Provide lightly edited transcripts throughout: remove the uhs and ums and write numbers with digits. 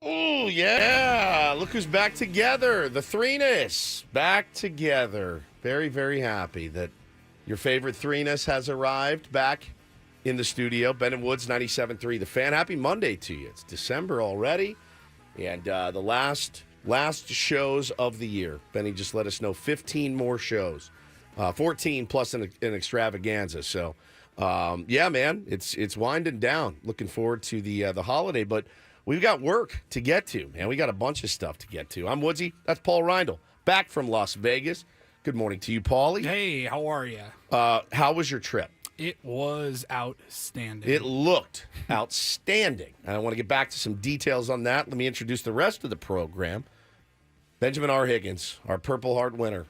Oh, yeah. Look who's back together. The Threeness back together. Very, very happy that your favorite Threeness has arrived back in the studio. Ben and Woods, 97.3 The Fan. Happy Monday to you. It's December already. And the last shows of the year. Benny just let us know 15 more shows. 14 plus an extravaganza. So, yeah, man, it's winding down. Looking forward to the holiday. But we've got work to get to, man. We got a bunch of stuff to get to. I'm Woodsy. That's Paul Reindl, back from Las Vegas. Good morning to you, Paulie. Hey, how are you? How was your trip? It was outstanding. It looked outstanding. And I want to get back to some details on that. Let me introduce the rest of the program. Benjamin R. Higgins, our Purple Heart winner.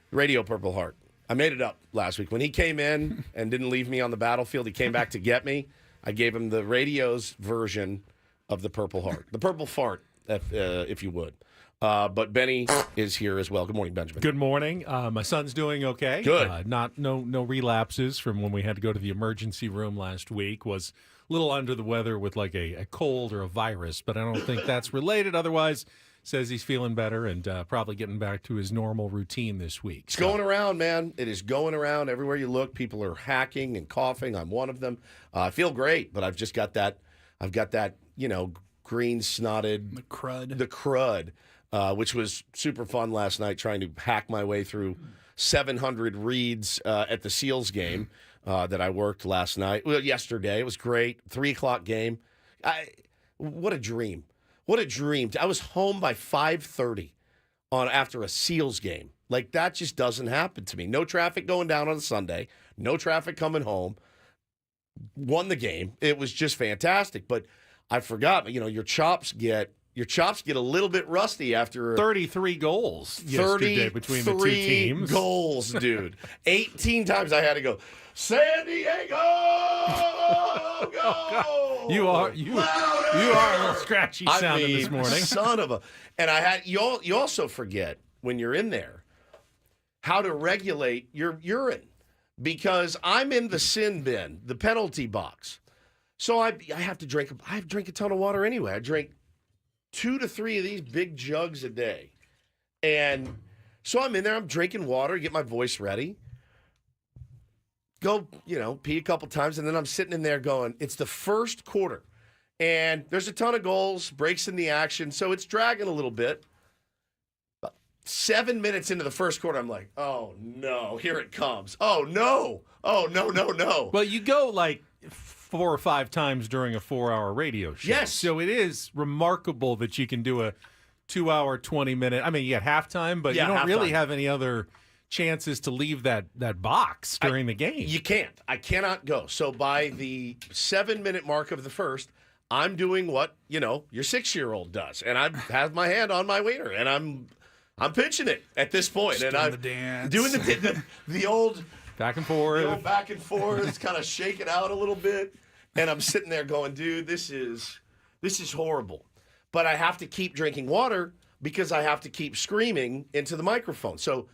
Radio Purple Heart. I made it up last week. When he came in and didn't leave me on the battlefield, he came back to get me. I gave him the radio's version of the Purple Heart. The Purple Fart, if you would. But Benny is here as well. Good morning, Benjamin. Good morning. My son's doing okay. Good. No relapses from when we had to go to the emergency room last week. Was a little under the weather with like a cold or a virus, but I don't think that's related. Otherwise, says he's feeling better and probably getting back to his normal routine this week. It's going around, man. It is going around everywhere you look. People are hacking and coughing. I'm one of them. I feel great, but I've just got that. I've got that, green snotted. The crud. The crud. Which was super fun last night, trying to hack my way through 700 reads at the Seals game that I worked last night. Well, yesterday. It was great. 3 o'clock game. What a dream. What a dream. I was home by 5:30 after a Seals game. Like, that just doesn't happen to me. No traffic going down on a Sunday. No traffic coming home. Won the game. It was just fantastic. But I forgot, your chops get a little bit rusty after 33 goals yesterday between the two teams. 33 goals, dude. 18 times I had to go, San Diego, go! You are a little scratchy sounding this morning. Son of a. And you also forget when you're in there how to regulate your urine, because I'm in the sin bin, the penalty box. So I have to drink a ton of water anyway. I drink 2 to 3 of these big jugs a day. And so I'm in there, I'm drinking water, get my voice ready. Go, pee a couple times, and then I'm sitting in there going, it's the first quarter. And there's a ton of goals, breaks in the action, so it's dragging a little bit. About 7 minutes into the first quarter, I'm like, oh, no, here it comes. Oh, no. Oh, no, no, no. Well, you go like 4 or 5 times during a 4-hour radio show. Yes. So it is remarkable that you can do a 2-hour, 20-minute. I mean, you get halftime, but you don't really have any other chances to leave that box during the game. You can't. I cannot go. So by the 7-minute mark of the first, I'm doing what, your 6-year-old does. And I have my hand on my wiener, and I'm pitching it at this point. Just and doing I'm the dance. doing the old back and forth. Back and forth, kind of shake it out a little bit. And I'm sitting there going, dude, this is horrible. But I have to keep drinking water because I have to keep screaming into the microphone. So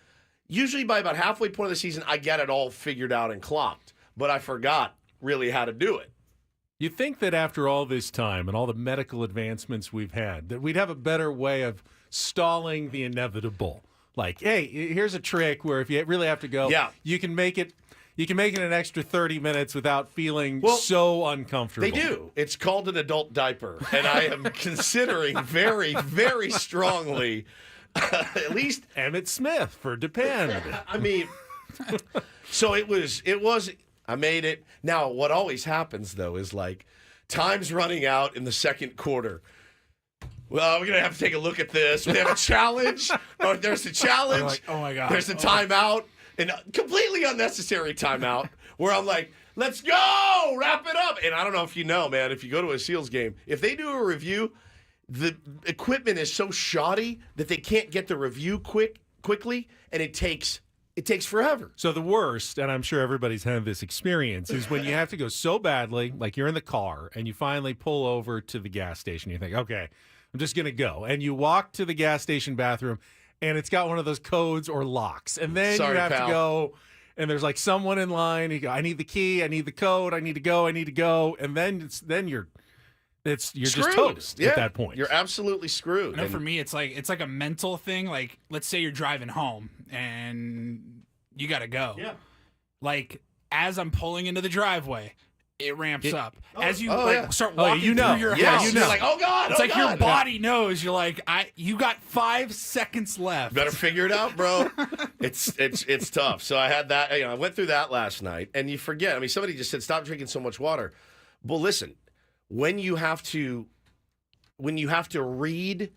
usually by about halfway point of the season, I get it all figured out and clocked. But I forgot really how to do it. You think that after all this time and all the medical advancements we've had, that we'd have a better way of stalling the inevitable. Like, hey, here's a trick where if you really have to go, you can make it an extra 30 minutes without feeling so uncomfortable. They do. It's called an adult diaper. And I am considering very, very strongly, at least Emmitt Smith for Depend. I mean, so it was, I made it. Now, what always happens, though, is like time's running out in the second quarter. Well, we're going to have to take a look at this. We have a challenge. There's a challenge. Like, oh, my God. There's a timeout. And completely unnecessary timeout where I'm like, let's go, wrap it up. And I don't know if you know, man, if you go to a Seals game, if they do a review, the equipment is so shoddy that they can't get the review quickly, and it takes forever. So the worst, and I'm sure everybody's had this experience, is when you have to go so badly, like you're in the car, and you finally pull over to the gas station. You think, okay, I'm just going to go. And you walk to the gas station bathroom, and it's got one of those codes or locks. And then you have to go, and there's like someone in line. You go, I need the key, I need the code, I need to go. And then you're just Screwed. toast Yeah. at that point. You're absolutely screwed. I know And- for me, it's like a mental thing. Like, let's say you're driving home and you got to go. Yeah. Like, as I'm pulling into the driveway, it ramps up. As you yeah. start Oh, walking you know. through your Yeah, house, you know. You're like, oh God. it's oh like your God. body knows. You're like, you got 5 seconds left. Better figure it out, bro. It's tough. So I had that. I went through that last night, and you forget. I mean, somebody just said stop drinking so much water. Well, listen, when you have to read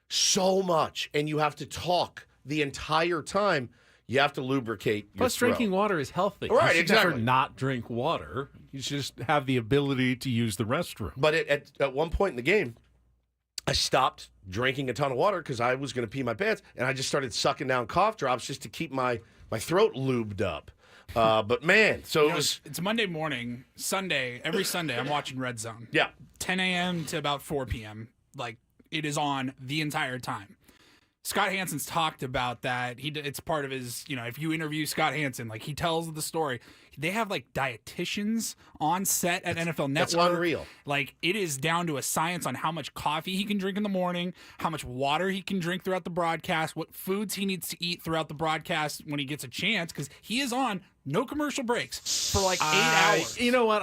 so much and you have to talk the entire time, you have to lubricate. Your Plus, throat. drinking water is healthy. Right, You should exactly. never not drink water. You should just have the ability to use the restroom. But at one point in the game, I stopped drinking a ton of water because I was going to pee my pants, and I just started sucking down cough drops just to keep my throat lubed up. But man, so You it know, was it's Monday morning, every Sunday, I'm watching Red Zone. yeah. 10 a.m. to about 4 p.m. Like, it is on the entire time. Scott Hansen's talked about that. It's part of his, if you interview Scott Hansen, like, he tells the story. They have, like, dietitians on set at NFL Network. That's unreal. Like, it is down to a science on how much coffee he can drink in the morning, how much water he can drink throughout the broadcast, what foods he needs to eat throughout the broadcast when he gets a chance, because he is on no commercial breaks for, like, 8 hours. You know what?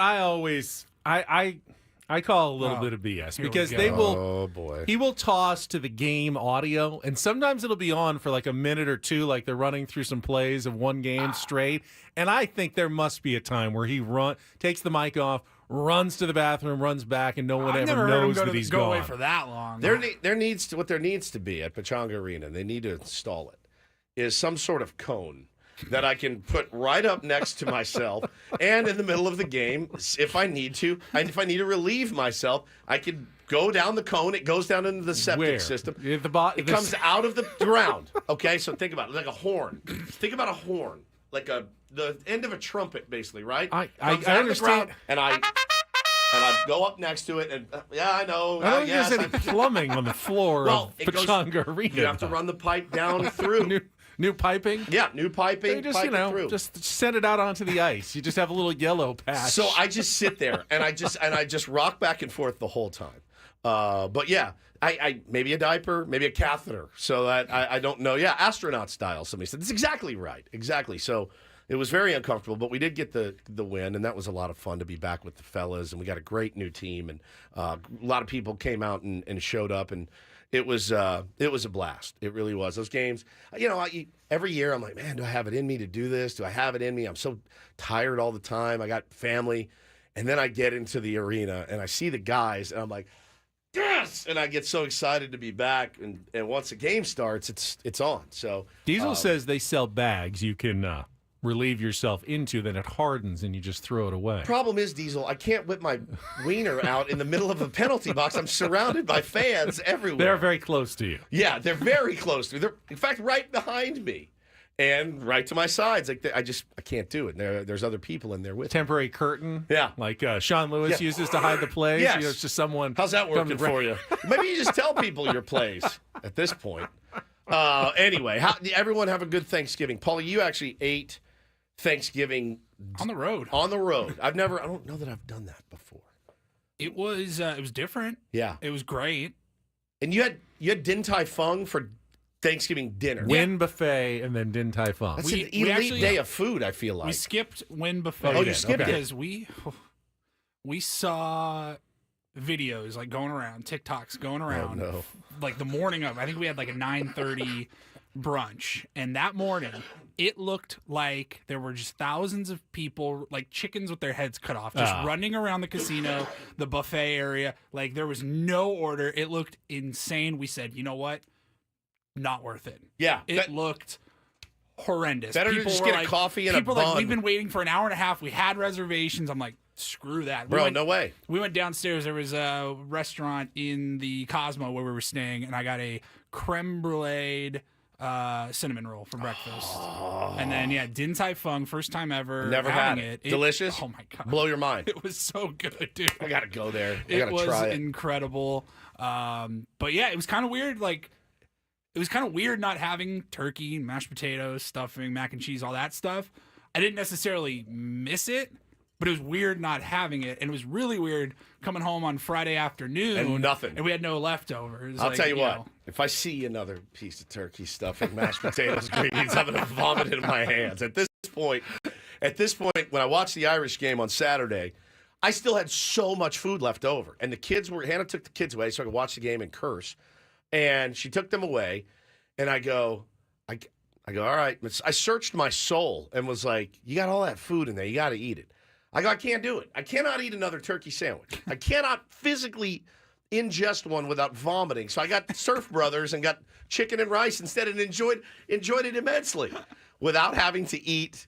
I call a little Oh, bit of BS here we because go. they will. Oh boy. He will toss to the game audio, and sometimes it'll be on for like a minute or two, like they're running through some plays of one game straight. And I think there must be a time where he takes the mic off, runs to the bathroom, runs back, and no one I've ever never heard him knows go that he's go away gone. for that long. There needs to be at Pechanga Arena. They need to install it. Is some sort of cone that I can put right up next to myself, and in the middle of the game, if I need to, and if I need to relieve myself, I can go down the cone. It goes down into the septic Where? system. The It comes out of the ground. Okay, so think about it like a horn. Think about a horn, like the end of a trumpet, basically, right? I Comes out of the understand. ground, and I go up next to it, and yeah, I know. I don't think yes, there's any plumbing on the floor of it goes- Pechanga Arena. You have to run the pipe down through. New piping. Yeah, new piping. They just pipe it through. just send it out onto the ice. You just have a little yellow patch. So I just sit there and I just rock back and forth the whole time. But yeah, I maybe a diaper, maybe a catheter, so that I don't know. Yeah, astronaut style. Somebody said that's exactly right. Exactly. So it was very uncomfortable, but we did get the win, and that was a lot of fun to be back with the fellas. And we got a great new team, and a lot of people came out and showed up, and it was a blast. It really was. Those games, every year I'm like, man, do I have it in me to do this? Do I have it in me? I'm so tired all the time. I got family. And then I get into the arena and I see the guys and I'm like, yes! And I get so excited to be back. And once the game starts, it's on. So Diesel says they sell bags you can relieve yourself into, then it hardens and you just throw it away. problem is, Diesel, I can't whip my wiener out in the middle of a penalty box. I'm surrounded by fans everywhere. They're very close to you. Yeah, they're very close to me. They're, in fact, right behind me and right to my sides. Like I can't do it. There's other people in there with me. Temporary curtain. Yeah. Like Sean Lewis Yeah. uses to hide the plays. Yes. It's just someone. How's that working comes for you? Maybe you just tell people your plays at this point. Anyway, everyone have a good Thanksgiving. Paulie, you actually ate Thanksgiving on the road. on the road. I don't know that I've done that before. It was different. Yeah. It was great. And you had Din Tai Fung for Thanksgiving dinner. Win buffet and then Din Tai Fung. That's We- an we elite actually- day of food, I feel We like. skipped Win Buffet. Oh, you skipped it. because we saw videos like going around, TikToks going around, no. like the morning of. I think we had like a 9:30 brunch, and that morning it looked like there were just thousands of people, like chickens with their heads cut off, just running around the casino, the buffet area. Like there was no order. It looked insane. We said, you know what? Not worth it. Yeah. It looked horrendous. Better to just were get a coffee and a people were like, bun. we've been waiting for an hour and a half. We had reservations. I'm like, screw that. Bro, no way. We went downstairs. There was a restaurant in the Cosmo where we were staying, and I got a creme brulee cinnamon roll for breakfast. And then, Din Tai Fung, first time ever. Never having had it. Delicious? Oh, my God. Blow your mind. It was so good, dude. I got to go there. I It got to was try it. incredible. But yeah, it was kind of weird. Like, it was kind of weird not having turkey, mashed potatoes, stuffing, mac and cheese, all that stuff. I didn't necessarily miss it, but it was weird not having it, and it was really weird coming home on Friday afternoon And nothing. and we had no leftovers. I'll Like, tell you what. know. If I see another piece of turkey stuffing, mashed potatoes, green beans, I'm gonna vomit it in my hands. At this point, when I watched the Irish game on Saturday, I still had so much food left over, and Hannah took the kids away so I could watch the game and curse, and she took them away, and I go, all right. I searched my soul and was like, you got all that food in there, you got to eat it. I go, I can't do it. I cannot eat another turkey sandwich. I cannot physically ingest one without vomiting. So I got Surf Brothers and got chicken and rice instead and enjoyed it immensely without having to eat.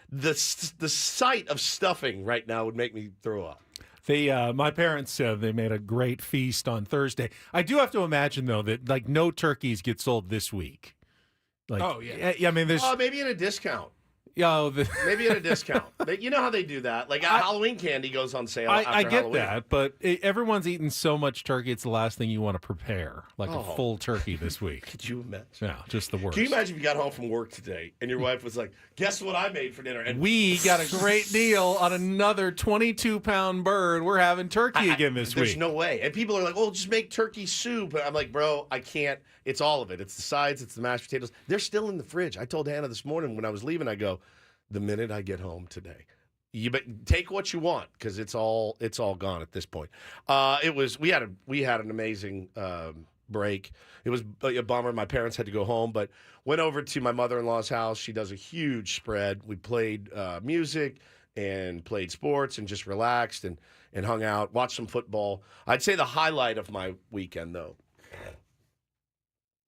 The sight of stuffing right now would make me throw up. My parents said they made a great feast on Thursday. I do have to imagine, though, that like no turkeys get sold this week. Like, Oh, yeah. I mean, there's Maybe at a discount. maybe at a discount. You know how they do that. Like Halloween candy goes on sale after I get Halloween. that, but everyone's eating so much turkey, it's the last thing you want to prepare, like a full turkey this week. Could you imagine? Yeah, just the worst. Can you imagine if you got home from work today and your wife was like, guess what I made for dinner? And We got a great deal on another 22-pound bird. We're having turkey again this there's week. no way. And people are like, oh, just make turkey soup. And I'm like, bro, I can't. It's all of it. It's the sides. It's the mashed potatoes. They're still in the fridge. I told Hannah this morning when I was leaving, I go, the minute I get home today, take what you want because it's all gone at this point. We had an amazing break. It was a bummer. My parents had to go home, but went over to my mother-in-law's house. She does a huge spread. We played music and played sports and just relaxed and hung out, watched some football. I'd say the highlight of my weekend, though,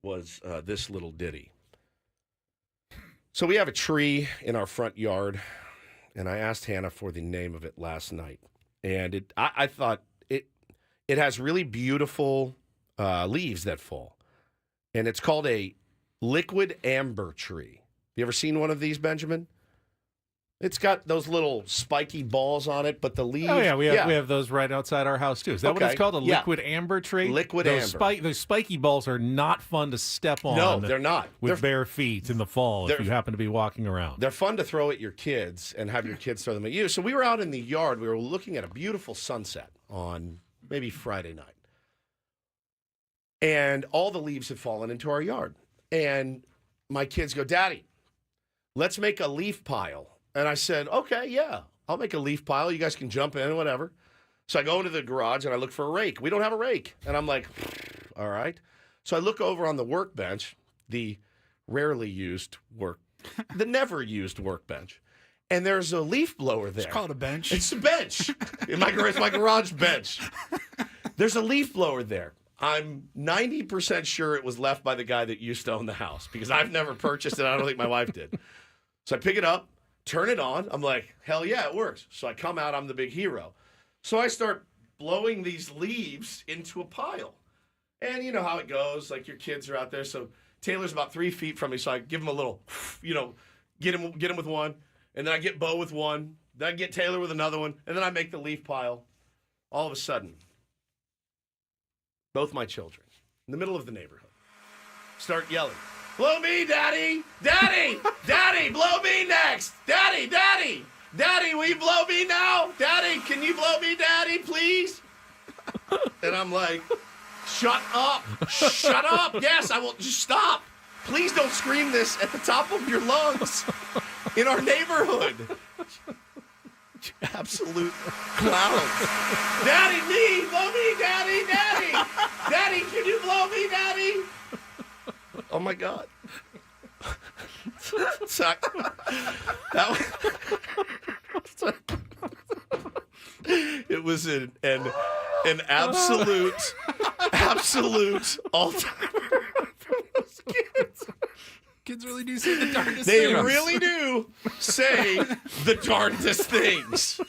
was this little ditty. So we have a tree in our front yard, and I asked Hannah for the name of it last night. And I thought it has really beautiful leaves that fall. And it's called a liquid amber tree. You ever seen one of these, Benjamin? It's got those little spiky balls on it, but the leaves... Oh, yeah, we have those right outside our house, too. Is that what Okay. it's called? A Yeah. liquid amber tree? Liquid those amber. Those spiky balls are not fun to step on. No, they're not. With bare feet in the fall if you happen to be walking around. They're fun to throw at your kids and have your kids throw them at you. So we were out in the yard. We were looking at a beautiful sunset on maybe Friday night. And all the leaves had fallen into our yard. And my kids go, Daddy, let's make a leaf pile. And I said, okay, yeah, I'll make a leaf pile. You guys can jump in, whatever. So I go into the garage and I look for a rake. We don't have a rake. And I'm like, all right. So I look over on the workbench, the rarely used the never used workbench. And there's a leaf blower there. Just call it a bench. It's a bench. It's my garage bench. There's a leaf blower there. I'm 90% sure it was left by the guy that used to own the house because I've never purchased it. I don't think my wife did. So I pick it up, turn it on. I'm like, hell yeah, it works. So I come out. I'm the big hero. So I start blowing these leaves into a pile. And you know how it goes. Like your kids are out there. So Taylor's about 3 feet from me. So I give him a little, get him with one. And then I get Bo with one. Then I get Taylor with another one. And then I make the leaf pile. All of a sudden, both my children, in the middle of the neighborhood, start yelling, blow me, Daddy! Daddy! Daddy, blow me next! Daddy! Daddy! Daddy, will you blow me now? Daddy, can you blow me, Daddy, please? And I'm like, shut up! Shut up! Yes, I will. Just stop! Please don't scream this at the top of your lungs in our neighborhood. Absolute clowns. Daddy, me! Blow me, Daddy! Daddy! Daddy, can you blow me, Daddy? Oh, my God. So, it was an absolute all-timer from those kids. Kids really do say the darndest They things. really do say the darndest things.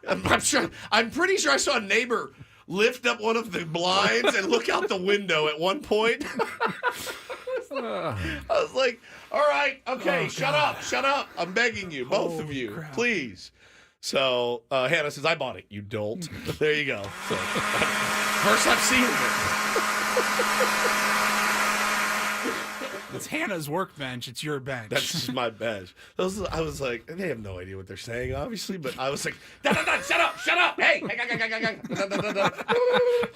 I'm pretty sure I saw a neighbor lift up one of the blinds and look out the window at one point. I was like, all right, okay, shut up. I'm begging you, both of you, crap. please. So Hannah says, I bought it. You don't. There you go. So, first I've seen it. It's Hannah's workbench. It's your bench. That's just my bench. I was like, they have no idea what they're saying, obviously, but I was like, shut up, hey,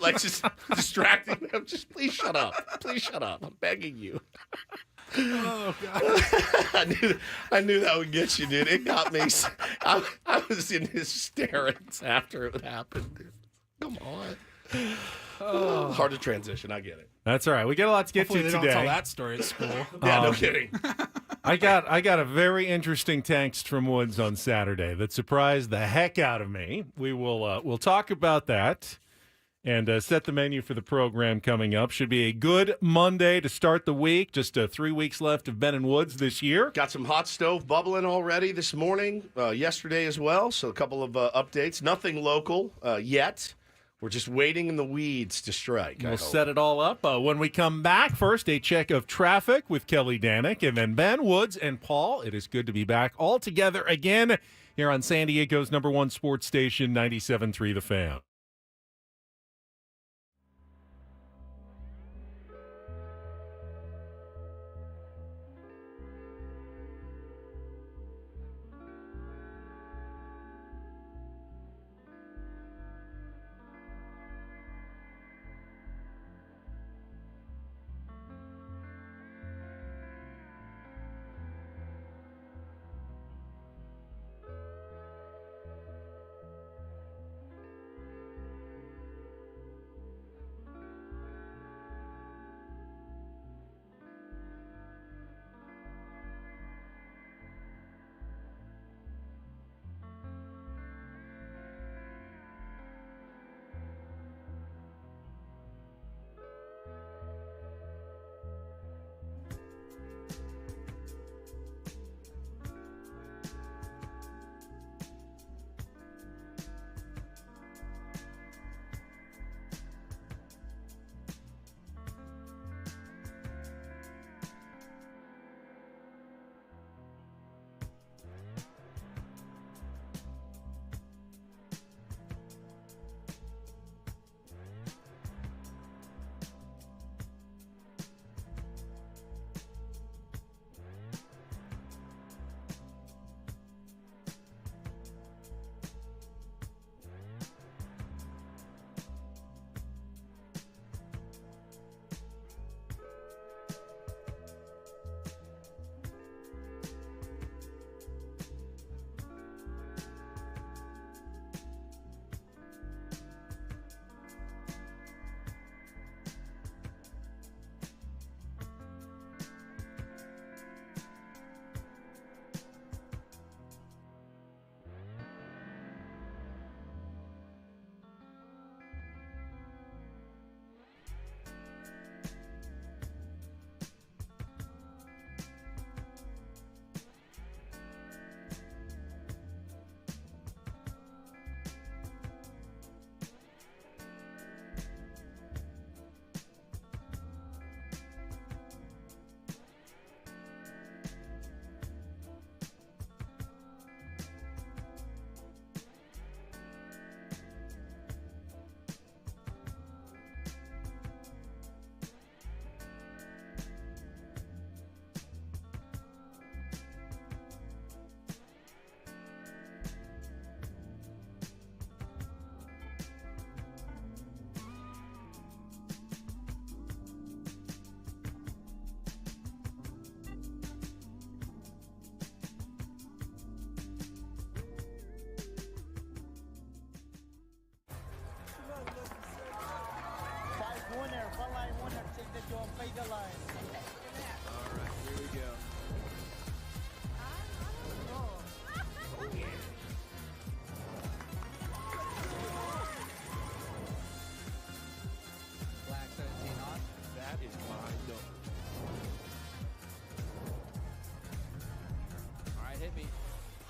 like just distracting them. Just please shut up, I'm begging you. Oh God. I knew that would get you, dude. It got me. I was in hysterics after it happened, dude. Come on. Oh, hard to transition. I get it. That's all right. We got a lot to get Hopefully to they today. don't tell that story at school. Yeah, no kidding. I got a very interesting text from Woods on Saturday that surprised the heck out of me. We'll talk about that and set the menu for the program coming up. Should be a good Monday to start the week. Just 3 weeks left of Ben and Woods this year. Got some hot stove bubbling already this morning, yesterday as well. So a couple of updates. Nothing local yet. We're just waiting in the weeds to strike. We'll set it all up when we come back. First, a check of traffic with Kelly Danick, and then Ben, Woods, and Paul. It is good to be back all together again here on San Diego's #1 sports station, 97.3 The Fan.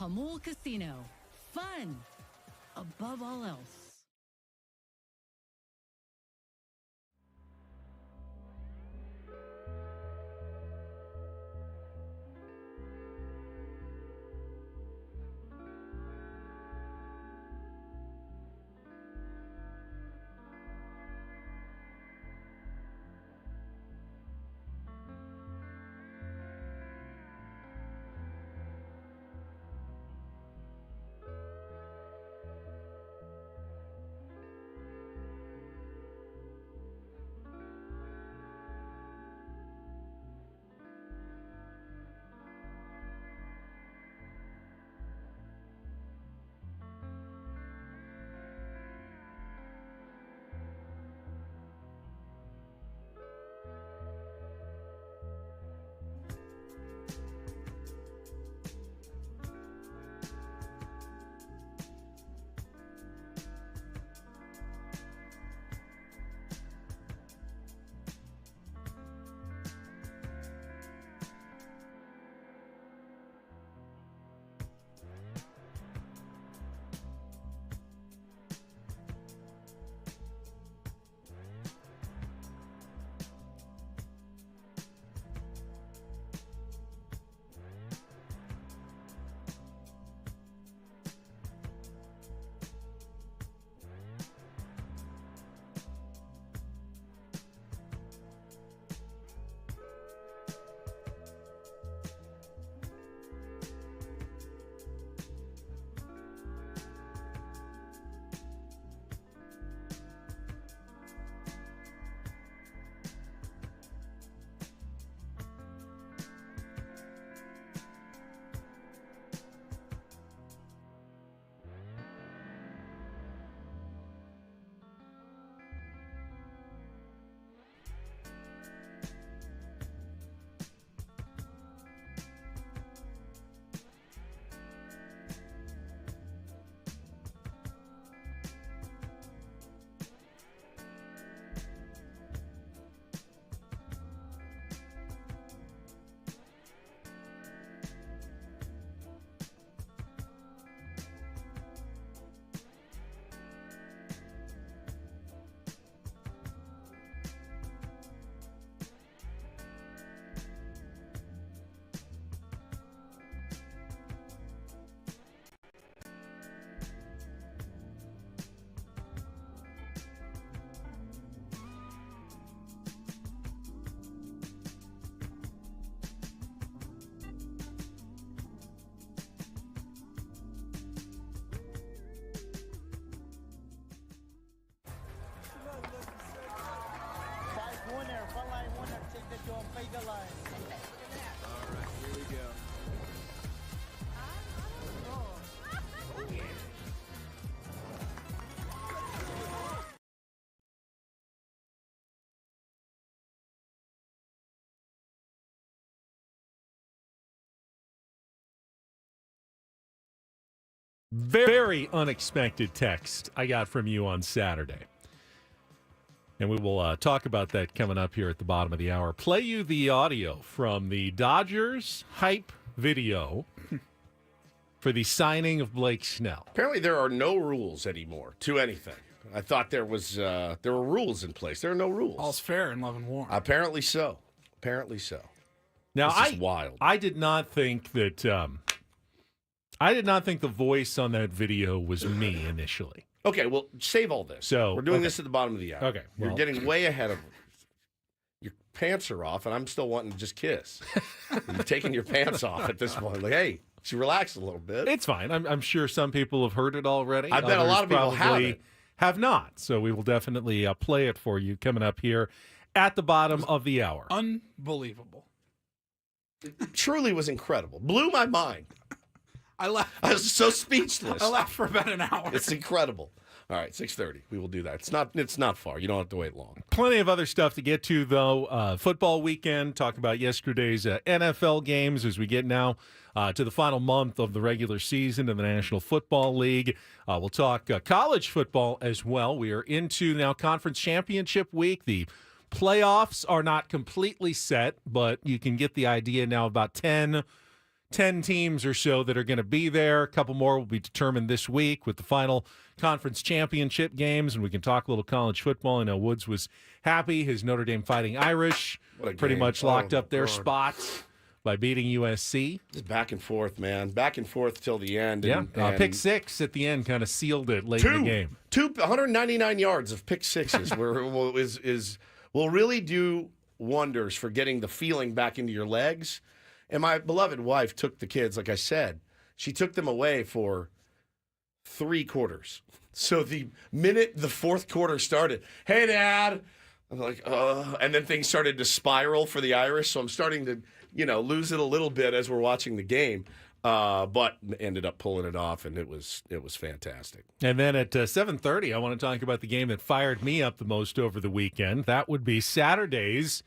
Jamul Casino. Fun above all else. very unexpected text I got from you on Saturday. And we will talk about that coming up here at the bottom of the hour. Play you the audio from the Dodgers hype video for the signing of Blake Snell. Apparently, there are no rules anymore to anything. I thought there were rules in place. There are no rules. All's fair in love and war. Apparently so. Apparently so. Now, This is wild. I did not think that. I did not think the voice on that video was me initially. Okay, well, save all this. So, we're doing okay. this at the bottom of the hour. Okay, You're well. getting way ahead of your pants are off, and I'm still wanting to just kiss. You're taking your pants off at this point. Like, hey, should relax a little bit. It's fine. I'm sure some people have heard it already. I bet a lot of people probably haven't. not. So we will definitely play it for you coming up here at the bottom of the hour. Unbelievable. Truly was incredible. Blew my mind. I laughed. I was so speechless. I laughed for about an hour. It's incredible. All right, 6:30. We will do that. It's not far. You don't have to wait long. Plenty of other stuff to get to, though. Football weekend, talk about yesterday's NFL games as we get now to the final month of the regular season in the National Football League. We'll talk college football as well. We are into now Conference Championship week. The playoffs are not completely set, but you can get the idea now. About 10 teams or so that are going to be there. A couple more will be determined this week with the final conference championship games, and we can talk a little college football. I know Woods was happy. His Notre Dame Fighting Irish What a pretty game. much locked Oh, up their God. spots by beating USC. Just back and forth, man. Back and forth till the end. Yeah, And pick six at the end kind of sealed it late in the game. 199 yards of pick sixes will really do wonders for getting the feeling back into your legs. And my beloved wife took the kids, like I said, she took them away for 3 quarters. So the minute the fourth quarter started, hey, Dad, I'm like, and then things started to spiral for the Irish. So I'm starting to, lose it a little bit as we're watching the game. But ended up pulling it off, and it was fantastic. And then at 7:30, I want to talk about the game that fired me up the most over the weekend. That would be Saturday's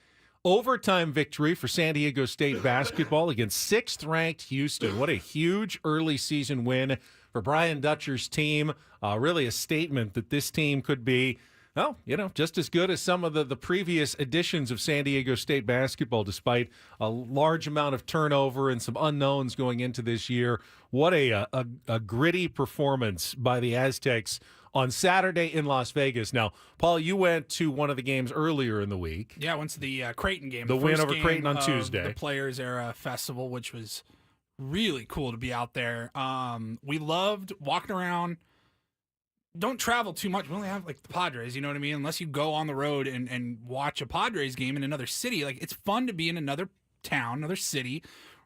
overtime victory for San Diego State basketball against 6th-ranked Houston. What a huge early season win for Brian Dutcher's team. Really a statement that this team could be, just as good as some of the previous editions of San Diego State basketball, despite a large amount of turnover and some unknowns going into this year. What a gritty performance by the Aztecs on Saturday in Las Vegas. Now, Paul, you went to one of the games earlier in the week. Yeah, I went to the Creighton game. The win first over game Creighton on of Tuesday. The Players Era Festival, which was really cool to be out there. We loved walking around. Don't travel too much. We only have like the Padres, you know what I mean? Unless you go on the road and watch a Padres game in another city. Like, it's fun to be in another town, another city,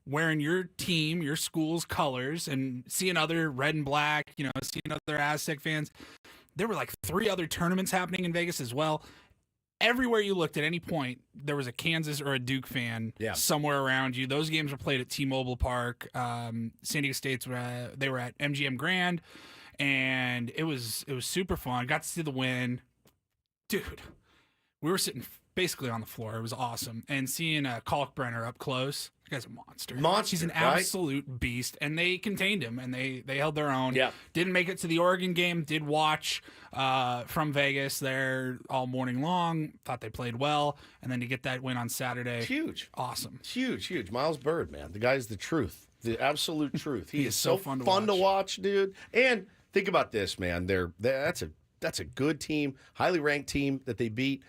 wearing your team, your school's colors, and seeing other red and black, seeing other Aztec fans. There were like 3 other tournaments happening in Vegas as well. Everywhere you looked at any point, there was a Kansas or a Duke fan somewhere around you. Those games were played at T-Mobile Park. San Diego State's they were at MGM Grand, and it was super fun. Got to see the win. Dude, we were sitting basically on the floor. It was awesome. And seeing Kalkbrenner up close, the guy's a monster. He's an right? absolute beast. And they contained him, and they held their own. Yeah. Didn't make it to the Oregon game. Did watch from Vegas there all morning long. Thought they played well. And then to get that win on Saturday. Huge. Awesome. Huge. Miles Bird, man. The guy's the truth. The absolute truth. He is so so fun to to watch, dude. And think about this, man. That's a good team, highly ranked team that they beat.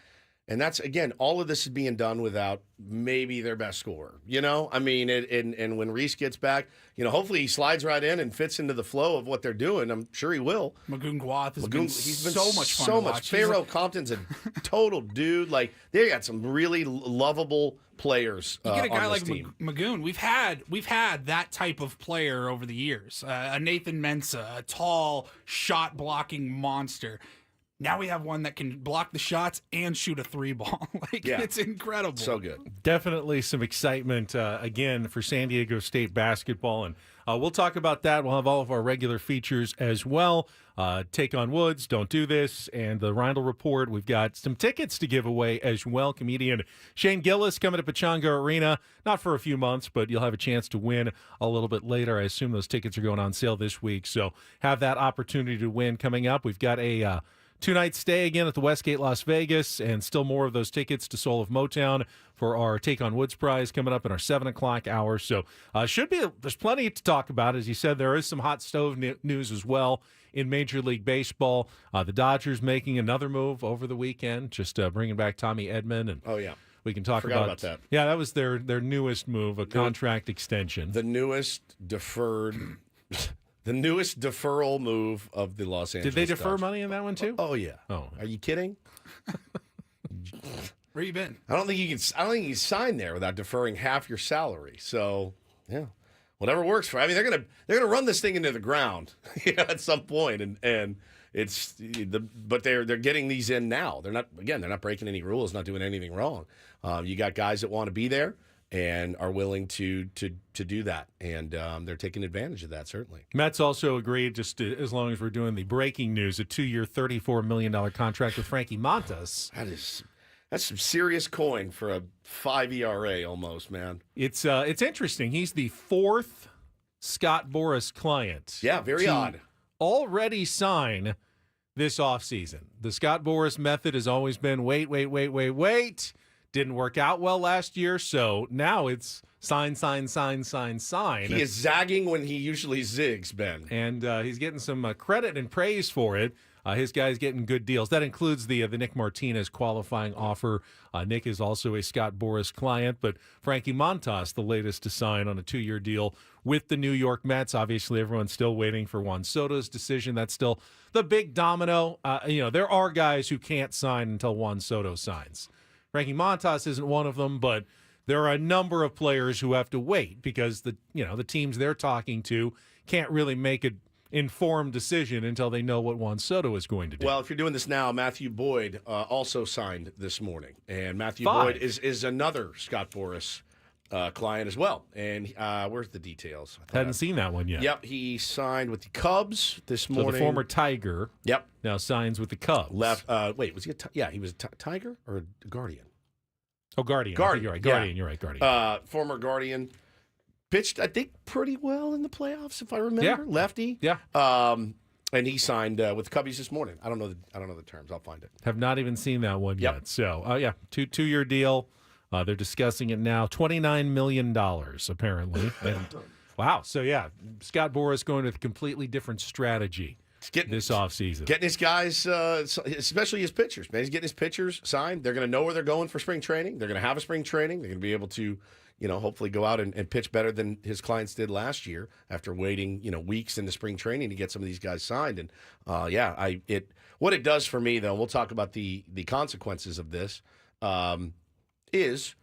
And that's, again, all of this is being done without maybe their best scorer. I mean, and when Reese gets back, hopefully he slides right in and fits into the flow of what they're doing. I'm sure he will. Magoon Gwath has been He's been so much fun to watch. Pharaoh Compton's a total dude. Like, they got some really lovable players You get a guy on this like team. Magoon. We've had that type of player over the years. A Nathan Mensah, a tall shot blocking monster. Now we have one that can block the shots and shoot a 3-ball. It's incredible. So good. Definitely some excitement again for San Diego State basketball, and we'll talk about that. We'll have all of our regular features as well. Take on Woods, Don't Do This, and the Rindle Report. We've got some tickets to give away as well. Comedian Shane Gillis coming to Pechanga Arena, not for a few months, but you'll have a chance to win a little bit later. I assume those tickets are going on sale this week, so have that opportunity to win coming up. We've got a 2-night stay again at the Westgate Las Vegas, and still more of those tickets to Soul of Motown for our Take on Woods prize coming up in our 7 o'clock hour. So there's plenty to talk about. As you said, there is some hot stove news as well in Major League Baseball. The Dodgers making another move over the weekend, just bringing back Tommy Edman. And Oh, yeah. we can talk Forgot about that. Yeah, that was their newest move, a contract extension. The newest deferred... The newest deferral move of the Los Angeles Did they defer Dodgers. money in that one too? Oh, yeah. Oh. Are you kidding? Where you been? I don't think you can sign there without deferring half your salary. So, yeah. Whatever works for. I mean, they're gonna run this thing into the ground, at some point, and but they're getting these in now. They're not breaking any rules, not doing anything wrong. You got guys that want to be there and are willing to do that, and they're taking advantage of that, certainly. Mets also agreed, just as long as we're doing the breaking news, a 2-year, $34 million contract with Frankie Montas. That's some serious coin for a 5 ERA almost, man. It's interesting. He's the 4th Scott Boras client. Yeah, very odd. Already sign this offseason. The Scott Boras method has always been wait. Didn't work out well last year, so now it's sign. He is zagging when he usually zigs, Ben. And he's getting some credit and praise for it. His guy's getting good deals. That includes the Nick Martinez qualifying offer. Nick is also a Scott Boras client, but Frankie Montas, the latest to sign on a 2-year deal with the New York Mets. Obviously, everyone's still waiting for Juan Soto's decision. That's still the big domino. There are guys who can't sign until Juan Soto signs. Frankie Montas isn't one of them, but there are a number of players who have to wait because the teams they're talking to can't really make an informed decision until they know what Juan Soto is going to do. Well, if you're doing this now, Matthew Boyd also signed this morning, and Matthew 5. Boyd is another Scott Boras client as well. And where's the details? Hadn't seen that one yet. Yep, he signed with the Cubs this So morning. the former Tiger Yep. now signs with the Cubs. Left. Wait, was he he was a Tiger or a Guardian? Oh, Guardian. Guardian, You're right. yeah. Guardian. You're right. Guardian. Former Guardian. Pitched, I think, pretty well in the playoffs, if I remember. Yeah. Lefty. Yeah. And he signed with the Cubbies this morning. I don't know the terms. I'll find it. Have not even seen that one Yep. yet. So, two-year deal. They're discussing it now. $29 million, apparently. And, wow. So, yeah, Scott Boras going with a completely different strategy this offseason. Getting his guys, especially his pitchers, man. He's getting his pitchers signed. They're going to know where they're going for spring training. They're going to have a spring training. They're going to be able to, hopefully go out and pitch better than his clients did last year after waiting, weeks into spring training to get some of these guys signed. And, what it does for me, though, we'll talk about the consequences of this, is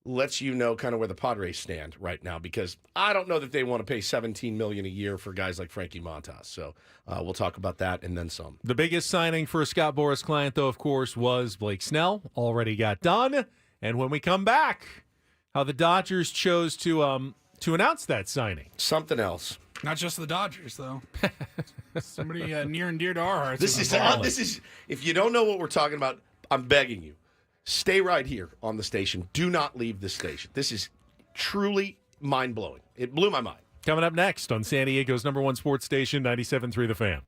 lets you know kind of where the Padres stand right now, because I don't know that they want to pay $17 million a year for guys like Frankie Montas. So we'll talk about that and then some. The biggest signing for a Scott Boras client, though, of course, was Blake Snell. Already got done. And when we come back, how the Dodgers chose to announce that signing. Something else. Not just the Dodgers, though. Somebody near and dear to our hearts. This is if you don't know what we're talking about, I'm begging you, stay right here on the station. Do not leave the station. This is truly mind-blowing. It blew my mind. Coming up next on San Diego's #1 sports station, 97.3 The Fan.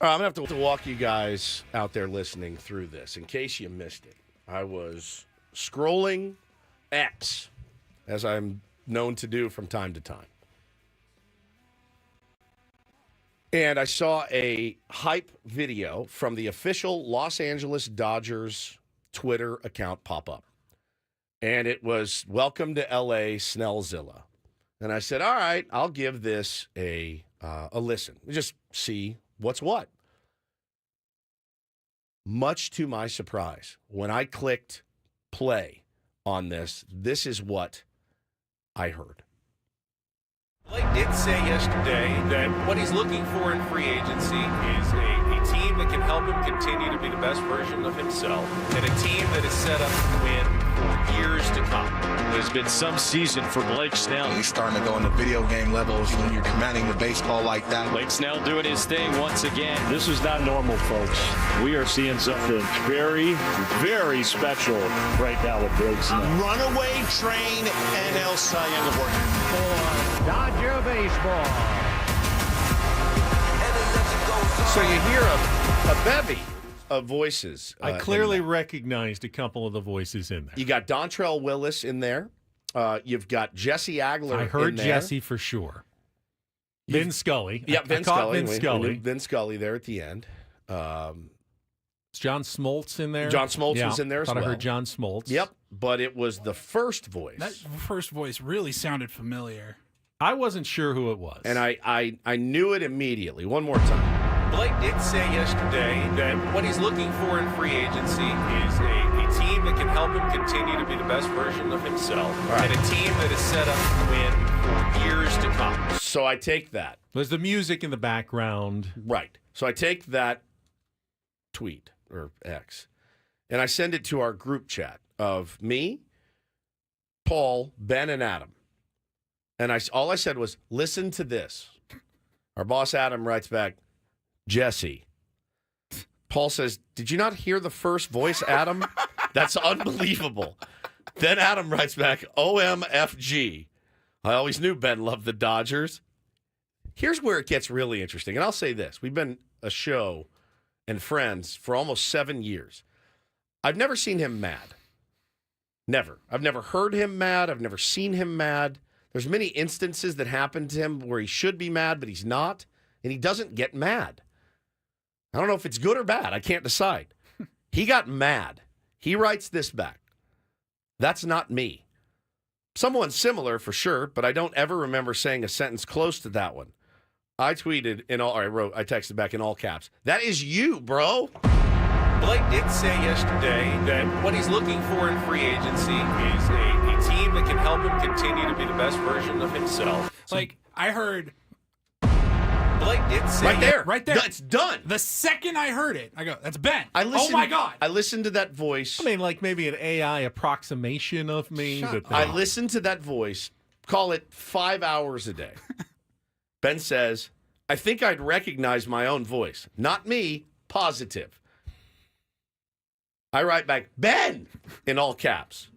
All right, I'm going to have to walk you guys out there listening through this. In case you missed it, I was scrolling X, as I'm known to do from time to time. And I saw a hype video from the official Los Angeles Dodgers Twitter account pop up. And it was, "Welcome to LA, Snellzilla." And I said, all right, I'll give this a listen. Just see what's what. Much to my surprise, when I clicked play on this, this is what I heard. Blake did say yesterday that what he's looking for in free agency is a team that can help him continue to be the best version of himself and a team that is set up to win for years to come. There's been some season for Blake Snell. He's starting to go into video game levels when you're commanding the baseball like that. Blake Snell doing his thing once again. This is not normal, folks. We are seeing something very, very special right now with Blake Snell. Runaway train NL Cy Young Award for Dodger baseball. So you hear a bevy of voices. I clearly recognized a couple of the voices in there. You got Dontrell Willis in there. You've got Jesse Agler. I heard in there. Jesse for sure. Vin Scully. Yeah, Vin Scully. Vin Scully. Vin Scully there at the end. Is John Smoltz in there? John Smoltz was in there as well. I heard John Smoltz. Yep, but it was the first voice. That first voice really sounded familiar. I wasn't sure who it was. And I knew it immediately. One more time. Blake did say yesterday that what he's looking for in free agency is a team that can help him continue to be the best version of himself and a team that is set up to win for years to come. So I take that. There's the music in the background. Right. So I take that tweet or X and I send it to our group chat of me, Paul, Ben, and Adam. And all I said was, listen to this. Our boss Adam writes back, Jesse. Paul says, did you not hear the first voice, Adam? That's unbelievable. Then Adam writes back, OMFG. I always knew Ben loved the Dodgers. Here's where it gets really interesting. And I'll say this. We've been a show and friends for almost 7 years. I've never seen him mad. Never. I've never heard him mad. I've never seen him mad. There's many instances that happen to him where he should be mad, but he's not. And he doesn't get mad. I don't know if it's good or bad. I can't decide. He got mad. He writes this back. That's not me. Someone similar for sure, but I don't ever remember saying a sentence close to that one. I tweeted I texted back in all caps. That is you, bro. Blake did say yesterday that what he's looking for in free agency is a team that can help him continue to be the best version of himself. Like, I heard... Blake did say right there. It's done. The second I heard it, I go, that's Ben. Oh my God. I listened to that voice. I mean, like maybe an AI approximation of me. I listened to that voice, call it 5 hours a day. Ben says, I think I'd recognize my own voice. Not me, positive. I write back, Ben, in all caps.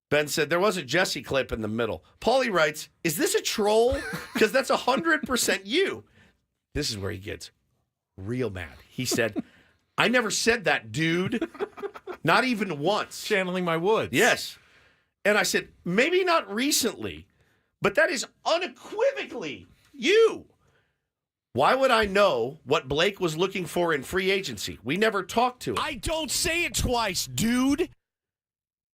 Ben said, there was a Jesse clip in the middle. Paulie writes, is this a troll? Because that's 100% you. This is where he gets real mad. He said, I never said that, dude. Not even once. Channeling my woods. Yes. And I said, maybe not recently, but that is unequivocally you. Why would I know what Blake was looking for in free agency? We never talked to him. I don't say it twice, dude.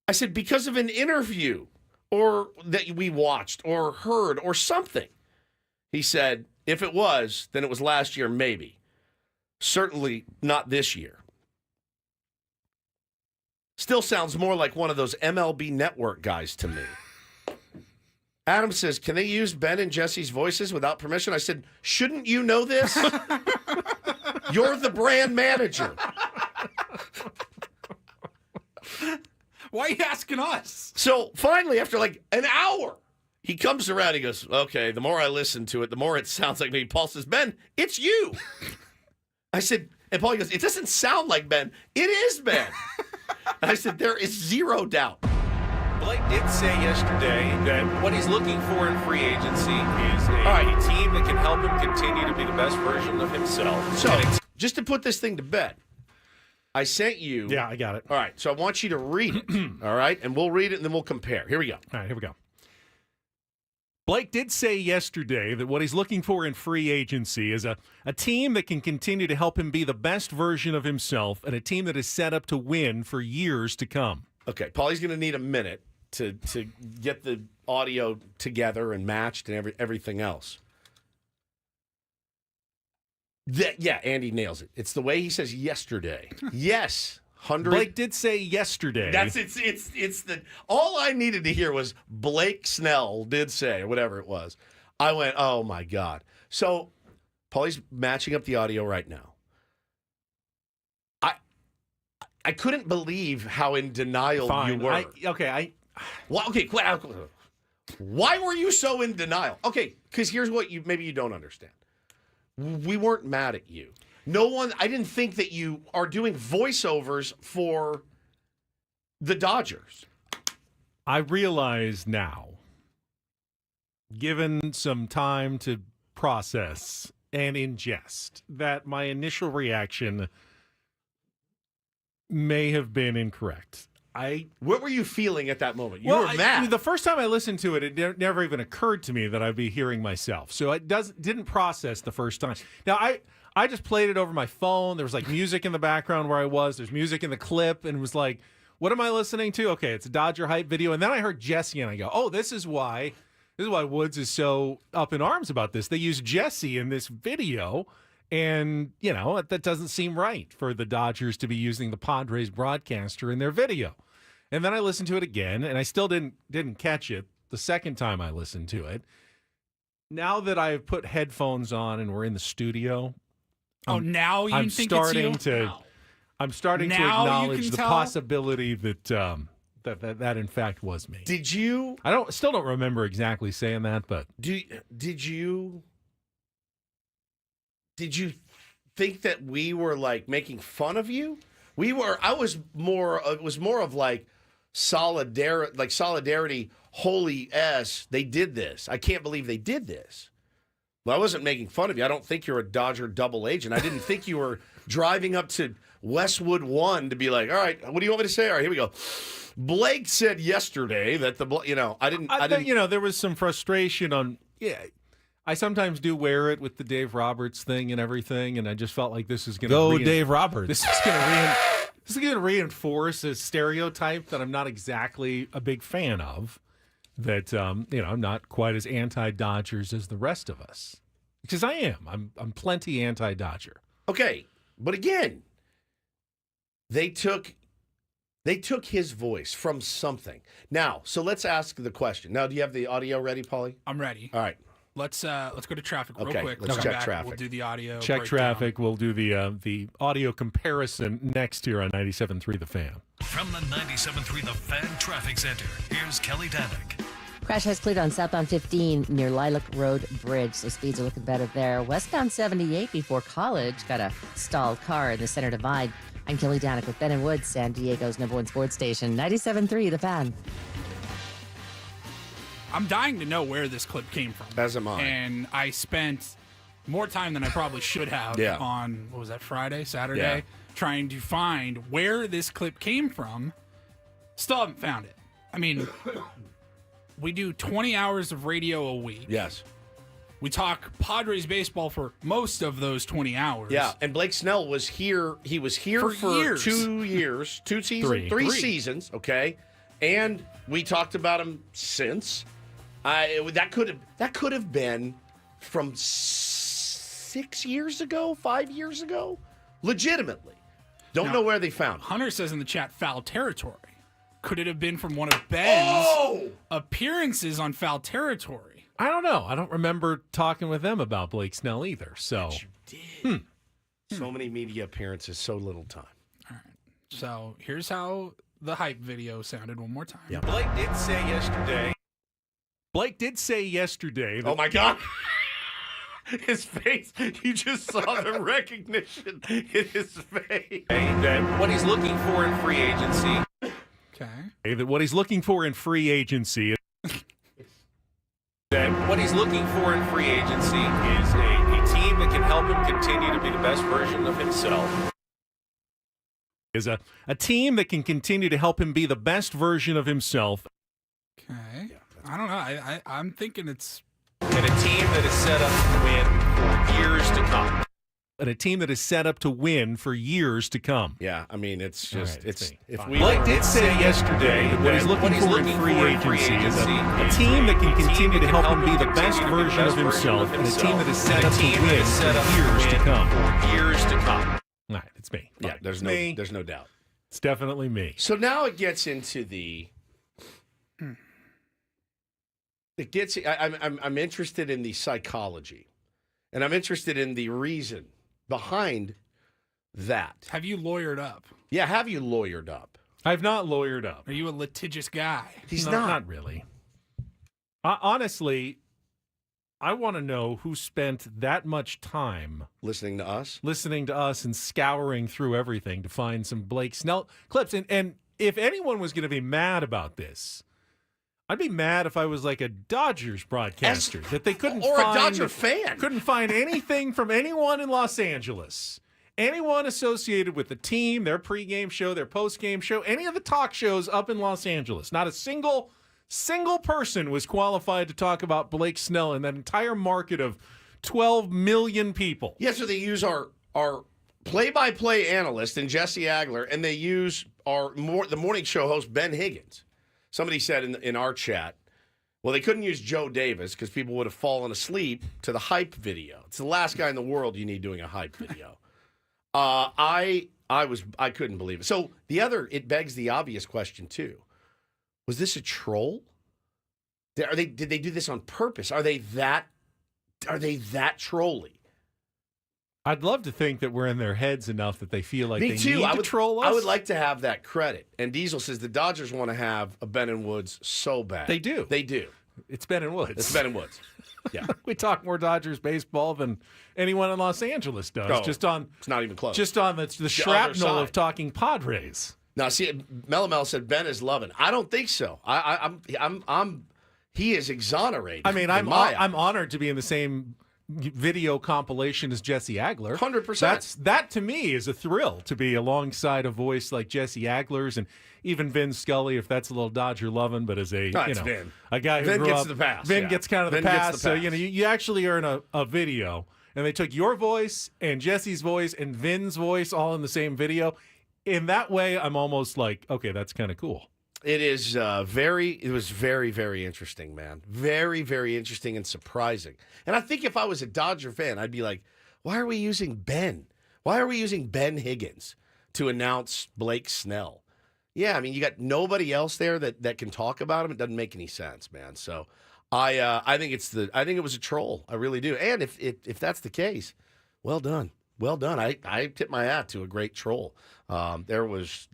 I said, because of an interview or that we watched or heard or something. He said, if it was, then it was last year, maybe. Certainly not this year. Still sounds more like one of those MLB Network guys to me. Adam says, can they use Ben and Jesse's voices without permission? I said, shouldn't you know this? You're the brand manager. Why are you asking us? So finally, after like an hour, he comes around. He goes, okay, the more I listen to it, the more it sounds like me. Paul says, Ben, it's you. I said, and Paul goes, it doesn't sound like Ben. It is Ben. And I said, there is zero doubt. Blake did say yesterday that what he's looking for in free agency is a team that can help him continue to be the best version of himself. So just to put this thing to bed, I sent you. Yeah, I got it. All right, so I want you to read it. All right, and we'll read it and then we'll compare. Here we go. All right, here we go. Blake did say yesterday that what he's looking for in free agency is a team that can continue to help him be the best version of himself and a team that is set up to win for years to come. Okay, Paulie's going to need a minute to get the audio together and matched and everything else. Yeah, Andy nails it. It's the way he says yesterday. Yes, 100. Blake did say yesterday. It's the all I needed to hear was Blake Snell did say, or whatever it was. I went, oh my God. So Paulie's matching up the audio right now. I couldn't believe how in denial Fine. you were. Why were you so in denial? Okay, because here's what maybe you don't understand. We weren't mad at you. I didn't think that you are doing voiceovers for the Dodgers. I realize now, given some time to process and ingest, that my initial reaction may have been incorrect. What were you feeling at that moment? You were mad. The first time I listened to it, it never even occurred to me that I'd be hearing myself. So it didn't process the first time. Now, I just played it over my phone. There was like music in the background where I was. There's music in the clip, and it was like, what am I listening to? Okay, it's a Dodger hype video. And then I heard Jesse, and I go, oh, this is why Woods is so up in arms about this. They use Jesse in this video, and, that doesn't seem right for the Dodgers to be using the Padres broadcaster in their video. And then I listened to it again, and I still didn't catch it the second time I listened to it. Now that I've put headphones on and we're in the studio, now you think it's you? I'm starting to acknowledge the possibility that that in fact was me. Did you? Still don't remember exactly saying that, but did you think that we were like making fun of you? It was more of like solidarity. Holy S, they did this. I can't believe they did this. Well, I wasn't making fun of you. I don't think you're a Dodger double agent. I didn't think you were driving up to Westwood 1 to be like, all right, what do you want me to say? All right, here we go. Blake said yesterday that I didn't. There was some frustration on. Yeah, I sometimes do wear it with the Dave Roberts thing and everything, and I just felt like this is going to go Dave Roberts. This is going to reinforce a stereotype that I'm not exactly a big fan of. That I'm not quite as anti-Dodgers as the rest of us, because I am. I'm plenty anti-Dodger. Okay, but again, they took his voice from something. Now, so let's ask the question. Now, do you have the audio ready, Paulie? I'm ready. All right. Let's go to traffic real quick. Let's check traffic. We'll do the audio. Check breakdown. traffic. We'll do the audio comparison next here on 97.3 The Fan. From the 97.3 The Fan Traffic Center, here's Kelly Danick. Crash has cleared on southbound 15 near Lilac Road Bridge, so speeds are looking better there. Westbound 78 before College got a stalled car in the center divide. I'm Kelly Danick with Ben and Woods, San Diego's #1 sports station, 97.3 The Fan. I'm dying to know where this clip came from. As am I. And I spent more time than I probably should have on, what was that, Saturday, trying to find where this clip came from. Still haven't found it. I mean, we do 20 hours of radio a week. Yes. We talk Padres baseball for most of those 20 hours. Yeah, and Blake Snell was here. He was here for years. 2 years, 2 seasons, three seasons, okay? And we talked about him since. That could have been from 6 years ago, 5 years ago, legitimately. Don't know where they found it. Hunter says in the chat, foul territory. Could it have been from one of Ben's appearances on foul territory? I don't know. I don't remember talking with them about Blake Snell either. So but you did. So many media appearances, so little time. All right. So here's how the hype video sounded one more time. Yeah. Blake did say yesterday. Oh my God. His face. You just saw the recognition in his face. That what he's looking for in free agency. Okay. That what he's looking for in free agency. What he's looking for in free agency is a team that can help him continue to be the best version of himself. Is a team that can continue to help him be the best version of himself. Okay. I don't know. I'm thinking it's... And a team that is set up to win for years to come. And a team that is set up to win for years to come. Yeah, I mean, it's just, Right, it's, see. if Fine. we. Blake did say yesterday that what he's looking for in free agency is a team that can continue to help him be the best version of himself, and a team that is set up to win for years to come. Years to come. All right, it's me. Yeah, Fine. there's It's no doubt. It's definitely me. So now it gets into the. It gets. I'm interested in the psychology, and I'm interested in the reason behind that. Have you lawyered up? Yeah, have you lawyered up? I've not lawyered up. Are you a litigious guy? He's No, not. Not really. Honestly, I want to know who spent that much time Listening to us. and scouring through everything to find some Blake Snell clips. And if anyone was going to be mad about this, I'd be mad if I was like a Dodgers broadcaster that they couldn't Or find, a Dodger fan. couldn't find anything from anyone in Los Angeles, anyone associated with the team, their pregame show, their postgame show, any of the talk shows up in Los Angeles. Not a single person was qualified to talk about Blake Snell in that entire market of 12 million people. Yeah, so they use our play-by-play analyst and Jesse Agler, and they use the morning show host Ben Higgins. Somebody said in our chat, well, they couldn't use Joe Davis because people would have fallen asleep to the hype video. It's the last guy in the world you need doing a hype video. I couldn't believe it. So it begs the obvious question too. Was this a troll? Did they do this on purpose? Are they that trolly? I'd love to think that we're in their heads enough that they feel like Me they too. need I to would troll us. I would like to have that credit. And Diesel says the Dodgers want to have a Ben and Woods so bad. They do. They do. It's Ben and Woods. It's Ben and Woods. Yeah. We talk more Dodgers baseball than anyone in Los Angeles does. Oh, it's not even close. Just on the other shrapnel side. of talking Padres. Now, see, Melamel said Ben is loving. I don't think so. He is exonerated. I mean, in my eyes. I'm honored to be in the same video compilation as Jesse Agler. 100%. That to me is a thrill to be alongside a voice like Jesse Agler's and even Vin Scully, if that's a little Dodger loving, but as a Vin. a guy who Vin grew gets up, the pass. Vin Yeah. gets kind of the Vin gets pass. the So pass. you actually are in a video, and they took your voice and Jesse's voice and Vin's voice all in the same video. In that way, I'm almost like, okay, that's kind of cool. It was very, very interesting, man. Very, very interesting and surprising. And I think if I was a Dodger fan, I'd be like, why are we using Ben? Why are we using Ben Higgins to announce Blake Snell? Yeah, I mean, you got nobody else there that can talk about him. It doesn't make any sense, man. So I think it was a troll. I really do. And if that's the case, well done. Well done. I tip my hat to a great troll. There was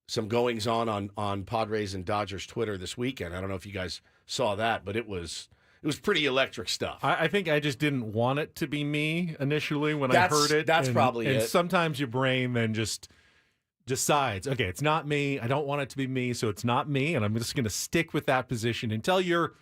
some goings on Padres and Dodgers Twitter this weekend. I don't know if you guys saw that, but it was pretty electric stuff. I think I just didn't want it to be me initially when I heard it. That's probably it. it. And sometimes your brain then just decides, okay, it's not me. I don't want it to be me, so it's not me, and I'm just going to stick with that position until you're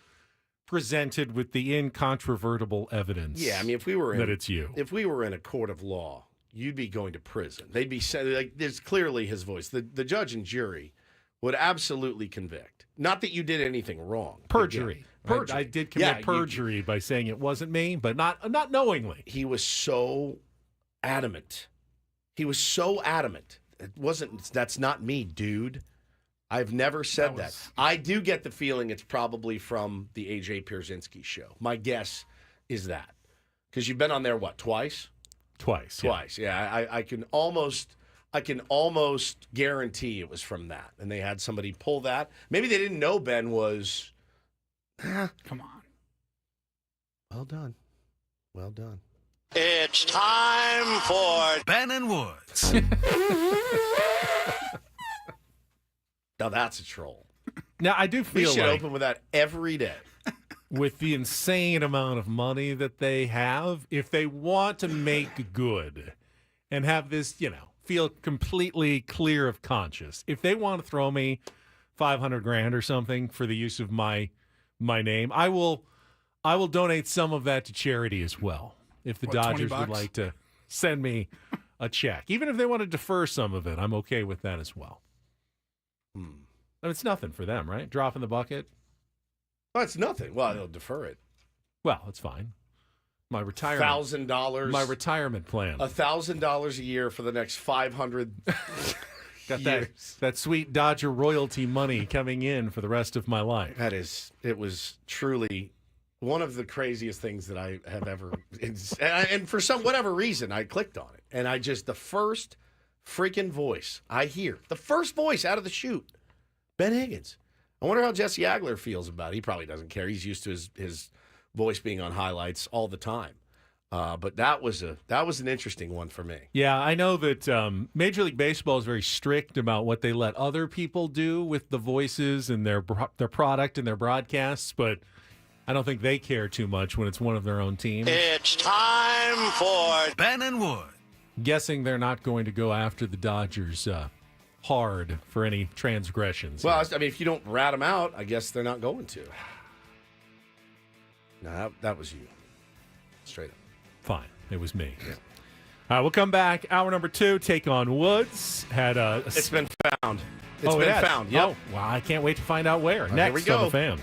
presented with the incontrovertible evidence. Yeah, I mean, if we were it's you. If we were in a court of law, you'd be going to prison. They'd be saying, like, there's clearly his voice. The judge and jury would absolutely convict. Not that you did anything wrong. Perjury. Perjury. I did commit perjury by saying it wasn't me, but not knowingly. He was so adamant. That's not me, dude. I've never said that. I do get the feeling it's probably from the AJ Pierzynski show. My guess is that. Because you've been on there, what, twice? Twice. Yeah. I can almost guarantee it was from that. And they had somebody pull that. Maybe they didn't know Ben was. Come on. Well done. Well done. It's time for Ben and Woods. Now that's a troll. Now, I do We feel should like open with that every day. with the insane amount of money that they have, if they want to make good and have this, feel completely clear of conscience, if they want to throw me $500,000 or something for the use of my name, I will donate some of that to charity as well. if the What, 20 Dodgers would bucks? like to send me a check. Even if they want to defer some of it, I'm okay with that as well. I mean, it's nothing for them, right? Drop in the bucket. Well, it's nothing. Well, they'll defer it. Well, it's fine. My retirement. $1,000. My retirement plan. $1,000 a year for the next 500 Got years. that sweet Dodger royalty money coming in for the rest of my life. It was truly one of the craziest things that I have ever, and for whatever reason, I clicked on it. And the first freaking voice I hear, the first voice out of the chute, Ben Higgins. I wonder how Jesse Agler feels about it. He probably doesn't care. He's used to his voice being on highlights all the time. But that was an interesting one for me. Yeah, I know that Major League Baseball is very strict about what they let other people do with the voices and their product and their broadcasts, but I don't think they care too much when it's one of their own teams. It's time for Ben and Wood. Guessing they're not going to go after the Dodgers hard for any transgressions. Well, I mean, if you don't rat them out, I guess they're not going to. No, that was you. Straight up. Fine. It was me. Yeah. All right, we'll come back. Hour number 2, take on Woods. It's been found. It's it been has? found. Yep. Oh, well, I can't wait to find out where. Here Next we go. on The Fan.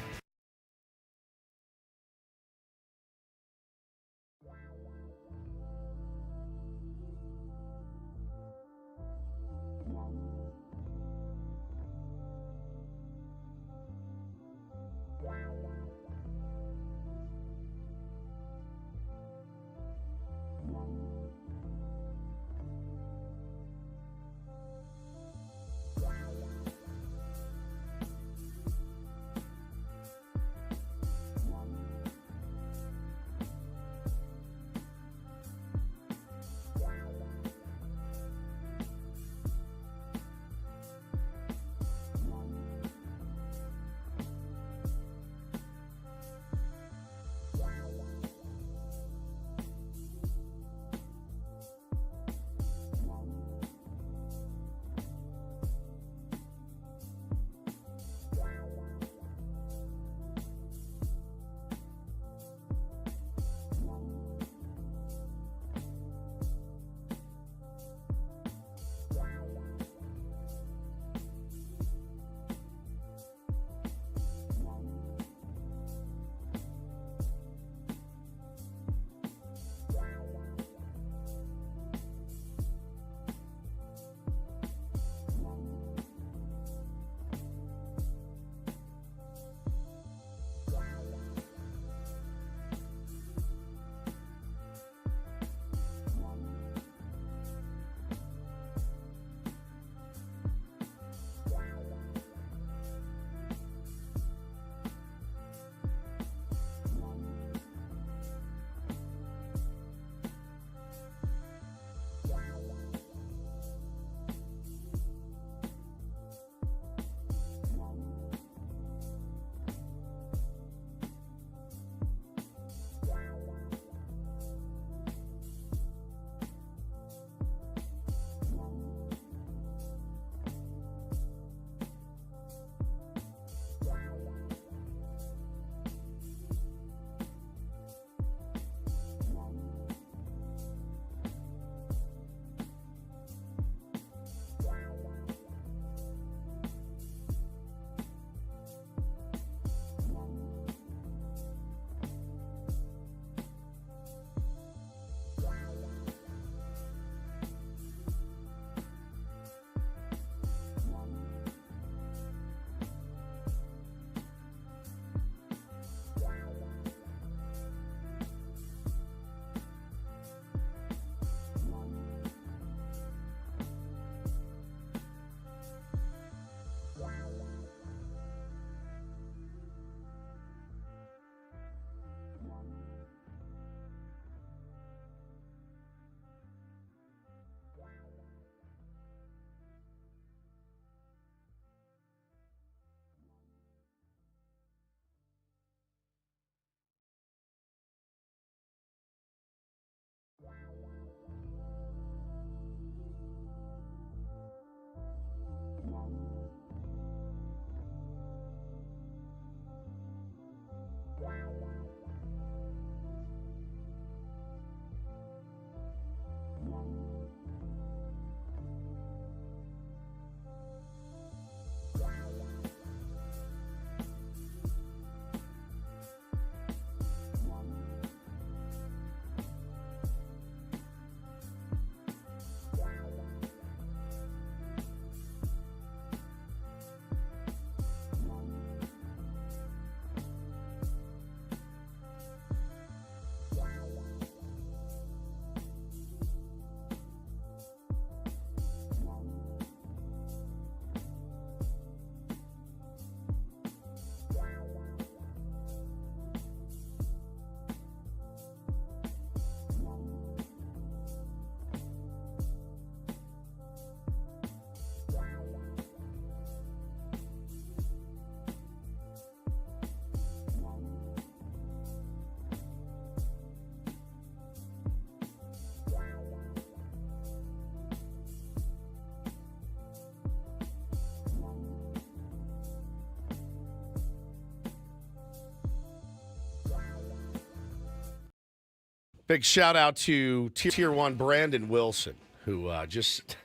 Big shout out to Tier 1 Brandon Wilson, who just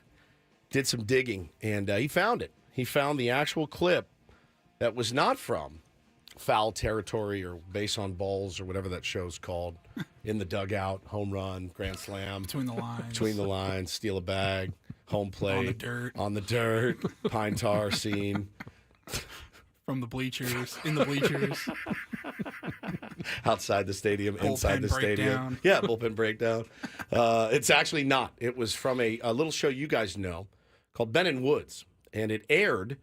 did some digging, and he found it. He found the actual clip that was not from Foul Territory or Base on Balls or whatever that show's called. In the dugout, home run, grand slam. Between the lines. Between the lines, steal a bag, home plate. On the dirt. Pine tar scene. From the bleachers, in the bleachers. Outside the stadium, inside the stadium. Breakdown. Yeah, bullpen breakdown. It's actually not. It was from a little show you guys know called Ben and Woods, and it aired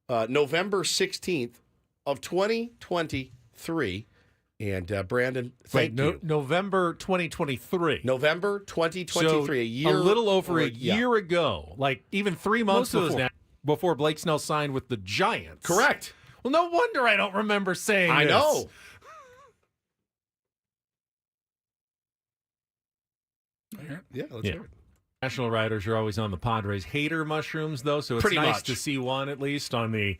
November 16th of 2023. And Brandon, thank you. November 2023. November 2023, so a year. A little over a year ago, like even 3 months before Blake Snell signed with the Giants. Correct. Well, no wonder I don't remember saying I this. know. Yeah, let's hear it. National writers are always on the Padres hater mushrooms, though, so it's Pretty nice much to see one at least on the,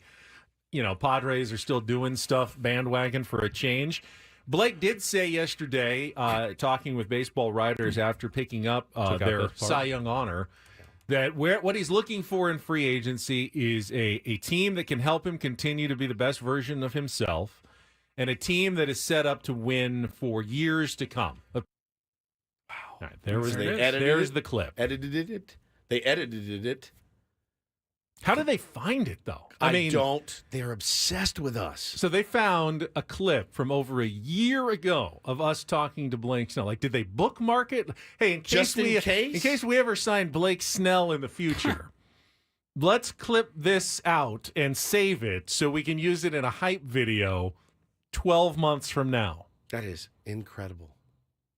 Padres are still doing stuff bandwagon for a change. Blake did say yesterday, talking with baseball writers after picking up their Cy Young honor, that what he's looking for in free agency is a team that can help him continue to be the best version of himself and a team that is set up to win for years to come. Wow. All right, there's the clip. They edited it. How did they find it, though? I mean, they're obsessed with us. So they found a clip from over a year ago of us talking to Blake Snell. Like, did they bookmark it? Hey, in case we ever sign Blake Snell in the future, let's clip this out and save it so we can use it in a hype video 12 months from now. That is incredible.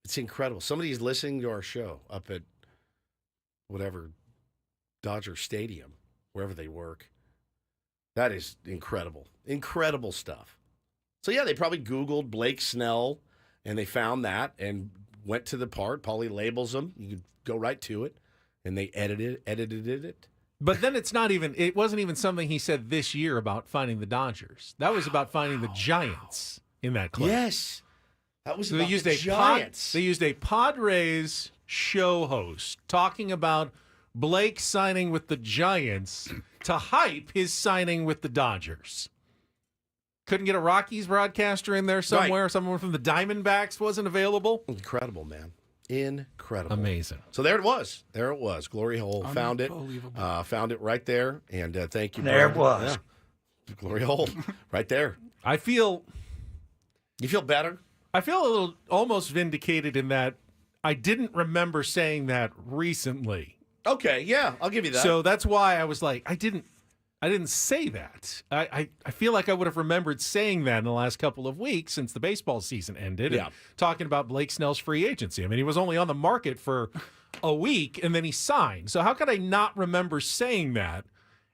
It's incredible. Somebody's listening to our show up at whatever Dodger Stadium, wherever they work. That is incredible. Incredible stuff. So, yeah, they probably Googled Blake Snell, and they found that and went to the part. Paulie labels them. You could go right to it, and they edited it. But then it wasn't even something he said this year about finding the Dodgers. That was about finding the Giants in that clip. Yes. That was so about the Giants. They used a Padres show host talking about Blake signing with the Giants to hype his signing with the Dodgers. Couldn't get a Rockies broadcaster in there somewhere. Right. Someone from the Diamondbacks wasn't available. Incredible, man. Incredible. Amazing. So there it was. Glory Hole found it. Found it right there. And thank you. There it was. Yeah. Glory Hole right there. You feel better? I feel a little almost vindicated in that I didn't remember saying that recently. Okay, yeah, I'll give you that. So that's why I was like, I didn't say that. I feel like I would have remembered saying that in the last couple of weeks since the baseball season ended. Yeah. And talking about Blake Snell's free agency. I mean, he was only on the market for a week and then he signed. So how could I not remember saying that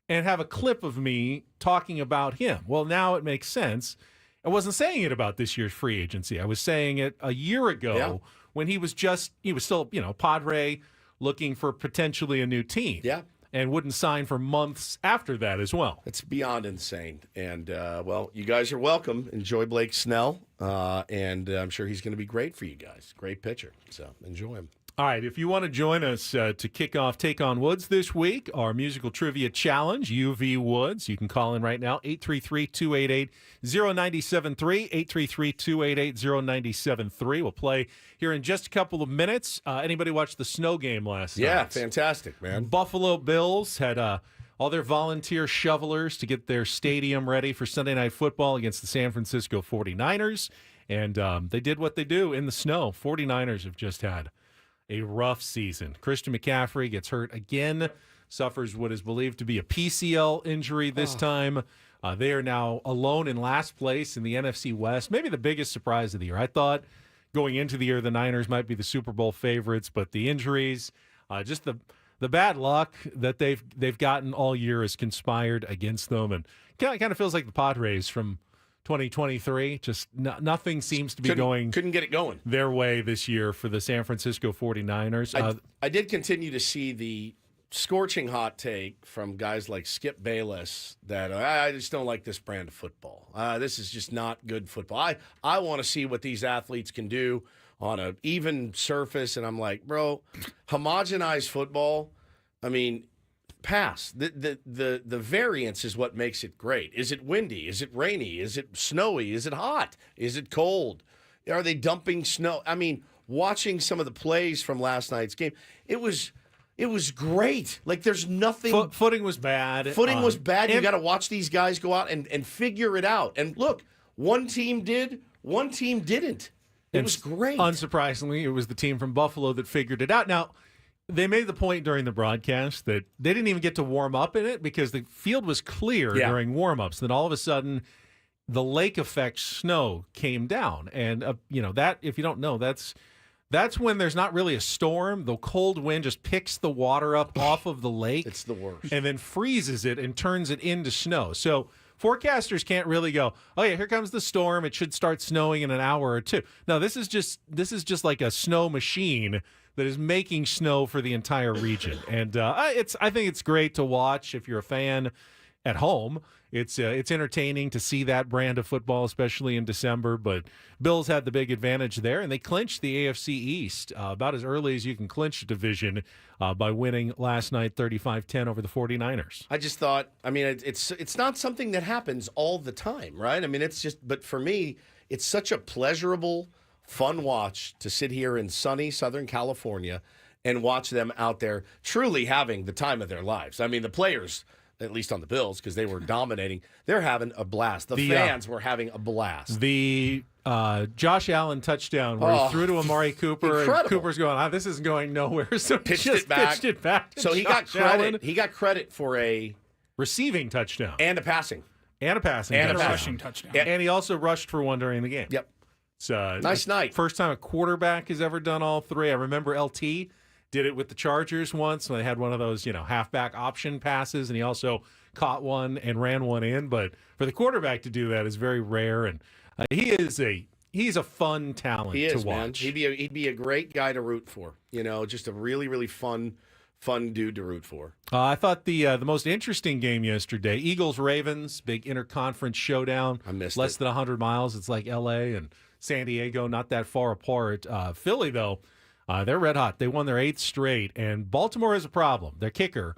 and have a clip of me talking about him? Well, now it makes sense. I wasn't saying it about this year's free agency. I was saying it a year ago when he was still, Padre looking for potentially a new team. Yeah. And wouldn't sign for months after that as well. It's beyond insane. And, you guys are welcome. Enjoy Blake Snell. And I'm sure he's going to be great for you guys. Great pitcher. So enjoy him. All right, if you want to join us to kick off Take on Woods this week, our musical trivia challenge, UV Woods, you can call in right now, 833-288-0973, 833-288-0973. We'll play here in just a couple of minutes. Anybody watch the snow game last night? Yeah, fantastic, man. Buffalo Bills had all their volunteer shovelers to get their stadium ready for Sunday Night Football against the San Francisco 49ers, and they did what they do in the snow. 49ers have just had a rough season. Christian McCaffrey gets hurt again, suffers what is believed to be a PCL injury this time. They are now alone in last place in the NFC West. Maybe the biggest surprise of the year. I thought going into the year the Niners might be the Super Bowl favorites, but the injuries, just the bad luck that they've gotten all year has conspired against them, and kind of feels like the Padres from 2023, just nothing seems to be couldn't get it going their way this year for the San Francisco 49ers. I did continue to see the scorching hot take from guys like Skip Bayless that I just don't like this brand of football. This is just not good football. I want to see what these athletes can do on an even surface, and I'm like, bro, homogenized football, I mean, pass. The variance is what makes it great. Is it windy? Is it rainy? Is it snowy? Is it hot? Is it cold? Are they dumping snow? I mean, watching some of the plays from last night's game, it was great. Like, there's nothing. Footing was bad. Footing was bad. You got to watch these guys go out and figure it out. And look, one team did, one team didn't. It was great. Unsurprisingly, it was the team from Buffalo that figured it out. Now, they made the point during the broadcast that they didn't even get to warm up in it because the field was clear during warm-ups. Then all of a sudden, the lake effect snow came down. And, that, if you don't know, that's when there's not really a storm. The cold wind just picks the water up off of the lake. It's the worst. And then freezes it and turns it into snow. So forecasters can't really go, oh, yeah, here comes the storm. It should start snowing in an hour or two. No, this is just like a snow machine that is making snow for the entire region. And I think it's great to watch if you're a fan at home. It's entertaining to see that brand of football, especially in December. But Bills had the big advantage there, and they clinched the AFC East about as early as you can clinch a division by winning last night 35-10 over the 49ers. I just thought, I mean, it's not something that happens all the time, right? I mean, but for me, it's such a pleasurable, fun watch to sit here in sunny Southern California and watch them out there truly having the time of their lives. I mean, the players, at least on the Bills, because they were dominating, they're having a blast. The fans were having a blast. The Josh Allen touchdown where he threw to Amari Cooper, incredible. And Cooper's going, this isn't going nowhere, so pitched he just it back. pitched it back. So he Josh got credit. Allen. He got credit for a receiving touchdown and a passing and a passing and touchdown. a rushing touchdown. And he also rushed for one during the game. Yep. It's nice night. First time a quarterback has ever done all three. I remember LT did it with the Chargers once when they had one of those, halfback option passes, and he also caught one and ran one in. But for the quarterback to do that is very rare, and he's a fun talent He is, to watch. Man. He'd be a great guy to root for. Just a really, really fun dude to root for. I thought the most interesting game yesterday, Eagles-Ravens, big interconference showdown. I missed Less it. than 100 miles. It's like L.A. and San Diego, not that far apart. Philly, though, they're red hot. They won their 8th straight, and Baltimore has a problem. Their kicker,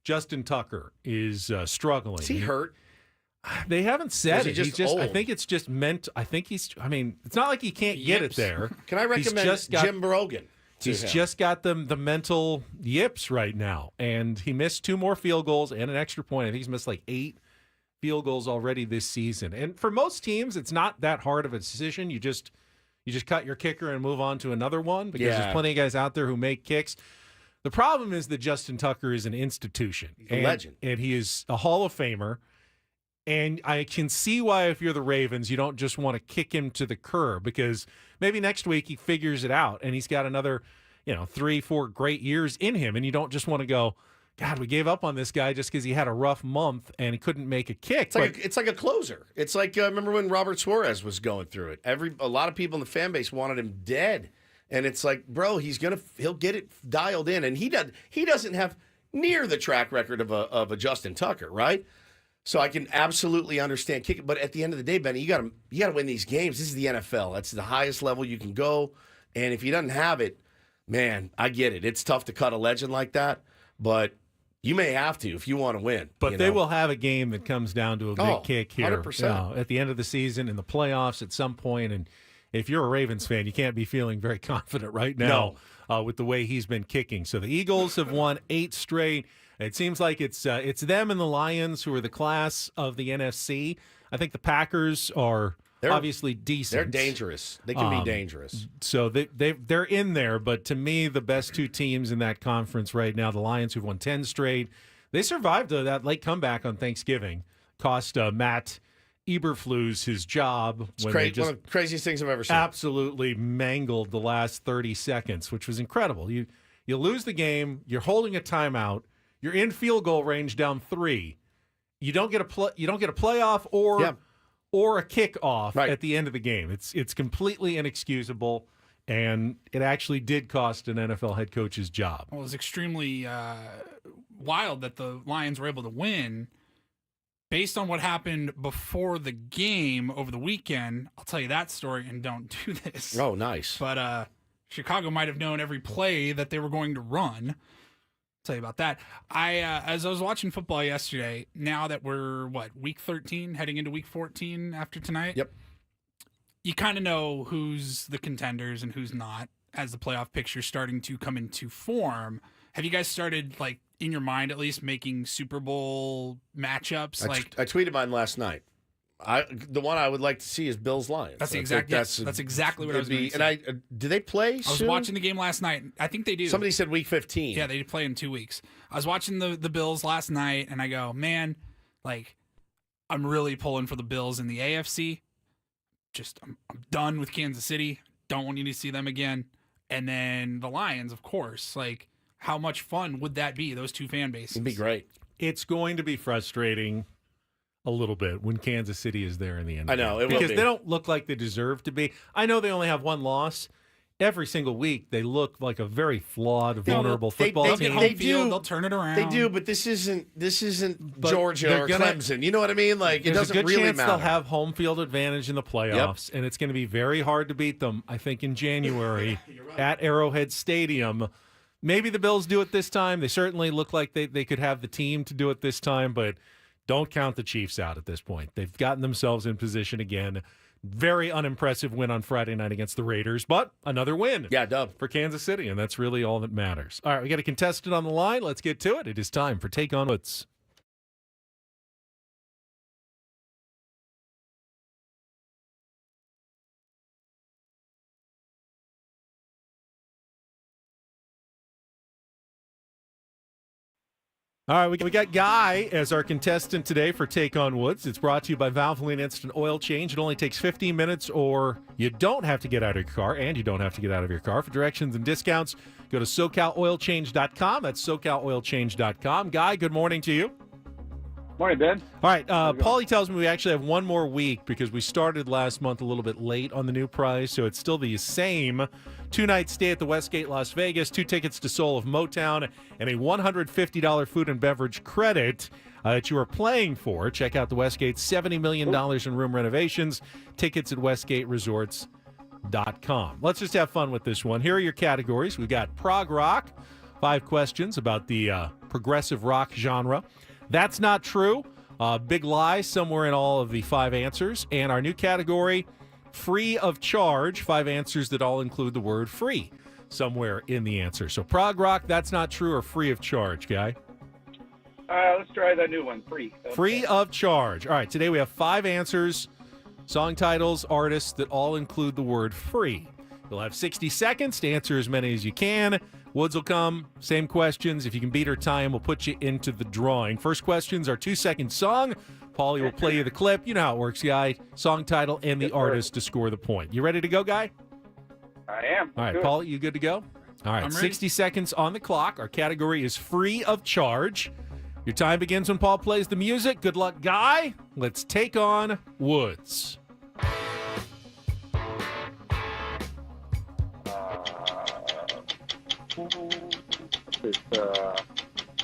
Justin Tucker, is struggling. Is he hurt? They haven't said He it. just I old? think it's just meant. It's not like he can't get it there. Can I recommend Jim Brogan? He's just got the mental yips right now, and he missed 2 more field goals and an extra point. I think he's missed like 8 field goals already this season. And for most teams, it's not that hard of a decision. You just cut your kicker and move on to another one because there's plenty of guys out there who make kicks. The problem is that Justin Tucker is an institution, a legend, and he is a Hall of Famer. And I can see why, if you're the Ravens, you don't just want to kick him to the curb, because maybe next week he figures it out and he's got another, 3-4 great years in him. And you don't just want to go, God, we gave up on this guy just because he had a rough month and he couldn't make a kick. It's like a closer. It's like, remember when Robert Suarez was going through it? A lot of people in the fan base wanted him dead. And it's like, bro, he'll get it dialed in. And he doesn't have near the track record of a Justin Tucker, right? So I can absolutely understand kicking, but at the end of the day, Benny, you got to win these games. This is the NFL. That's the highest level you can go. And if he doesn't have it, man, I get it. It's tough to cut a legend like that, but you may have to if you want to win. But they will have a game that comes down to a big kick here 100%. At the end of the season in the playoffs at some point. And if you're a Ravens fan, you can't be feeling very confident right now with the way he's been kicking. So the Eagles have won 8 straight. It seems like it's them and the Lions who are the class of the NFC. I think the Packers are obviously decent. They're dangerous. They can be dangerous. So they're in there. But to me, the best 2 teams in that conference right now, the Lions, who've won 10 straight, they survived that late comeback on Thanksgiving. Cost Matt Eberflus his job. It's one of the craziest things I've ever seen. Absolutely mangled the last 30 seconds, which was incredible. You lose the game. You're holding a timeout. You're in field goal range, down 3. You don't get a playoff or a kickoff at the end of the game. It's completely inexcusable, and it actually did cost an NFL head coach's job. Well, it was extremely wild that the Lions were able to win based on what happened before the game over the weekend. I'll tell you that story, and don't do this. Oh, nice. But Chicago might have known every play that they were going to run. I'll tell you about that. As I was watching football yesterday, now that we're, week 13, heading into week 14 after tonight? Yep. You kind of know who's the contenders and who's not as the playoff picture starting to come into form. Have you guys started, in your mind at least, making Super Bowl matchups? I tweeted mine last night. The one I would like to see is Bills Lions. That's exactly what I was going to say. And do they play soon? I was watching the game last night. I think they do. Somebody said week 15. Yeah, they play in 2 weeks. I was watching the Bills last night, and I go, man, I'm really pulling for the Bills in the AFC. I'm done with Kansas City. Don't need to see them again. And then the Lions, of course. How much fun would that be, those two fan bases? It'd be great. It's going to be frustrating a little bit when Kansas City is there in the end. I know. It will because be. They don't look like they deserve to be. I know they only have one loss. Every single week, they look like a very flawed, vulnerable football team. They'll turn it around. They do, but this isn't Georgia or Clemson. You know what I mean? It doesn't really matter. There's a good chance they'll have home field advantage in the playoffs, and it's going to be very hard to beat them, I think, in January at Arrowhead Stadium. Maybe the Bills do it this time. They certainly look like they could have the team to do it this time, but don't count the Chiefs out at this point. They've gotten themselves in position again. Very unimpressive win on Friday night against the Raiders, but another win. Yeah, dub. For Kansas City, and that's really all that matters. All right, we got a contestant on the line. Let's get to it. It is time for Take On Woods. All right, we got Guy as our contestant today for Take On Woods. It's brought to you by Valvoline Instant Oil Change. It only takes 15 minutes, or you don't have to get out of your car, and you don't have to get out of your car. For directions and discounts, go to SoCalOilChange.com. That's SoCalOilChange.com. Guy, good morning to you. Morning, Ben. All right, Paulie tells me we actually have one more week because we started last month a little bit late on the new price, so it's still the same. 2-night stay at the Westgate Las Vegas, 2 tickets to Soul of Motown, and a $150 food and beverage credit that you are playing for. Check out the Westgate, $70 million in room renovations. Tickets at WestgateResorts.com. Let's just have fun with this one. Here are your categories. We've got prog rock, 5 questions about the progressive rock genre. That's not true. Big lie somewhere in all of the 5 answers. And our new category, free of charge, 5 answers that all include the word free somewhere in the answer. So prog rock, that's not true, or free of charge, Guy? Let's try that new one, free. Free of charge. All right, today we have 5 answers, song titles, artists that all include the word free. You'll have 60 seconds to answer as many as you can. Woods will come, same questions. If you can beat or tie him, we'll put you into the drawing. First questions are 2-second song. Paulie will play you the clip. You know how it works, Guy. Song title and the artist to score the point. You ready to go, Guy? I am. All right, Paulie, you good to go? All right, 60 seconds on the clock. Our category is free of charge. Your time begins when Paul plays the music. Good luck, Guy. Let's take on Woods.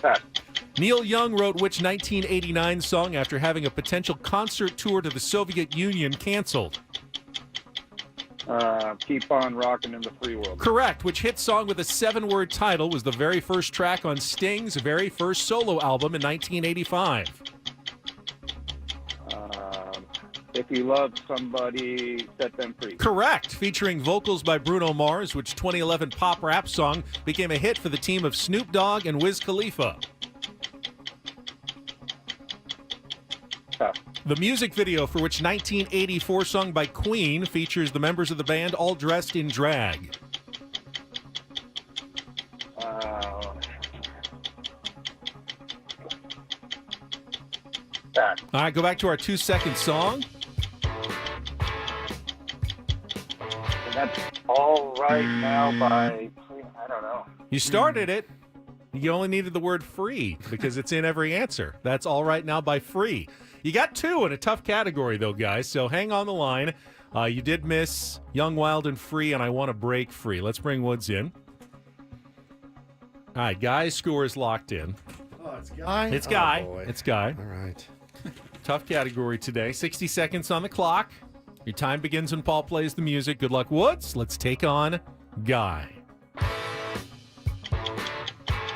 Pass. Neil Young wrote which 1989 song after having a potential concert tour to the Soviet Union canceled? Keep on rocking in the free world. Correct. Which hit song with a 7-word title was the very first track on Sting's very first solo album in 1985? If you love somebody, set them free. Correct. Featuring vocals by Bruno Mars, which 2011 pop rap song became a hit for the team of Snoop Dogg and Wiz Khalifa? The music video for which 1984 song by Queen features the members of the band all dressed in drag? All right, go back to our 2-second song. And that's All Right Now by, I don't know. You started it. You only needed the word free because it's in every answer. That's All Right Now by Free. You got 2 in a tough category, though, guys, so hang on the line. You did miss Young, Wild, and Free, and I Want to Break Free. Let's bring Woods in. All right, guys, score is locked in. Oh, it's Guy. It's Guy. Oh, boy. It's Guy. All right. Tough category today. 60 seconds on the clock. Your time begins when Paul plays the music. Good luck, Woods. Let's take on Guy.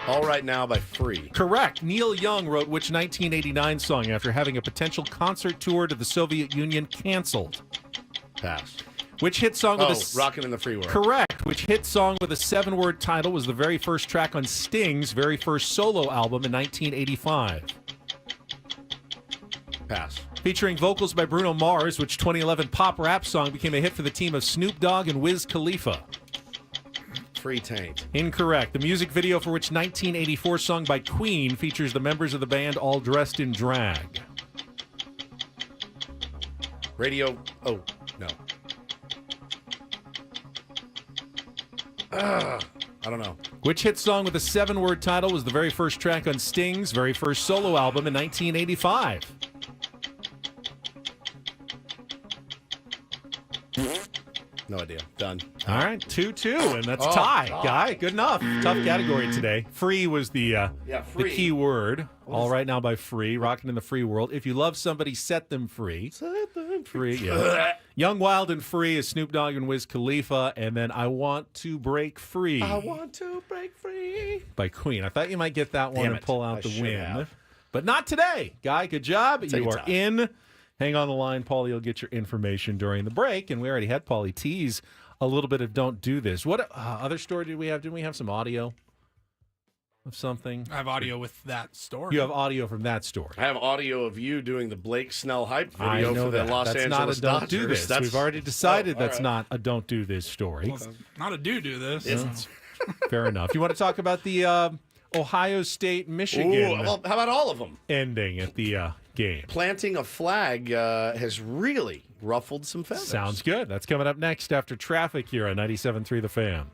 All Right Now by Free. Correct. Neil Young wrote which 1989 song after having a potential concert tour to the Soviet Union canceled? Pass. Which hit song with a... Rockin' in the Free World. Correct. Which hit song with a 7-word title was the very first track on Sting's very first solo album in 1985? Pass. Featuring vocals by Bruno Mars, which 2011 pop rap song became a hit for the team of Snoop Dogg and Wiz Khalifa? Free Taint. Incorrect. The music video for which 1984 song by Queen features the members of the band all dressed in drag? Radio. Oh, no. I don't know. Which hit song with a 7-word title was the very first track on Sting's very first solo album in 1985? No idea. Done. All right, 2-2, and that's tie. God. Guy, good enough. Tough category today. Free was the free. the key word. All Right Now by Free, rocking in the free world. If you love somebody, set them free. Set them Free, yeah. Young, Wild, and Free is Snoop Dogg and Wiz Khalifa, and then I Want to Break Free I want to break free. by Queen. I thought you might get that one Damn and it. pull out I the should win. have. But not today. Guy, good job. Take You your are time. in. Hang on the line, Paulie. You'll get your information during the break. And we already had Paulie tease a little bit of Don't Do This. What other story did we have? Didn't we have some audio of something? I have audio with that story. You have audio from that story. I have audio of you doing the Blake Snell hype I video know for the that. Los That's Angeles not a Don't Dodgers. Do This. That's- We've already decided all that's right. not a Don't Do This story. Well, not a do this. Isn't. Fair enough. You want to talk about the Ohio State Michigan Ooh, well, how about all of them? ending at the game? Planting a flag has really ruffled some feathers. Sounds good. That's coming up next after traffic here on 97.3 The Fan.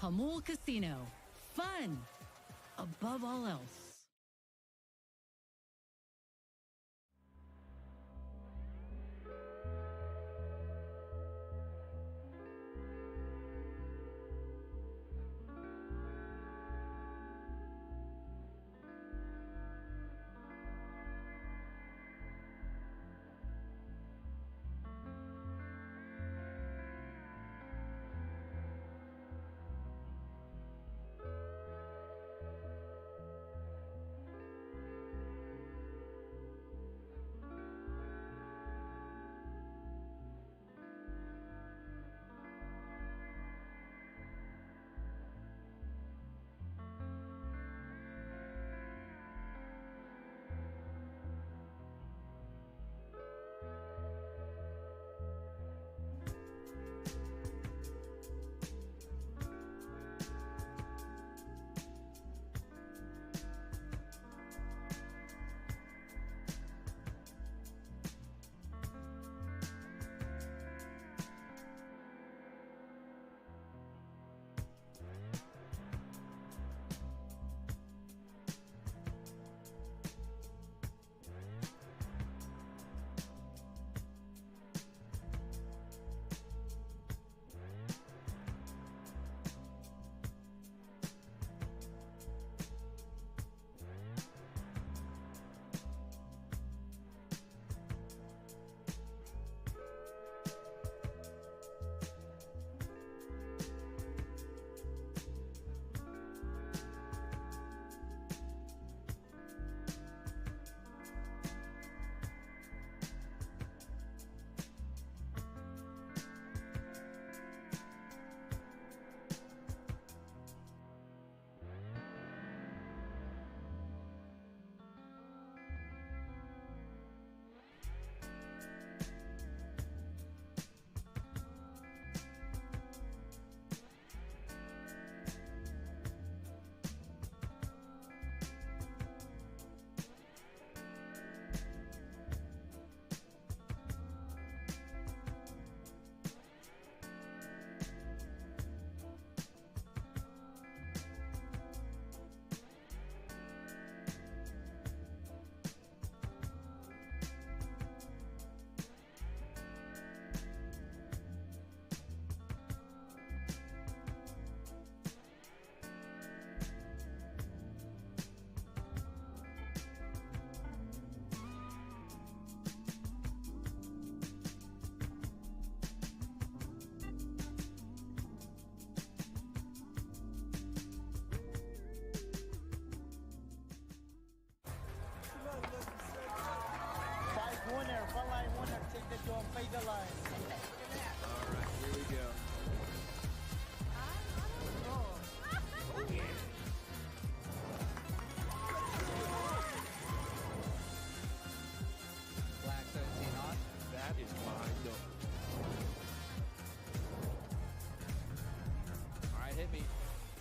Hamul Casino. Fun above all else.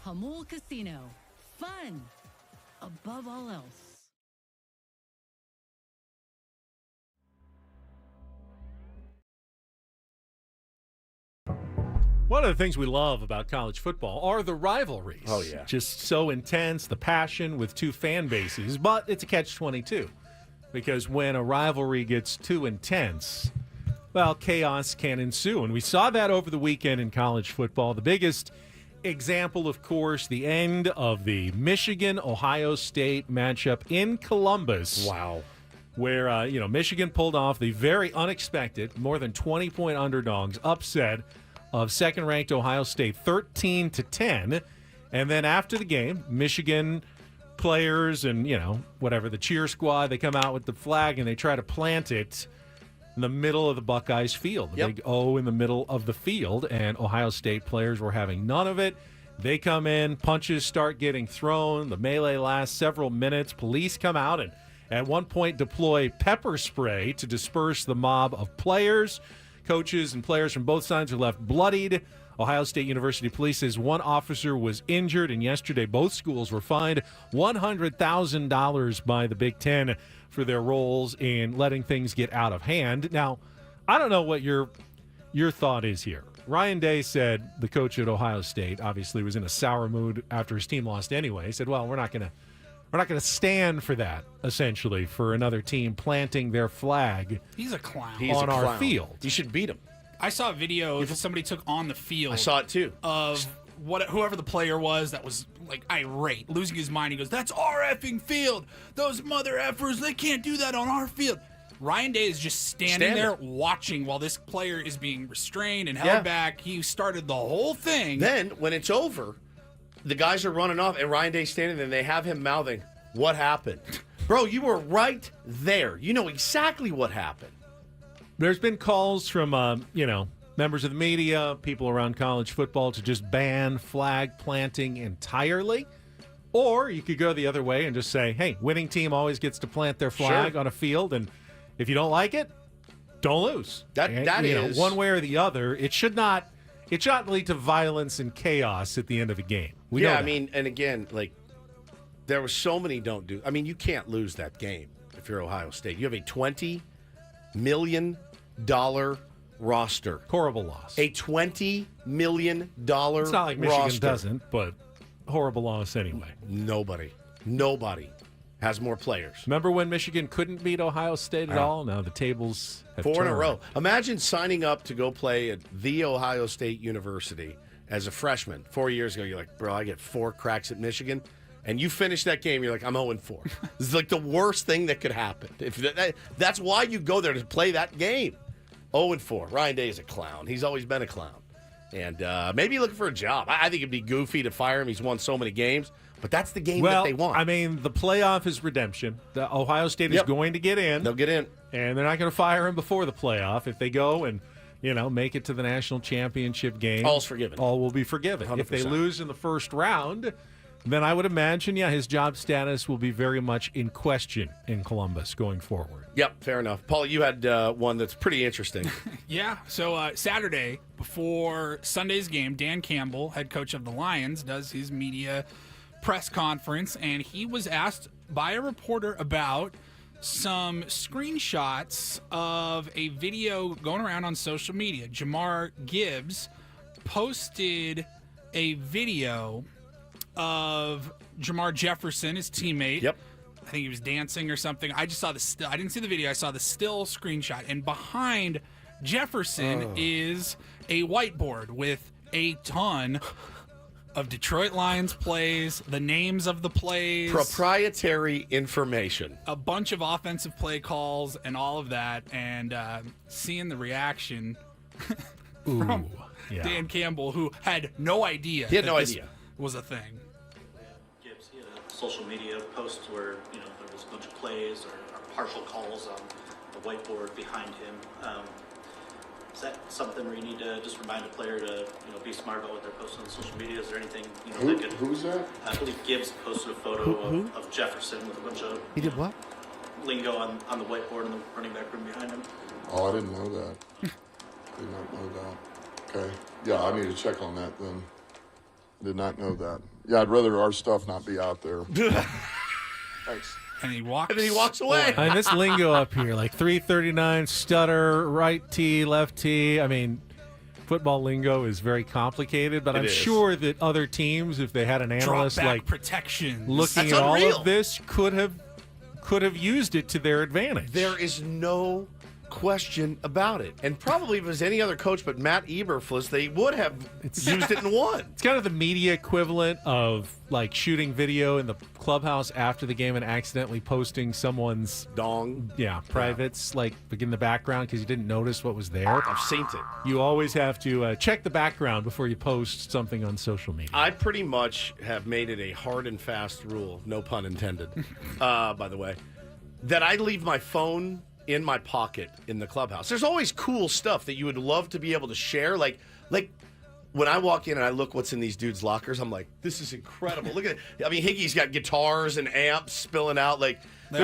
Hamul Casino. Fun above all else. One of the things we love about college football are the rivalries. Oh, yeah. Just so intense, the passion with two fan bases, but it's a catch-22. Because when a rivalry gets too intense, well, chaos can ensue. And we saw that over the weekend in college football. The biggest example, of course, the end of the Michigan-Ohio State matchup in Columbus. Wow. Where, Michigan pulled off the very unexpected, more than 20-point underdogs upset of second-ranked Ohio State 13-10. And then after the game, Michigan players and, the cheer squad, they come out with the flag and they try to plant it in the middle of the Buckeyes field. The big O in the middle of the field, and Ohio State players were having none of it. They come in, punches start getting thrown. The melee lasts several minutes. Police come out and at one point deploy pepper spray to disperse the mob of players. Coaches and players from both sides are left bloodied. Ohio State University Police says one officer was injured, and yesterday both schools were fined $100,000 by the Big Ten for their roles in letting things get out of hand. Now, I don't know what your thought is here. Ryan Day said, the coach at Ohio State, obviously was in a sour mood after his team lost anyway. He said, well, we're not going to stand for that, essentially, for another team planting their flag He's a clown. He's on a our clown. field. You should beat him. I saw a video that somebody took on the field. I saw it too. Of whoever the player was that was like irate, losing his mind. He goes, "That's our effing field. Those mother effers, they can't do that on our field." Ryan Day is just standing there watching while this player is being restrained and held back. He started the whole thing. Then, when it's over, the guys are running off, and Ryan Day's standing there, and they have him mouthing, "What happened?" Bro, you were right there. You know exactly what happened. There's been calls from, members of the media, people around college football to just ban flag planting entirely. Or you could go the other way and just say, hey, winning team always gets to plant their flag on a field, and if you don't like it, don't lose. That is one way or the other. It should not lead to violence and chaos at the end of a game. We know that. I mean, and again, like, there were so many you can't lose that game if you're Ohio State. You have a $20 million roster. Horrible loss. A $20 million It's not like Michigan roster. doesn't, but horrible loss anyway. Nobody has more players. Remember when Michigan couldn't beat Ohio State at all? Now the tables have 4 in a turned. row. Imagine signing up to go play at The Ohio State University as a freshman 4 years ago. You're like, bro, I get 4 cracks at Michigan. And you finish that game, you're like, I'm 0-4. This is like the worst thing that could happen. That's why you go there, to play that game. 0-4. Ryan Day is a clown. He's always been a clown. And maybe looking for a job. I think it'd be goofy to fire him. He's won so many games. But that's the game that they want. I mean, the playoff is redemption. The Ohio State is going to get in. They'll get in. And they're not going to fire him before the playoff. If they go and, make it to the national championship game, all's forgiven. All will be forgiven. 100%. If they lose in the first round, then I would imagine, his job status will be very much in question in Columbus going forward. Yep, fair enough. Paul, you had one that's pretty interesting. Yeah, so Saturday, before Sunday's game, Dan Campbell, head coach of the Lions, does his media press conference, and he was asked by a reporter about some screenshots of a video going around on social media. Jamar Gibbs posted a video of Jamar Jefferson, his teammate. Yep. I think he was dancing or something. I just saw the I didn't see the video. I saw the still screenshot. And behind Jefferson is a whiteboard with a ton of Detroit Lions plays, the names of the plays, Proprietary information. a bunch of offensive play calls, and all of that. And seeing the reaction from Dan Campbell, who had no idea. He had no this idea. Was a thing. Gibbs, he had a social media post where there was a bunch of plays or partial calls on the whiteboard behind him. Is that something where you need to just remind a player to be smart about what they're posting on social media? Is there anything that could? Who's that? I believe Gibbs posted a photo of Jefferson with a bunch of He did what? lingo on the whiteboard in the running back room behind him. Oh, I didn't know that. Did not know that. Okay. Yeah, I need to check on that then. Did not know that. Yeah, I'd rather our stuff not be out there. Thanks. And he walks. And then he walks away. I mean, this lingo up here, like 339, stutter, right T, left T. I mean, football lingo is very complicated, but I'm sure that other teams, if they had an analyst Drop back like protections. looking at all of this, could have used it to their advantage. There is no question about it. And probably if it was any other coach but Matt Eberflus, they would have used it and won. It's kind of the media equivalent of like shooting video in the clubhouse after the game and accidentally posting someone's dong. Yeah, privates like in the background because you didn't notice what was there. I've seen it. You always have to check the background before you post something on social media. I pretty much have made it a hard and fast rule, no pun intended, by the way, that I leave my phone in my pocket in the clubhouse. There's always cool stuff that you would love to be able to share. Like when I walk in and I look what's in these dudes' lockers, I'm like, this is incredible. Look at it. I mean, Hickey's got guitars and amps spilling out. Like They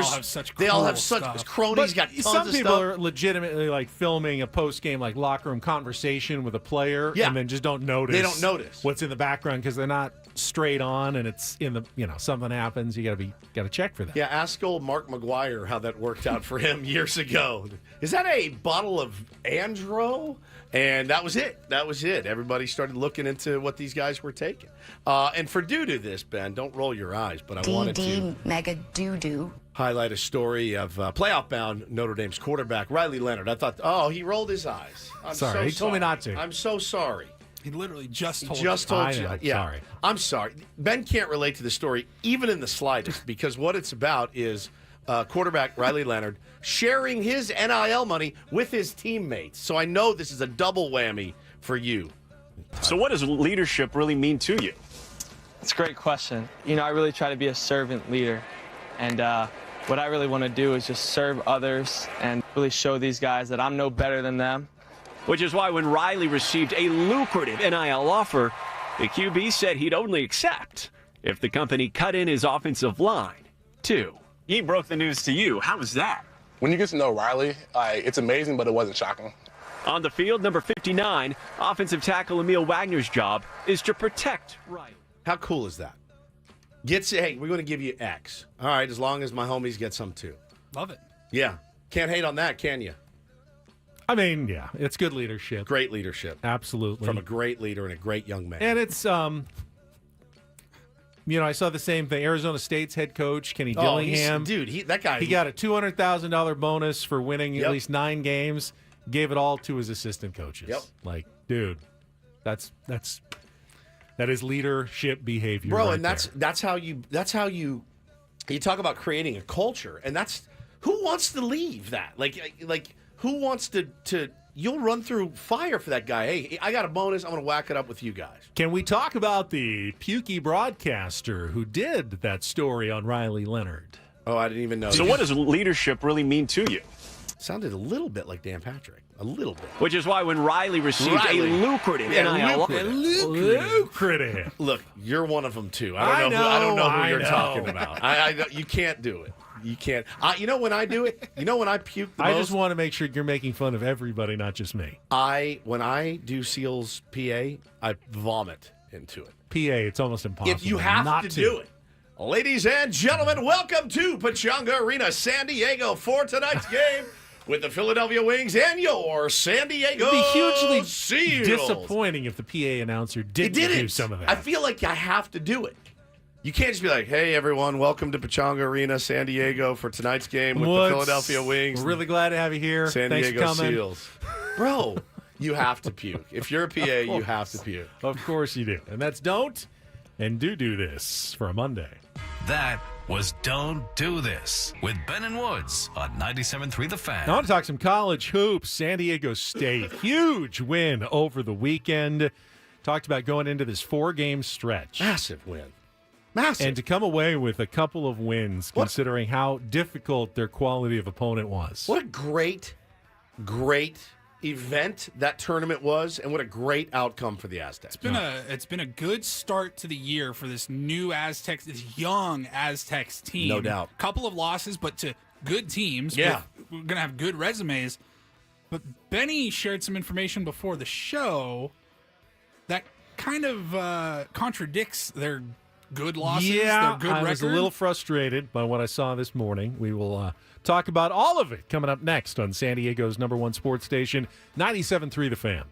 all have such stuff. Cronies got tons some of people stuff. are legitimately like filming a post-game like locker room conversation with a player and then just don't notice. They don't notice what's in the background because they're not straight on and it's in the, something happens, you got to check for that. Yeah, ask old Mark McGuire how that worked out for him years ago. Is that a bottle of Andro? And that was it. That was it. Everybody started looking into what these guys were taking. And for doo-doo this, Ben, don't roll your eyes, but I wanted to mega doo-doo. highlight a story of playoff-bound Notre Dame's quarterback, Riley Leonard. I thought, he rolled his eyes. I'm sorry. He told me not to. I'm so sorry. He literally just told you. I know, Yeah. sorry. I'm sorry. Ben can't relate to the story even in the slightest because what it's about is quarterback Riley Leonard sharing his NIL money with his teammates. So I know this is a double whammy for you. So what does leadership really mean to you? It's a great question. I really try to be a servant leader. And what I really want to do is just serve others and really show these guys that I'm no better than them. Which is why when Riley received a lucrative NIL offer, the QB said he'd only accept if the company cut in his offensive line, too. He broke the news to you. How was that? When you get to know Riley, it's amazing, but it wasn't shocking. On the field, number 59, offensive tackle Emil Wagner's job is to protect Riley. How cool is that? Hey, we're going to give you X. All right, as long as my homies get some too. Love it. Yeah. Can't hate on that, can you? I mean, yeah, it's good leadership. Great leadership. Absolutely. From a great leader and a great young man. And it's, I saw the same thing. Arizona State's head coach, Kenny Dillingham. He got a $200,000 bonus for winning at least 9 games. Gave it all to his assistant coaches. Yep. Like, dude, that is leadership behavior, bro. right And that's how you talk about creating a culture, and that's who wants to leave that. Like who wants to you'll run through fire for that guy. Hey, I got a bonus. I'm going to whack it up with you guys. Can we talk about the pukey broadcaster who did that story on Riley Leonard? Oh, I didn't even know. So what does leadership really mean to you? Sounded a little bit like Dan Patrick. A little bit. Which is why when Riley received a lucrative NIL lucrative. Look, you're one of them too. I don't know who you're talking about. You can't do it. You can't. When I do it, when I puke the most? I just want to make sure you're making fun of everybody, not just me. When I do Seals PA, I vomit into it. PA, it's almost impossible. If you have not to do it. Ladies and gentlemen, welcome to Pechanga Arena, San Diego for tonight's game with the Philadelphia Wings and your San Diego It'd be hugely Seals. disappointing if the PA announcer didn't do some of that. I feel like I have to do it. You can't just be like, hey, everyone, welcome to Pechanga Arena, San Diego for tonight's game with the Philadelphia Wings. We're really glad to have you here. San Thanks Diego for coming. Seals. Bro, you have to puke. If you're a PA, you have to puke. Of course you do. And that's don't and do this for a Monday. That was Don't Do This with Ben and Woods on 97.3 The Fan. I want to talk some college hoops. San Diego State, huge win over the weekend. Talked about going into this 4-game stretch. Massive win. Massive. And to come away with a couple of wins, considering how difficult their quality of opponent was. What a great event that tournament was, and what a great outcome for the Aztecs. It's been a good start to the year for this new Aztecs, this young Aztecs team. No doubt. Couple of losses, but to good teams. Yeah. We're gonna have good resumes. But Benny shared some information before the show that kind of contradicts their good losses, yeah, their good I record. was a little frustrated by what I saw this morning. We will talk about all of it coming up next on San Diego's #1 sports station, 97.3 The Fan.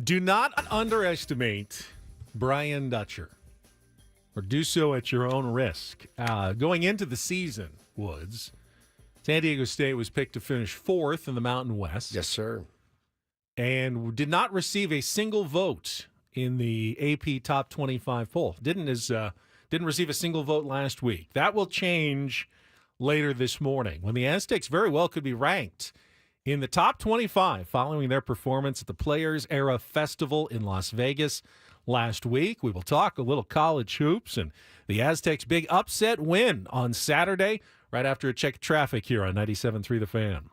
Do not underestimate Brian Dutcher, or do so at your own risk. Going into the season, Woods, San Diego State was picked to finish fourth in the Mountain West. Yes, sir. And did not receive a single vote in the AP Top 25 poll. Didn't receive a single vote last week. That will change later this morning when the Aztecs very well could be ranked in the top 25 following their performance at the Players Era Festival in Las Vegas last week. We will talk a little college hoops and the Aztecs' big upset win on Saturday right after a check of traffic here on 97.3 The Fan.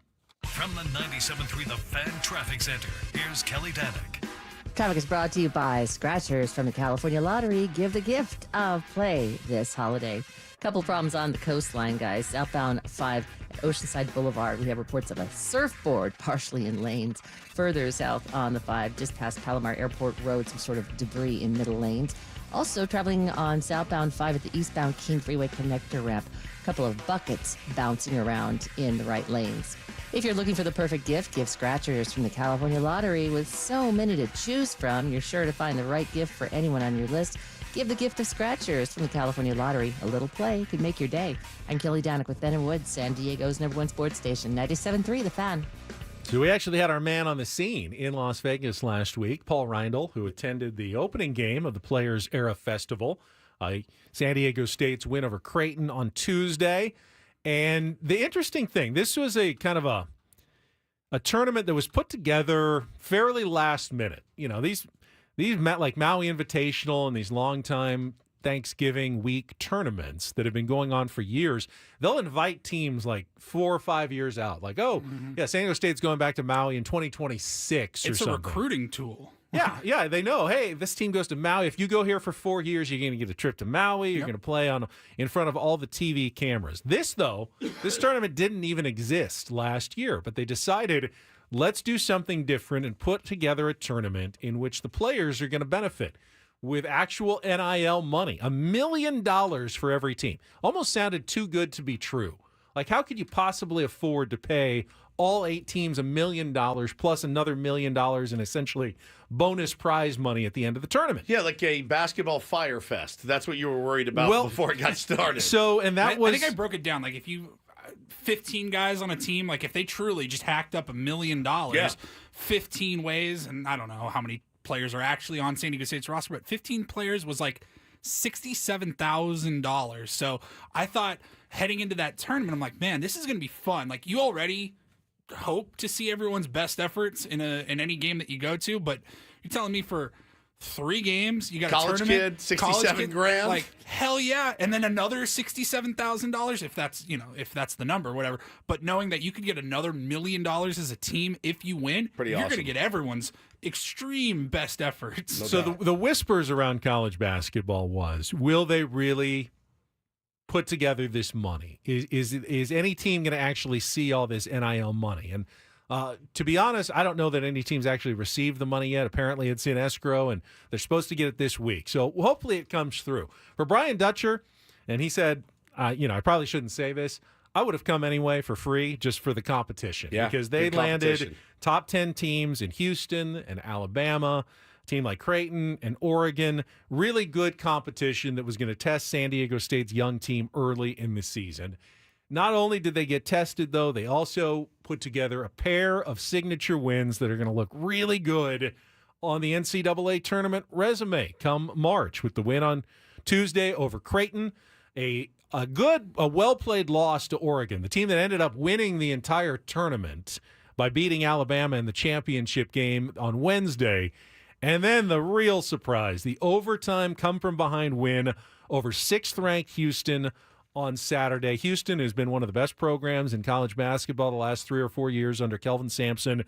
From the 97.3 The Fan Traffic Center, here's Kelly Danick. Traffic is brought to you by Scratchers from the California Lottery. Give the gift of play this holiday. Couple problems on the coastline, guys. Southbound 5 at Oceanside Boulevard. We have reports of a surfboard partially in lanes. Further south on the 5, just past Palomar Airport Road, some sort of debris in middle lanes. Also traveling on southbound 5 at the eastbound King Freeway connector ramp. A couple of buckets bouncing around in the right lanes. If you're looking for the perfect gift, give Scratchers from the California Lottery. With so many to choose from, you're sure to find the right gift for anyone on your list. Give the gift of Scratchers from the California Lottery. A little play could make your day. I'm Kelly Danick with Ben and Woods, San Diego's #1 sports station, 97.3 The Fan. So we actually had our man on the scene in Las Vegas last week, Paul Reindl, who attended the opening game of the Players Era Festival, San Diego State's win over Creighton on Tuesday. And the interesting thing, this was a kind of a tournament that was put together fairly last minute. You know, these met like Maui Invitational and these long-time Thanksgiving week tournaments that have been going on for years. They'll invite teams like 4 or 5 years out. Like, yeah, San Diego State's going back to Maui in 2026 or something. It's a recruiting tool. Yeah, they know, hey, this team goes to Maui. If you go here for 4 years, you're going to get a trip to Maui. You're going to play in front of all the TV cameras. This tournament didn't even exist last year, but they decided, let's do something different and put together a tournament in which the players are going to benefit with actual NIL money. $1 million for every team. Almost sounded too good to be true. Like, how could you possibly afford to pay all 8 teams $1 million plus another $1 million in essentially bonus prize money at the end of the tournament? Yeah, like a basketball fire fest. That's what you were worried about before it got started. So, and that was... I think I broke it down. Like, if you... 15 guys on a team, like, if they truly just hacked up $1 million, 15 ways, and I don't know how many players are actually on San Diego State's roster, but 15 players was like $67,000. So I thought heading into that tournament, I'm like, man, this is going to be fun. Like, you already hope to see everyone's best efforts in any game that you go to, but you're telling me for 3 games you got college a tournament, kid, $67,000, like, hell yeah, and then another $67,000 if that's the number, whatever. But knowing that you could get another $1 million as a team if you win, you're awesome. going to get everyone's extreme best efforts. So the whispers around college basketball was, will they really put together this money? Is any team going to actually see all this NIL money? And to be honest, I don't know that any team's actually received the money yet. Apparently it's in escrow, and they're supposed to get it this week. So hopefully it comes through. For Brian Dutcher, and he said, I probably shouldn't say this, I would have come anyway for free just for the competition. Yeah, because they landed top 10 teams in Houston and Alabama, a team like Creighton and Oregon. Really good competition that was going to test San Diego State's young team early in the season. Not only did they get tested, though, they also put together a pair of signature wins that are going to look really good on the NCAA tournament resume come March, with the win on Tuesday over Creighton, a well-played loss to Oregon, the team that ended up winning the entire tournament by beating Alabama in the championship game on Wednesday. And then the real surprise, the overtime come-from-behind win over 6th-ranked Houston on Saturday. Houston has been one of the best programs in college basketball the last 3 or 4 years under Kelvin Sampson.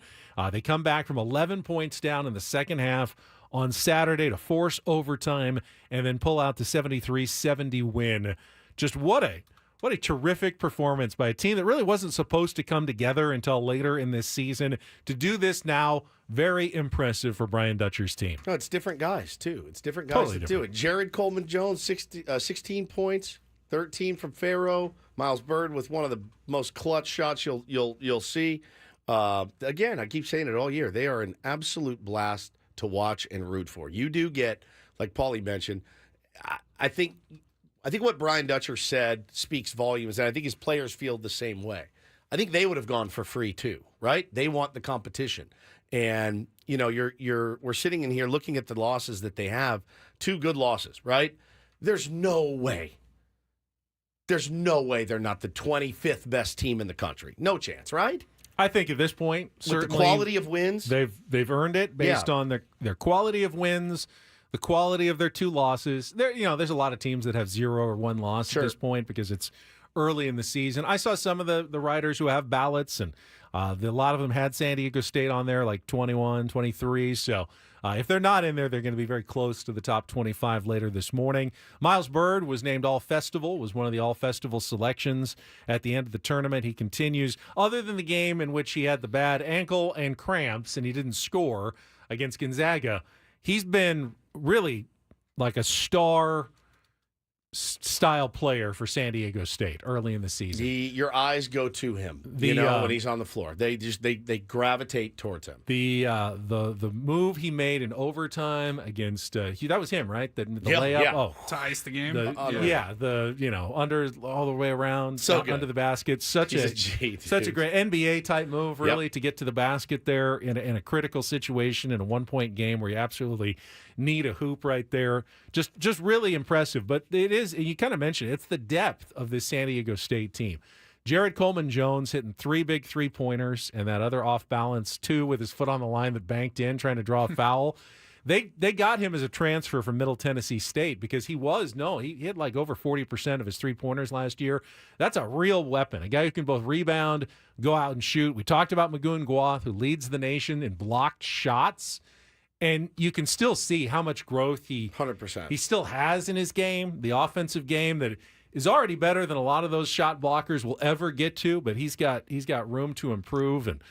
They come back from 11 points down in the second half on Saturday to force overtime and then pull out the 73-70 win. Just what a terrific performance by a team that really wasn't supposed to come together until later in this season. To do this now, very impressive for Brian Dutcher's team. No, it's different guys, too. It's different guys Totally that do it. Jared Coleman-Jones, 16 points. 13 from Faro. Miles Bird with one of the most clutch shots you'll see. Again, I keep saying it all year. They are an absolute blast to watch and root for. You do get, like Paulie mentioned, I think what Brian Dutcher said speaks volumes, and I think his players feel the same way. I think they would have gone for free too, right? They want the competition. And, we're sitting in here looking at the losses that they have. 2 good losses, right? There's no way they're not the 25th best team in the country. No chance, right? I think at this point, with the quality of wins, they've earned it based on their quality of wins, the quality of their 2 losses. There's a lot of teams that have 0 or 1 loss at this point because it's early in the season. I saw some of the writers who have ballots, and a lot of them had San Diego State on there, like 21, 23. So if they're not in there, they're going to be very close to the top 25 later this morning. Miles Bird was named All-Festival, was one of the All-Festival selections at the end of the tournament. He continues, other than the game in which he had the bad ankle and cramps and he didn't score against Gonzaga, he's been really like a star style player for San Diego State early in the season. Your eyes go to him, when he's on the floor. They gravitate towards him. The move he made in overtime against that was him, right? The layup. Yeah. Oh, to ice the game. Under all the way around, under the basket. Such a great NBA type move, really, to get to the basket there in a critical situation in a 1-point game where you absolutely need a hoop right there. Just really impressive. But it is, you kind of mentioned it, it's the depth of this San Diego State team. Jared Coleman-Jones hitting 3 big 3-pointers and that other off-balance 2 with his foot on the line that banked in, trying to draw a foul. They got him as a transfer from Middle Tennessee State because he hit like over 40% of his 3-pointers last year. That's a real weapon, a guy who can both rebound, go out and shoot. We talked about Magoon Gwath, who leads the nation in blocked shots. And you can still see how much growth he 100%. He still has in his game, the offensive game that is already better than a lot of those shot blockers will ever get to, but he's got room to improve. And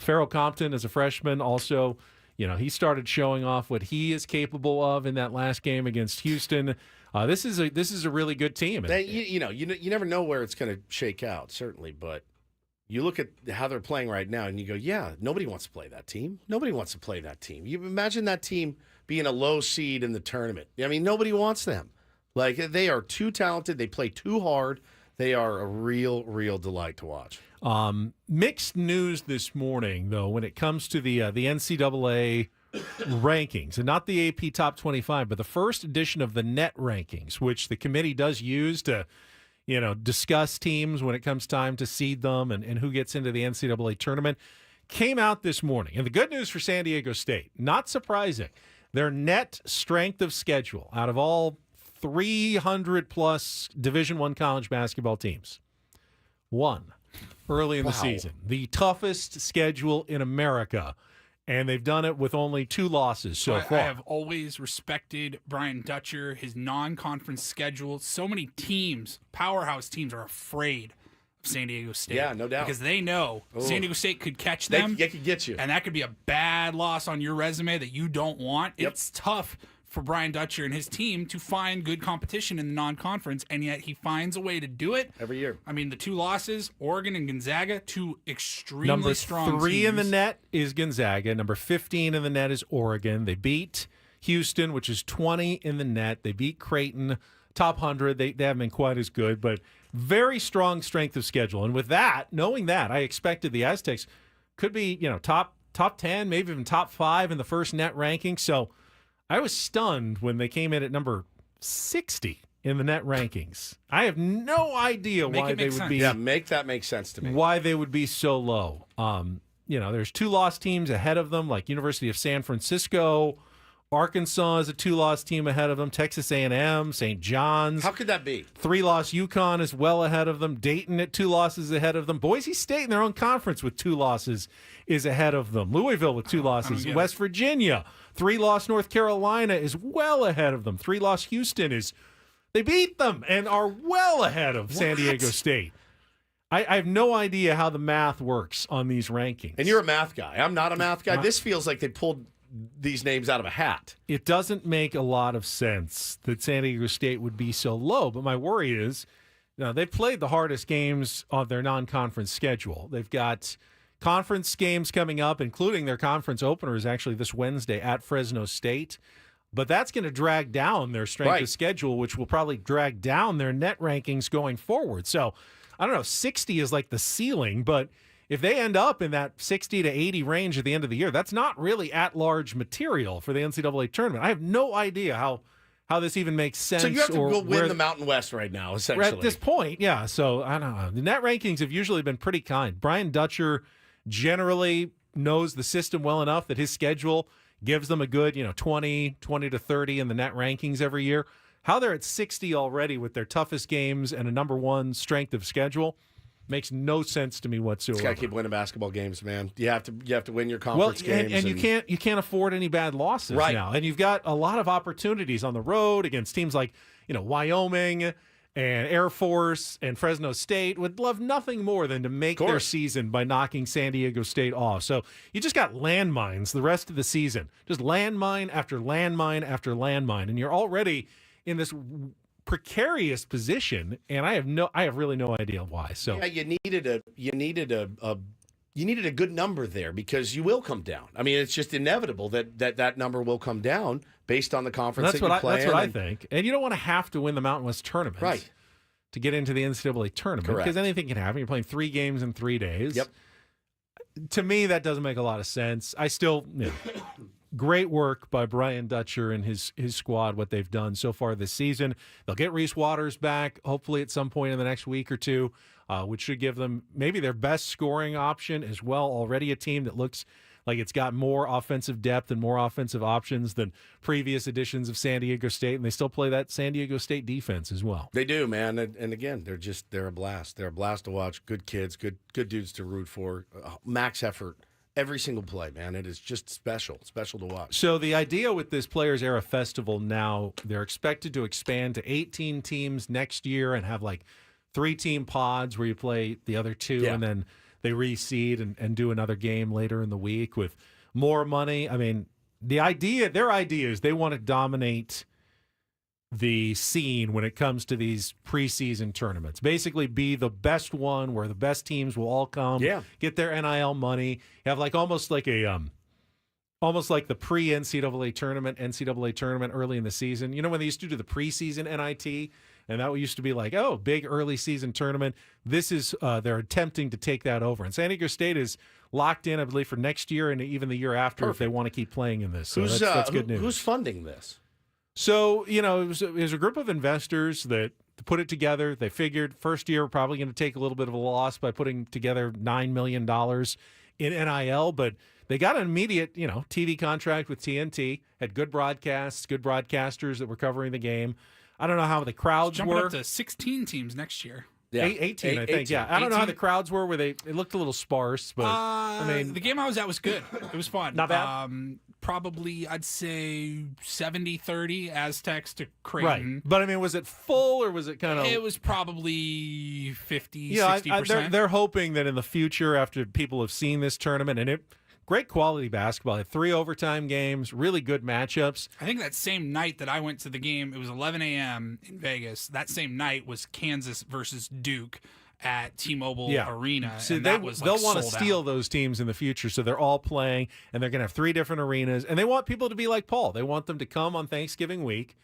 Farrell Compton as a freshman also, he started showing off what he is capable of in that last game against Houston. This is a really good team. You never know where it's going to shake out, certainly, but you look at how they're playing right now, and you go, yeah, nobody wants to play that team. Nobody wants to play that team. You imagine that team being a low seed in the tournament. I mean, nobody wants them. Like, they are too talented. They play too hard. They are a real, real delight to watch. Mixed news this morning, though, when it comes to the NCAA rankings, and not the AP Top 25, but the first edition of the net rankings, which the committee does use to discuss teams when it comes time to seed them and who gets into the NCAA tournament, came out this morning. And the good news for San Diego State, not surprising, their net strength of schedule out of all 300-plus Division I college basketball teams, one early in the season. The toughest schedule in America. And they've done it with only 2 losses so far. I have always respected Brian Dutcher, his non-conference schedule. So many teams, powerhouse teams, are afraid of San Diego State. Yeah, no doubt. Because they know San Diego State could catch them. They could get you. And that could be a bad loss on your resume that you don't want. Yep. It's tough for Brian Dutcher and his team to find good competition in the non-conference, and yet he finds a way to do it every year. I mean, the 2 losses, Oregon and Gonzaga, 2 extremely Number strong 3 teams. in the net is Gonzaga. Number 15 in the net is Oregon. They beat Houston, which is 20 in the net. They beat Creighton, top 100. They haven't been quite as good, but very strong strength of schedule. And with that, knowing that, I expected the Aztecs could be, top 10, maybe even top 5 in the first net ranking. So I was stunned when they came in at number 60 in the net rankings. I have no idea why they would be. Yeah, make that make sense to me. Why they would be so low. There's 2 lost teams ahead of them, like University of San Francisco. Arkansas is a 2-loss team ahead of them. Texas A&M, St. John's. How could that be? 3-loss UConn is well ahead of them. Dayton at 2 losses ahead of them. Boise State in their own conference with 2 losses is ahead of them. Louisville with 2 losses. West Virginia, 3-loss North Carolina is well ahead of them. 3-loss Houston they beat them and are well ahead of San Diego State. I have no idea how the math works on these rankings. And you're a math guy. I'm not a math guy. This feels like they pulled these names out of a hat. It doesn't make a lot of sense that San Diego State would be so low, but my worry is, they've played the hardest games of their non-conference schedule. They've got conference games coming up, including their conference opener is actually this Wednesday at Fresno State, but that's going to drag down their strength of schedule, which will probably drag down their net rankings going forward. So, I don't know, 60 is like the ceiling, but if they end up in that 60 to 80 range at the end of the year, that's not really at-large material for the NCAA tournament. I have no idea how this even makes sense. So you have to go win the Mountain West right now, essentially. At this point, yeah. So, I don't know. The net rankings have usually been pretty kind. Brian Dutcher generally knows the system well enough that his schedule gives them a good, 20 to 30 in the net rankings every year. How they're at 60 already with their toughest games and a number 1 strength of schedule makes no sense to me whatsoever. You got to keep winning basketball games, man. You have to win your conference games. And you can't afford any bad losses now. And you've got a lot of opportunities on the road against teams like, Wyoming and Air Force and Fresno State would love nothing more than to make their season by knocking San Diego State off. So you just got landmines the rest of the season. Just landmine after landmine after landmine. And you're already in this precarious position, and I have really no idea why. So yeah, you needed a good number there because you will come down. I mean, it's just inevitable that number will come down based on the conference that you play. That's what I think. And you don't want to have to win the Mountain West tournament to get into the NCAA tournament because anything can happen. You're playing 3 games in 3 days. Yep. To me, that doesn't make a lot of sense. I still. Great work by Brian Dutcher and his squad, what they've done so far this season. They'll get Reese Waters back, hopefully at some point in the next week or 2, which should give them maybe their best scoring option as well. Already a team that looks like it's got more offensive depth and more offensive options than previous editions of San Diego State, and they still play that San Diego State defense as well. They do, man. And again, they're a blast. They're a blast to watch. Good kids, good dudes to root for. Max effort every single play, man. It is just special to watch. So the idea with this Players Era Festival now, they're expected to expand to 18 teams next year and have like 3-team pods where you play the other 2 and then they reseed and do another game later in the week with more money. I mean, their idea is they want to dominate the scene when it comes to these preseason tournaments. Basically be the best one where the best teams will all come, get their NIL money. You have like almost like the pre-NCAA tournament early in the season. You know when they used to do the preseason NIT, and that used to be like, oh, big early season tournament. This is they're attempting to take that over. And San Diego State is locked in, I believe, for next year and even the year after if they want to keep playing in this. So that's good news. Who's funding this? So, it was a group of investors that put it together. They figured first year we're probably going to take a little bit of a loss by putting together $9 million in NIL, but they got an immediate, TV contract with TNT, had good broadcasts, good broadcasters that were covering the game. I don't know how the crowds jumping were. up to 16 teams next year. Yeah. 18, I think. 18. Yeah, I don't know how the crowds were. It looked a little sparse, but the game I was at was good. It was fun. Not bad. Probably, I'd say 70-30 Aztecs to Creighton. Right. But was it full or was it kind of? It was probably 50-60%. They're hoping that in the future, after people have seen this tournament and great quality basketball, had 3 overtime games, really good matchups. I think that same night that I went to the game, it was 11 a.m. in Vegas. That same night was Kansas versus Duke at T-Mobile Arena. So and they'll want to sold steal out. those teams in the future, so they're all playing, and they're going to have 3 different arenas, and they want people to be like Paul. They want them to come on Thanksgiving week,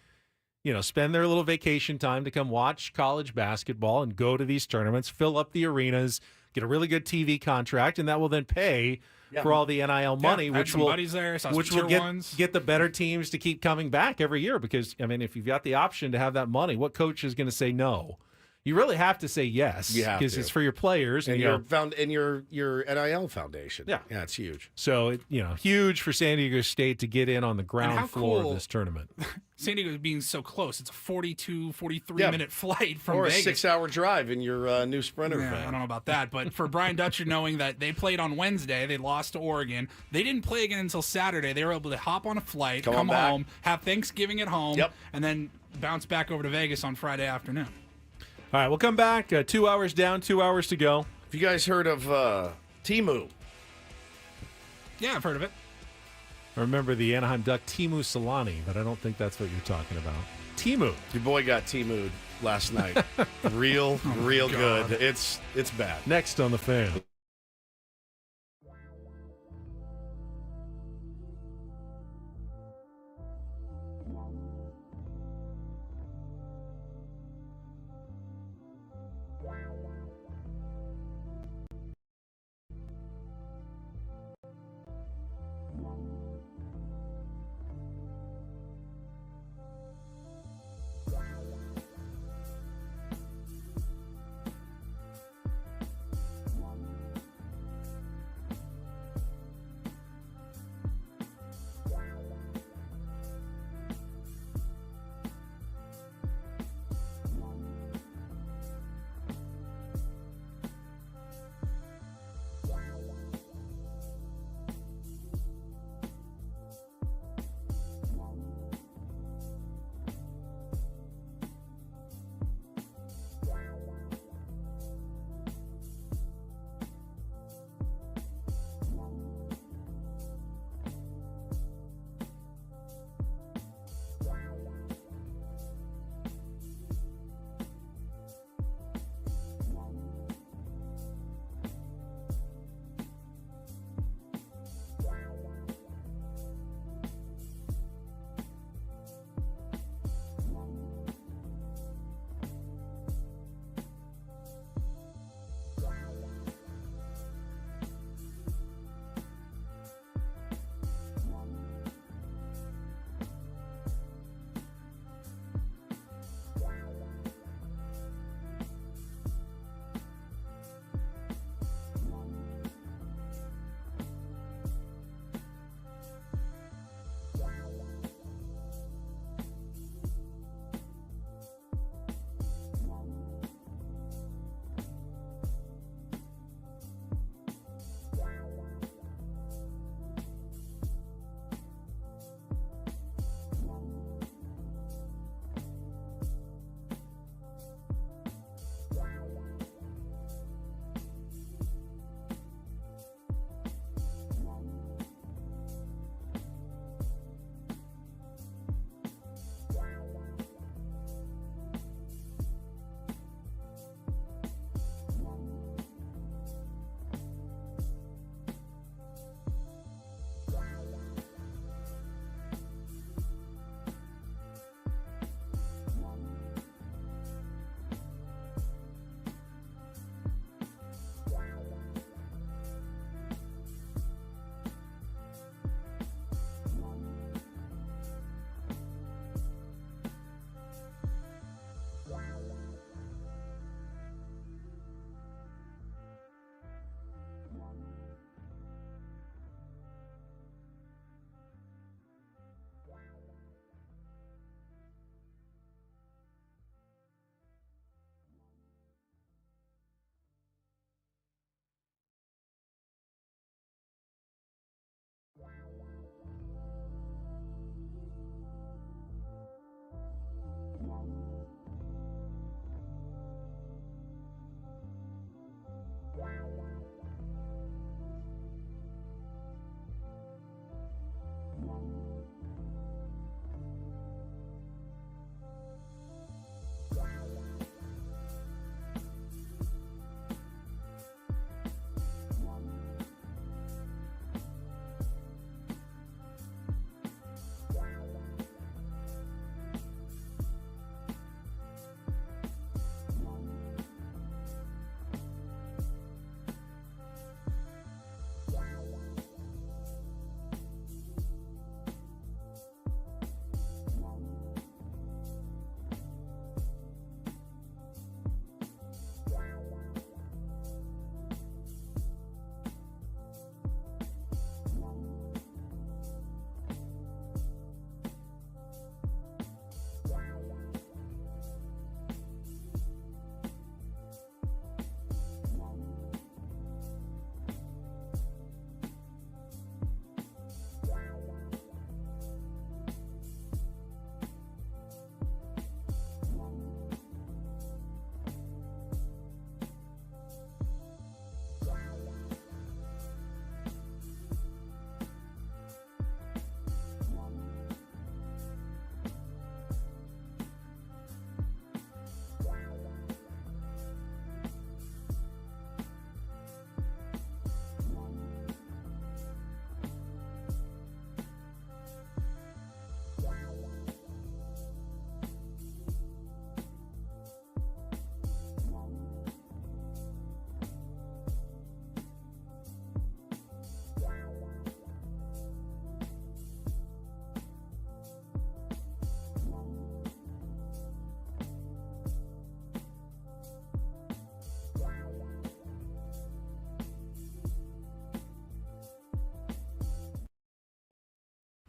spend their little vacation time to come watch college basketball and go to these tournaments, fill up the arenas, get a really good TV contract, and that will then pay for all the NIL money, which will get the better teams to keep coming back every year. Because if you've got the option to have that money, what coach is going to say no? You really have to say yes, because it's for your players and your NIL foundation. Yeah, it's huge. So huge for San Diego State to get in on the ground floor of this tournament. San Diego being so close. It's a 43-minute flight from Vegas. Or a 6-hour drive in your new Sprinter van. I don't know about that. But for Brian Dutcher, knowing that they played on Wednesday, they lost to Oregon. They didn't play again until Saturday. They were able to hop on a flight, come home, have Thanksgiving at home, and then bounce back over to Vegas on Friday afternoon. All right, we'll come back. 2 hours down, 2 hours to go. Have you guys heard of Temu? Yeah, I've heard of it. I remember the Anaheim Duck Temu Solani, but I don't think that's what you're talking about. Temu. Your boy got Temu'd last night. real good. It's bad. Next on The Fan.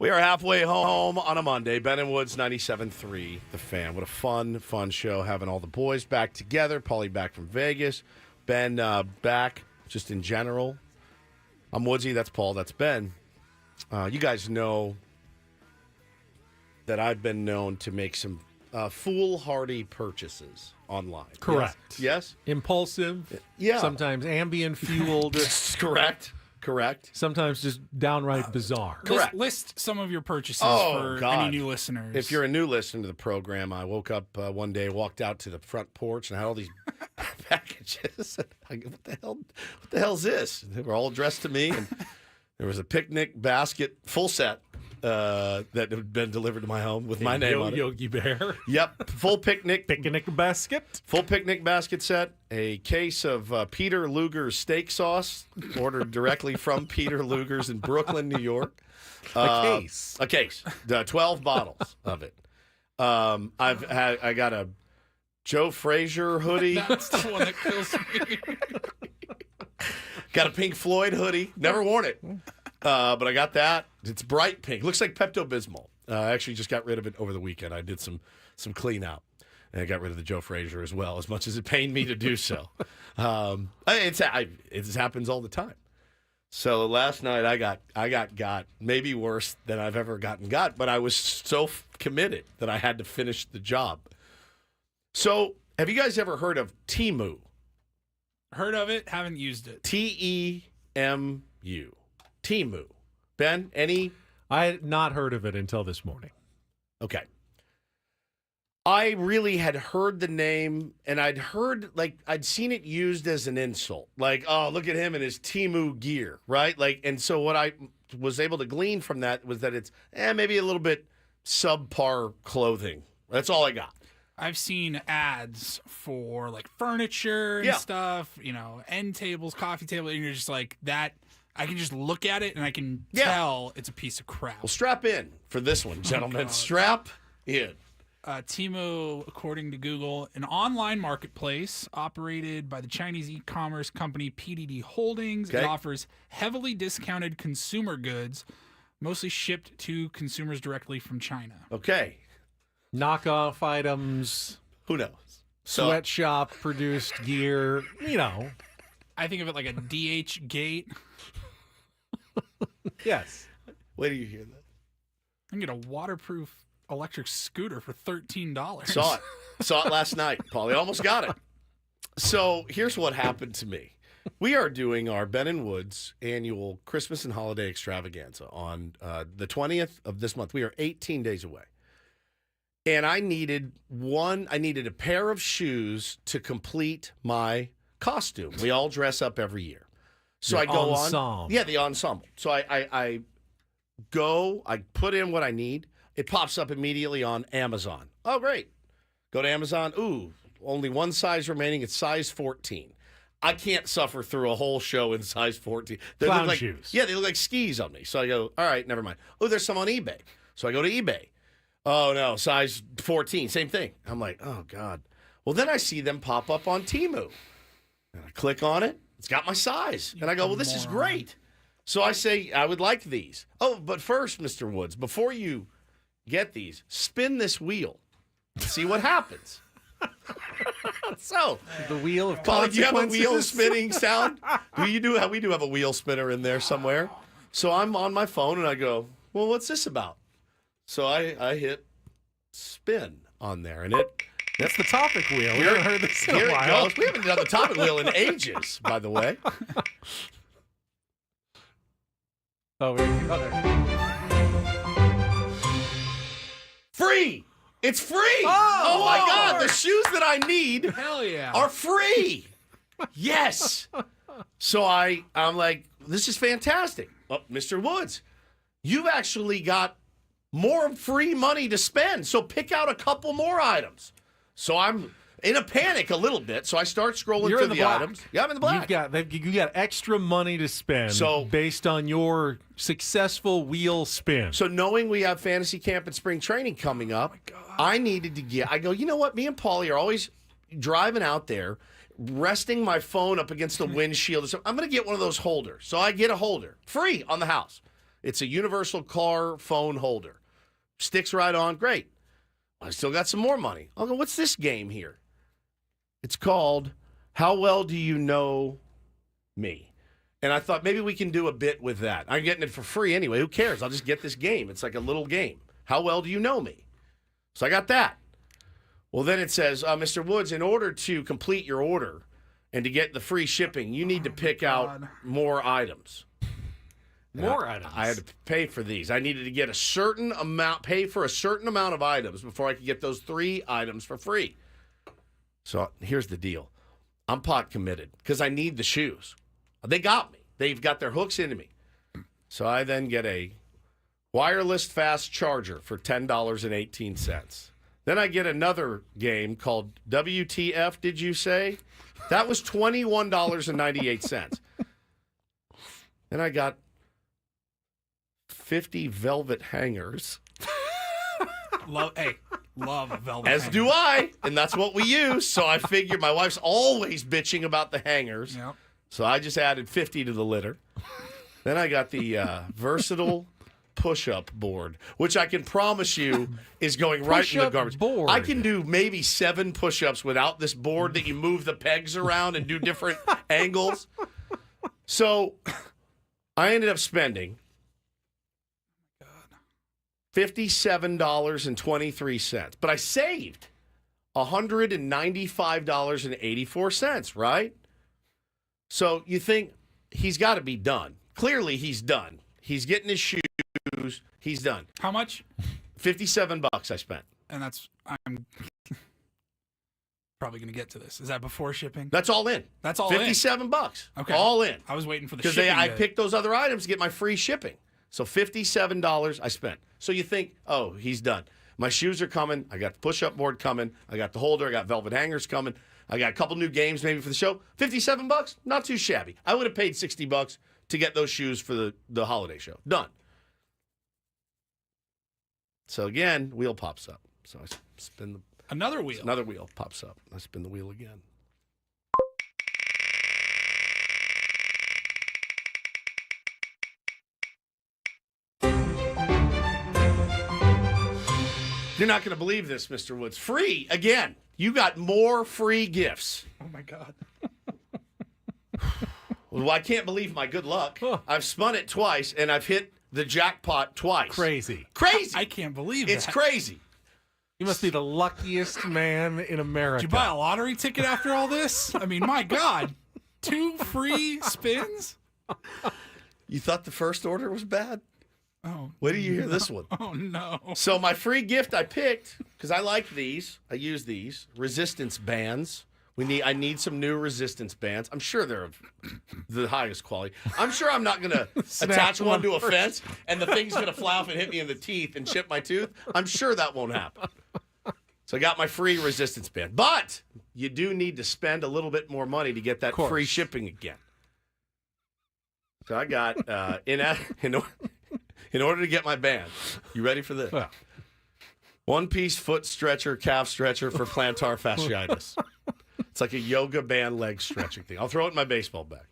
We are halfway home on a Monday. Ben and Woods, 97.3, The Fan. What a fun show having all the boys back together. Paulie back from Vegas. Ben back just in general. I'm Woodsy. That's Paul. That's Ben. You guys know that I've been known to make some foolhardy purchases online. Correct. Yes? Impulsive. Yeah. Sometimes ambient-fueled. Correct. Sometimes just downright bizarre. Correct. List some of your purchases for any new listeners. If you're a new listener to the program, I woke up one day, walked out to the front porch, and had all these packages. I go, what the hell's this? They were all addressed to me, and there was a picnic basket, full set, that had been delivered to my home with my name on it. Yogi Bear. Yep, full picnic basket. Full picnic basket set. A case of Peter Luger's steak sauce, ordered directly from Peter Luger's in Brooklyn, New York. A case. 12 bottles of it. I got a Joe Frazier hoodie. That's the one that kills me. Got a Pink Floyd hoodie. Never worn it. But I got that. It's bright pink. Looks like Pepto-Bismol. I actually just got rid of it over the weekend. I did some clean out. And I got rid of the Joe Frazier as well, as much as it pained me to do so. It happens all the time. So last night I got maybe worse than I've ever got, but I was so committed that I had to finish the job. So have you guys ever heard of Temu? Heard of it, haven't used it. Temu. Temu. Ben, any? I had not heard of it until this morning. Okay. I really had heard the name, and I'd seen it used as an insult. Like, oh, look at him in his Temu gear, right? And so what I was able to glean from that was that it's maybe a little bit subpar clothing. That's all I got. I've seen ads for furniture and stuff, end tables, coffee table, and you're just like that. I can just look at it and I can tell it's a piece of crap. Well, strap in for this one, gentlemen. Strap in. Temu, according to Google, an online marketplace operated by the Chinese e-commerce company PDD Holdings. Okay. It offers heavily discounted consumer goods, mostly shipped to consumers directly from China. Okay. Knockoff items. Who knows? Sweatshop produced gear. I think of it like a DH Gate. Yes. Wait till you hear that. I can get a waterproof electric scooter for $13. Saw it last night, Paulie. Almost got it. So here's what happened to me. We are doing our Ben and Woods annual Christmas and holiday extravaganza on the 20th of this month. We are 18 days away. And I needed a pair of shoes to complete my costume. We all dress up every year. So I go ensemble. on. Yeah, the ensemble. So I put in what I need. It pops up immediately on Amazon. Oh, great. Go to Amazon. Ooh, only one size remaining. It's size 14. I can't suffer through a whole show in size 14. They Clown look like shoes. Yeah, they look like skis on me. So I go, all right, never mind. Oh, there's some on eBay. So I go to eBay. Oh, no, size 14. Same thing. I'm like, oh, God. Well, then I see them pop up on Temu. And I click on it. It's got my size. And I go, well, this is great. So I say, I would like these. Oh, but first, Mr. Woods, before you get these, spin this wheel. See what happens. So the wheel of Paul, do you have a wheel consequences? spinning sound? We do have a wheel spinner in there somewhere. So I'm on my phone and I go, well, what's this about? So I hit spin on there, and that's the topic wheel. We Here- haven't heard this in here a it while. goes. We haven't done the topic wheel in ages, by the way. Free. It's free. Oh my God. The shoes that I need Hell yeah. are free. Yes. So I'm like, this is fantastic. Oh, Mr. Woods, you've actually got more free money to spend. So pick out a couple more items. So I'm in a panic a little bit. So I start scrolling You're through in the the black. items. Yeah, I'm in the black. You got extra money to spend based on your successful wheel spin. So knowing we have fantasy camp and spring training coming up, I needed to I go, you know what? Me and Paulie are always driving out there, resting my phone up against the windshield. So I'm going to get one of those holders. So I get a holder, free on the house. It's a universal car phone holder. Sticks right on. Great. I still got some more money. I'll go, what's this game here? It's called How Well Do You Know Me? And I thought maybe we can do a bit with that. I'm getting it for free anyway. Who cares? I'll just get this game. It's like a little game. How well do you know me? So I got that. Well, then it says, Mr. Woods, in order to complete your order and to get the free shipping, you need to pick out more items. More items. I had to pay for these. I needed to get a certain amount, pay for a certain amount of items before I could get those 3 items for free. So here's the deal. I'm pot committed because I need the shoes. They got me. They've got their hooks into me. So I then get a wireless fast charger for $10.18. Then I get another game called WTF, did you say? That was $21.98. Then I got 50 velvet hangers. Love velvet As hangers. do I, and that's what we use. So I figured my wife's always bitching about the hangers. Yep. So I just added 50 to the litter. Then I got the versatile push-up board, which I can promise you is going right in the Push-up garbage. board. I can do maybe 7 push-ups without this board that you move the pegs around and do different angles. So I ended up spending $57.23, but I saved $195.84, right? So you think he's got to be done. Clearly he's done. He's getting his shoes. He's done. How much? $57 I spent. And I'm probably going to get to this. Is that before shipping? That's all in. That's all $57. Okay. All in. I was waiting for the Because shipping. I picked those other items to get my free shipping. So $57 I spent. So you think, oh, he's done. My shoes are coming. I got the push-up board coming. I got the holder. I got velvet hangers coming. I got a couple new games maybe for the show. $57, not too shabby. I would have paid $60 to get those shoes for the holiday show. Done. So again, wheel pops up. So I spin the Another wheel. Another wheel pops up. I spin the wheel again. You're not going to believe this, Mr. Woods. Free again. You got more free gifts. Oh my God. Well, I can't believe my good luck. I've spun it twice and I've hit the jackpot twice. Crazy. Crazy. I can't believe it's that. crazy. You must be the luckiest man in America. Did you buy a lottery ticket after all this? I mean, my God. 2 free spins? You thought the first order was bad? Oh. Wait till you hear this one. Oh, no. So my free gift I picked, because I like these. I use these. Resistance bands. I need some new resistance bands. I'm sure they're of the highest quality. I'm sure I'm not going to attach one to a fence and the thing's going to fly off and hit me in the teeth and chip my tooth. I'm sure that won't happen. So I got my free resistance band. But you do need to spend a little bit more money to get that free shipping again. So I got, in order to get my band, you ready for this? 1-piece foot stretcher, calf stretcher for plantar fasciitis. It's like a yoga band leg stretching thing. I'll throw it in my baseball bag.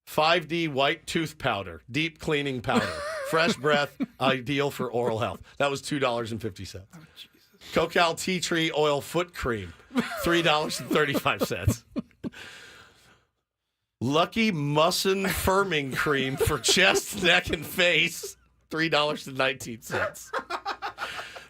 5D white tooth powder, deep cleaning powder, fresh breath, ideal for oral health. That was $2.50. Oh, Cocal tea tree oil foot cream, $3.35. Lucky Mussin firming cream for chest, neck, and face, $3.19.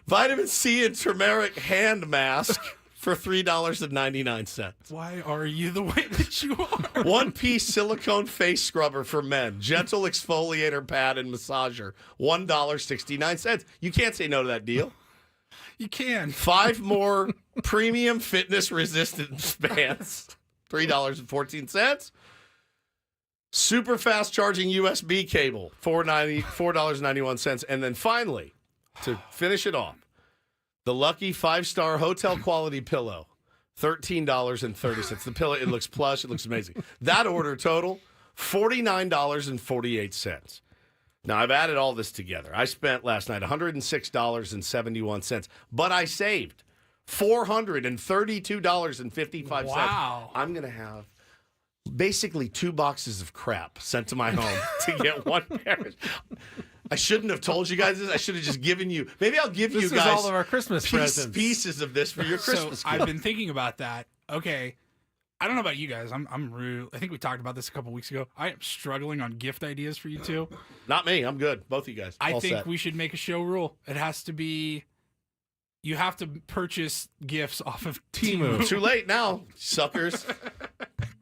Vitamin C and turmeric hand mask for $3.99. Why are you the way that you are? 1-piece silicone face scrubber for men, gentle exfoliator pad and massager, $1.69. You can't say no to that deal. You can. 5 more premium fitness resistance bands, $3.14. Super fast charging USB cable, $4.91. And then finally, to finish it off, the Lucky 5-star hotel quality pillow, $13.30. The pillow, it looks plush. It looks amazing. That order total, $49.48. Now, I've added all this together. I spent last night $106.71, but I saved $432.55. Wow. I'm going to have basically 2 boxes of crap sent to my home to get one pair. I shouldn't have told you guys this. I should have just given you. Maybe I'll give This you is guys all of our Christmas presents. pieces of this for your Christmas So gift. I've been thinking about that. Okay. I don't know about you guys. I'm real. I think we talked about this a couple weeks ago. I am struggling on gift ideas for you two. Not me. I'm good. Both of you guys. I All think set. we should make a show rule. It has to be. You have to purchase gifts off of Temu. Too late now, suckers.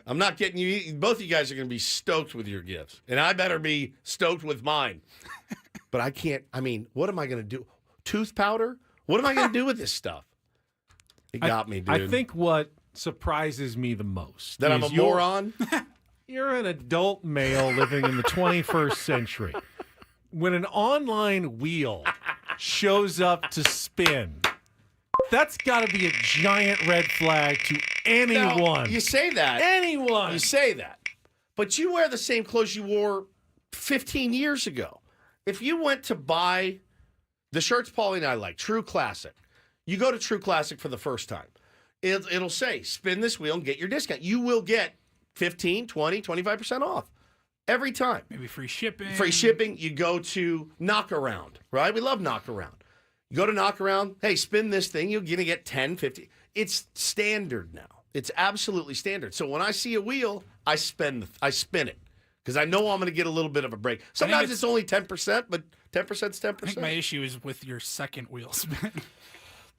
I'm not getting you. Both of you guys are going to be stoked with your gifts, and I better be stoked with mine. But I can't. I mean, what am I going to do? Tooth powder? What am I going to do with this stuff? It got me, dude. I think what surprises me the most that I'm a is you're- moron. You're an adult male living in the 21st century. When an online wheel shows up to spin, that's got to be a giant red flag to anyone. Now, you say that. Anyone. You say that. But you wear the same clothes you wore 15 years ago. If you went to buy the shirts Paulie and I like, True Classic, you go to True Classic for the first time. It'll say, spin this wheel and get your discount. You will get 15, 20, 25% off every time. Maybe free shipping. Free shipping. You go to Knockaround, right? We love Knockaround. You go to Knockaround, hey, spin this thing, you're going to get 10, 50. It's standard now. It's absolutely standard. So when I see a wheel, I spin it because I know I'm going to get a little bit of a break. Sometimes it's only 10%, but 10%'s 10%. I think my issue is with your second wheel spin.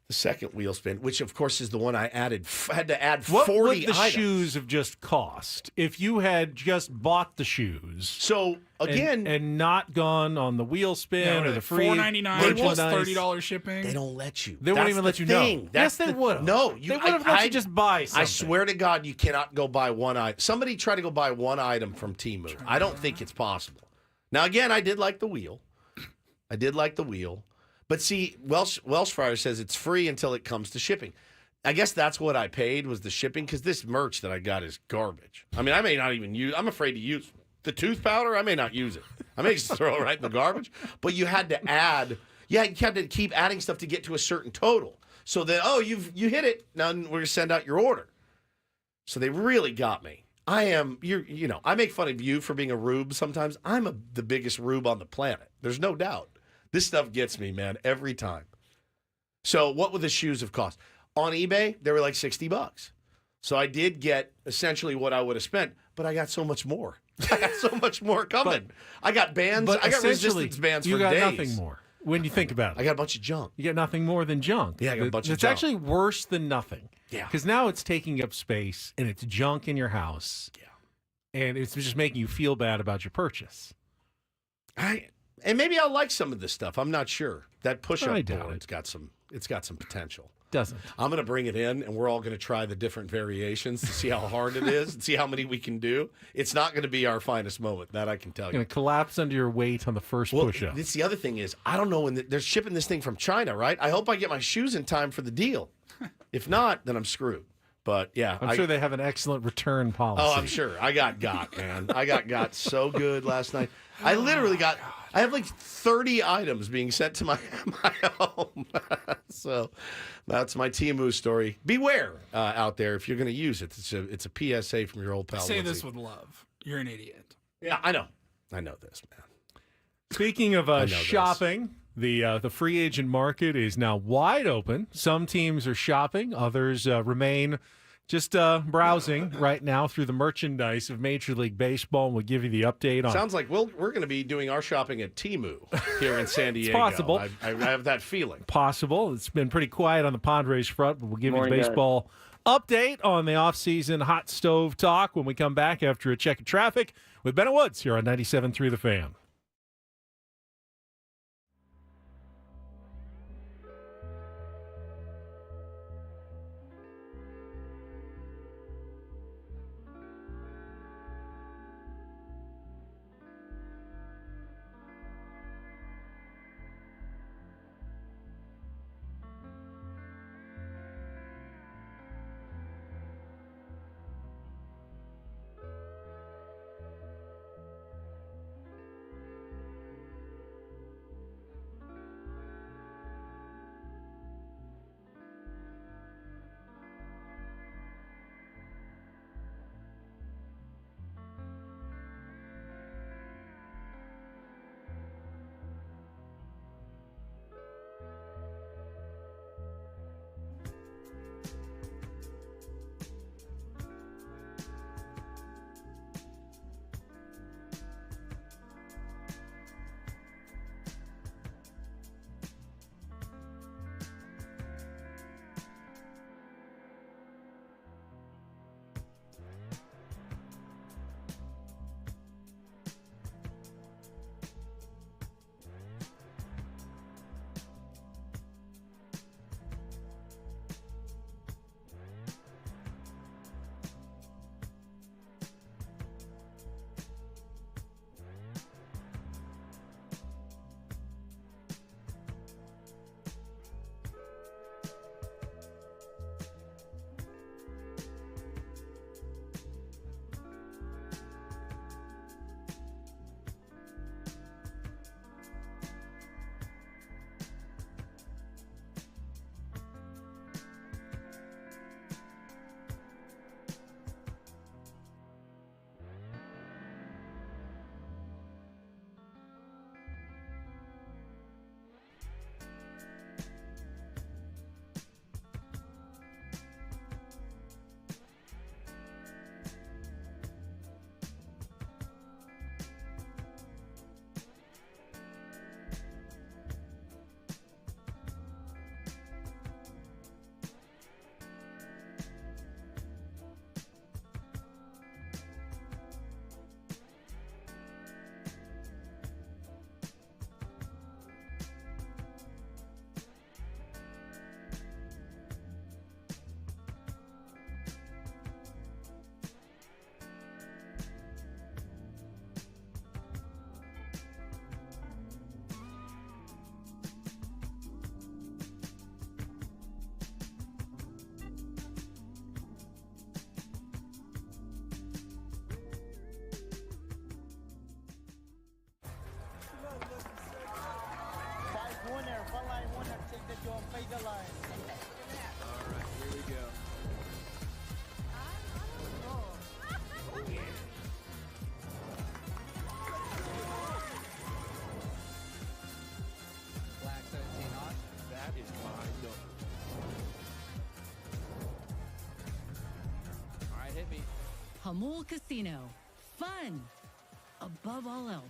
The second wheel spin, which of course is the one I added, had to add 40 What would the items. shoes have just cost if you had just bought the shoes? So again, and not gone on the wheel spin or the free $4.99 plus merchandise. $30 shipping. They don't let you. They won't That's even the let you thing. know. That's Yes, they would have. No, They would have let you just buy something. I swear to God, you cannot go buy one item. Somebody try to go buy one item from Temu. I don't think it's possible. Now, again, I did like the wheel. But see, Welsh Fryer says it's free until it comes to shipping. I guess that's what I paid was the shipping because this merch that I got is garbage. I mean, I may not even use. I'm afraid to use the tooth powder. I may not use it. I may just throw it right in the garbage. But you had to add. Yeah, you had to keep adding stuff to get to a certain total. So that you hit it. Now we're gonna send out your order. So they really got me. I make fun of you for being a rube sometimes. I'm the biggest rube on the planet. There's no doubt. This stuff gets me, man, every time. So what would the shoes have cost? On eBay, they were like $60. So I did get essentially what I would have spent, but I got so much more. I got so much more coming. I got bands. But I got essentially, resistance bands you for got days. nothing more when you think about it. I got a bunch of junk. You get nothing more than junk. Yeah, I got a bunch of It's junk. actually worse than nothing. Yeah. Because now it's taking up space and it's junk in your house. Yeah. And it's just making you feel bad about your purchase. And maybe I'll like some of this stuff. I'm not sure. That push-up I doubt board's got some potential. Doesn't. I'm going to bring it in, and we're all going to try the different variations to see how hard it is and see how many we can do. It's not going to be our finest moment, that I can tell you. Going to collapse under your weight on the first push-up. It's the other thing is, I don't know when they're shipping this thing from China, right? I hope I get my shoes in time for the deal. If not, then I'm screwed. But yeah, I'm sure they have an excellent return policy. Oh, I'm sure. I got, man. I got so good last night. I literally got. I have like 30 items being sent to my home. So that's my Temu story. Beware out there if you're going to use it. It's a PSA from your old pal. I say Lindsay. this with love. You're an idiot. Yeah, I know. I know this, man. Speaking of shopping, the free agent market is now wide open. Some teams are shopping, others remain just browsing right now through the merchandise of Major League Baseball. And we'll give you the update on. Sounds like we're going to be doing our shopping at Temu here in San Diego. possible. I have that feeling. Possible. It's been pretty quiet on the Padres front, but we'll give you Morning, the guys. baseball update on the offseason hot stove talk when we come back after a check of traffic with Ben Woods here on 97.3 The Fan. right, here we go. Black 17 hot. That is my number. All right, hit me. Hamul Casino. Fun above all else.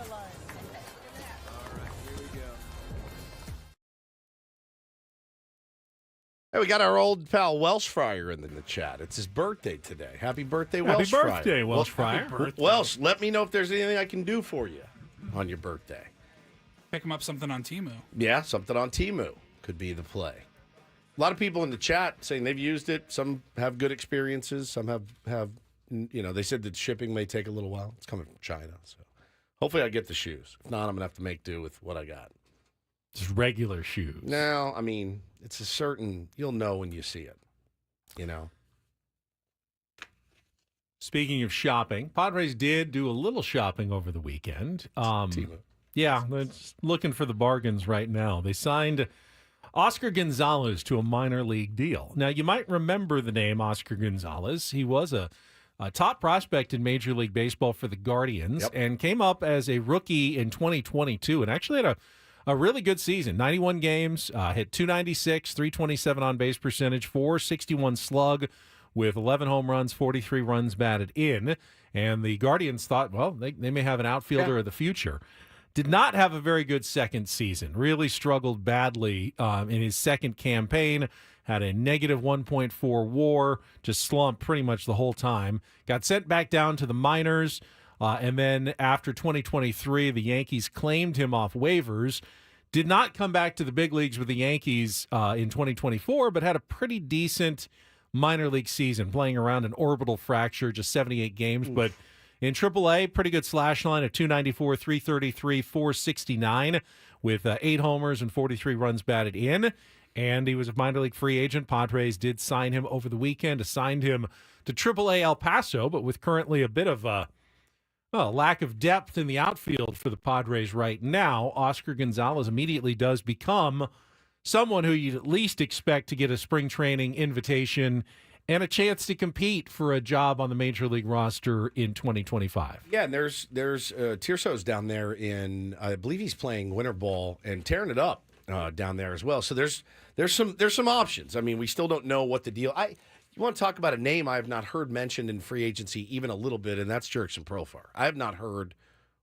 All right, here we go. Hey, we got our old pal Welsh Fryer in the chat. It's his birthday today. Happy birthday, Welsh Fryer. Happy birthday, Welsh Fryer. Welsh, let me know if there's anything I can do for you on your birthday. Pick him up something on Temu. Yeah, something on Temu could be the play. A lot of people in the chat saying they've used it. Some have good experiences. Some have they said that shipping may take a little while. It's coming from China, so hopefully I get the shoes. If not, I'm gonna have to make do with what I got. Just regular shoes. No, I mean, it's a certain, you'll know when you see it, Speaking of shopping, Padres did do a little shopping over the weekend. Temu. Yeah, they're just looking for the bargains right now. They signed Oscar Gonzalez to a minor league deal. Now, you might remember the name Oscar Gonzalez. He was a top prospect in Major League Baseball for the Guardians and came up as a rookie in 2022 and actually had a really good season. 91 games, hit 296, 327 on base percentage, 461 slug with 11 home runs, 43 runs batted in. And the Guardians thought, well, they may have an outfielder of the future. Did not have a very good second season. Really struggled badly in his second campaign. Had a negative 1.4 WAR. Just slumped pretty much the whole time. Got sent back down to the minors. And then after 2023, the Yankees claimed him off waivers. Did not come back to the big leagues with the Yankees in 2024, but had a pretty decent minor league season, playing around an orbital fracture, just 78 games. Oof. But in AAA, pretty good slash line of 294, 333, 469 with 8 homers and 43 runs batted in. And he was a minor league free agent. Padres did sign him over the weekend, assigned him to AAA El Paso, but with currently a bit of a lack of depth in the outfield for the Padres right now, Oscar Gonzalez immediately does become someone who you'd at least expect to get a spring training invitation and a chance to compete for a job on the Major League roster in 2025. Yeah, and there's Tirso's down there in, I believe he's playing winter ball and tearing it up down there as well. So there's some options. I mean, we still don't know what the deal. You want to talk about a name I have not heard mentioned in free agency even a little bit, and that's Jurickson Profar. I have not heard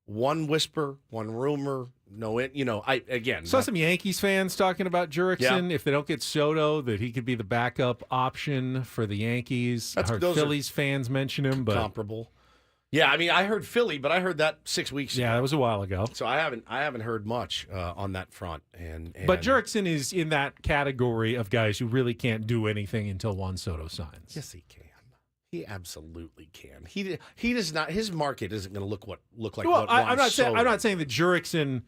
one whisper, one rumor. Saw some Yankees fans talking about Jurickson. Yeah. If they don't get Soto, that he could be the backup option for the Yankees. I heard Phillies fans mention him, but comparable. Yeah, I mean, I heard Philly, but I heard that 6 weeks ago. Yeah, that was a while ago. So I haven't heard much on that front. But Jurickson is in that category of guys who really can't do anything until Juan Soto signs. Yes, he can. He absolutely can. He does not. His market isn't going to look like. Well, what I'm not Soto. saying that Jurickson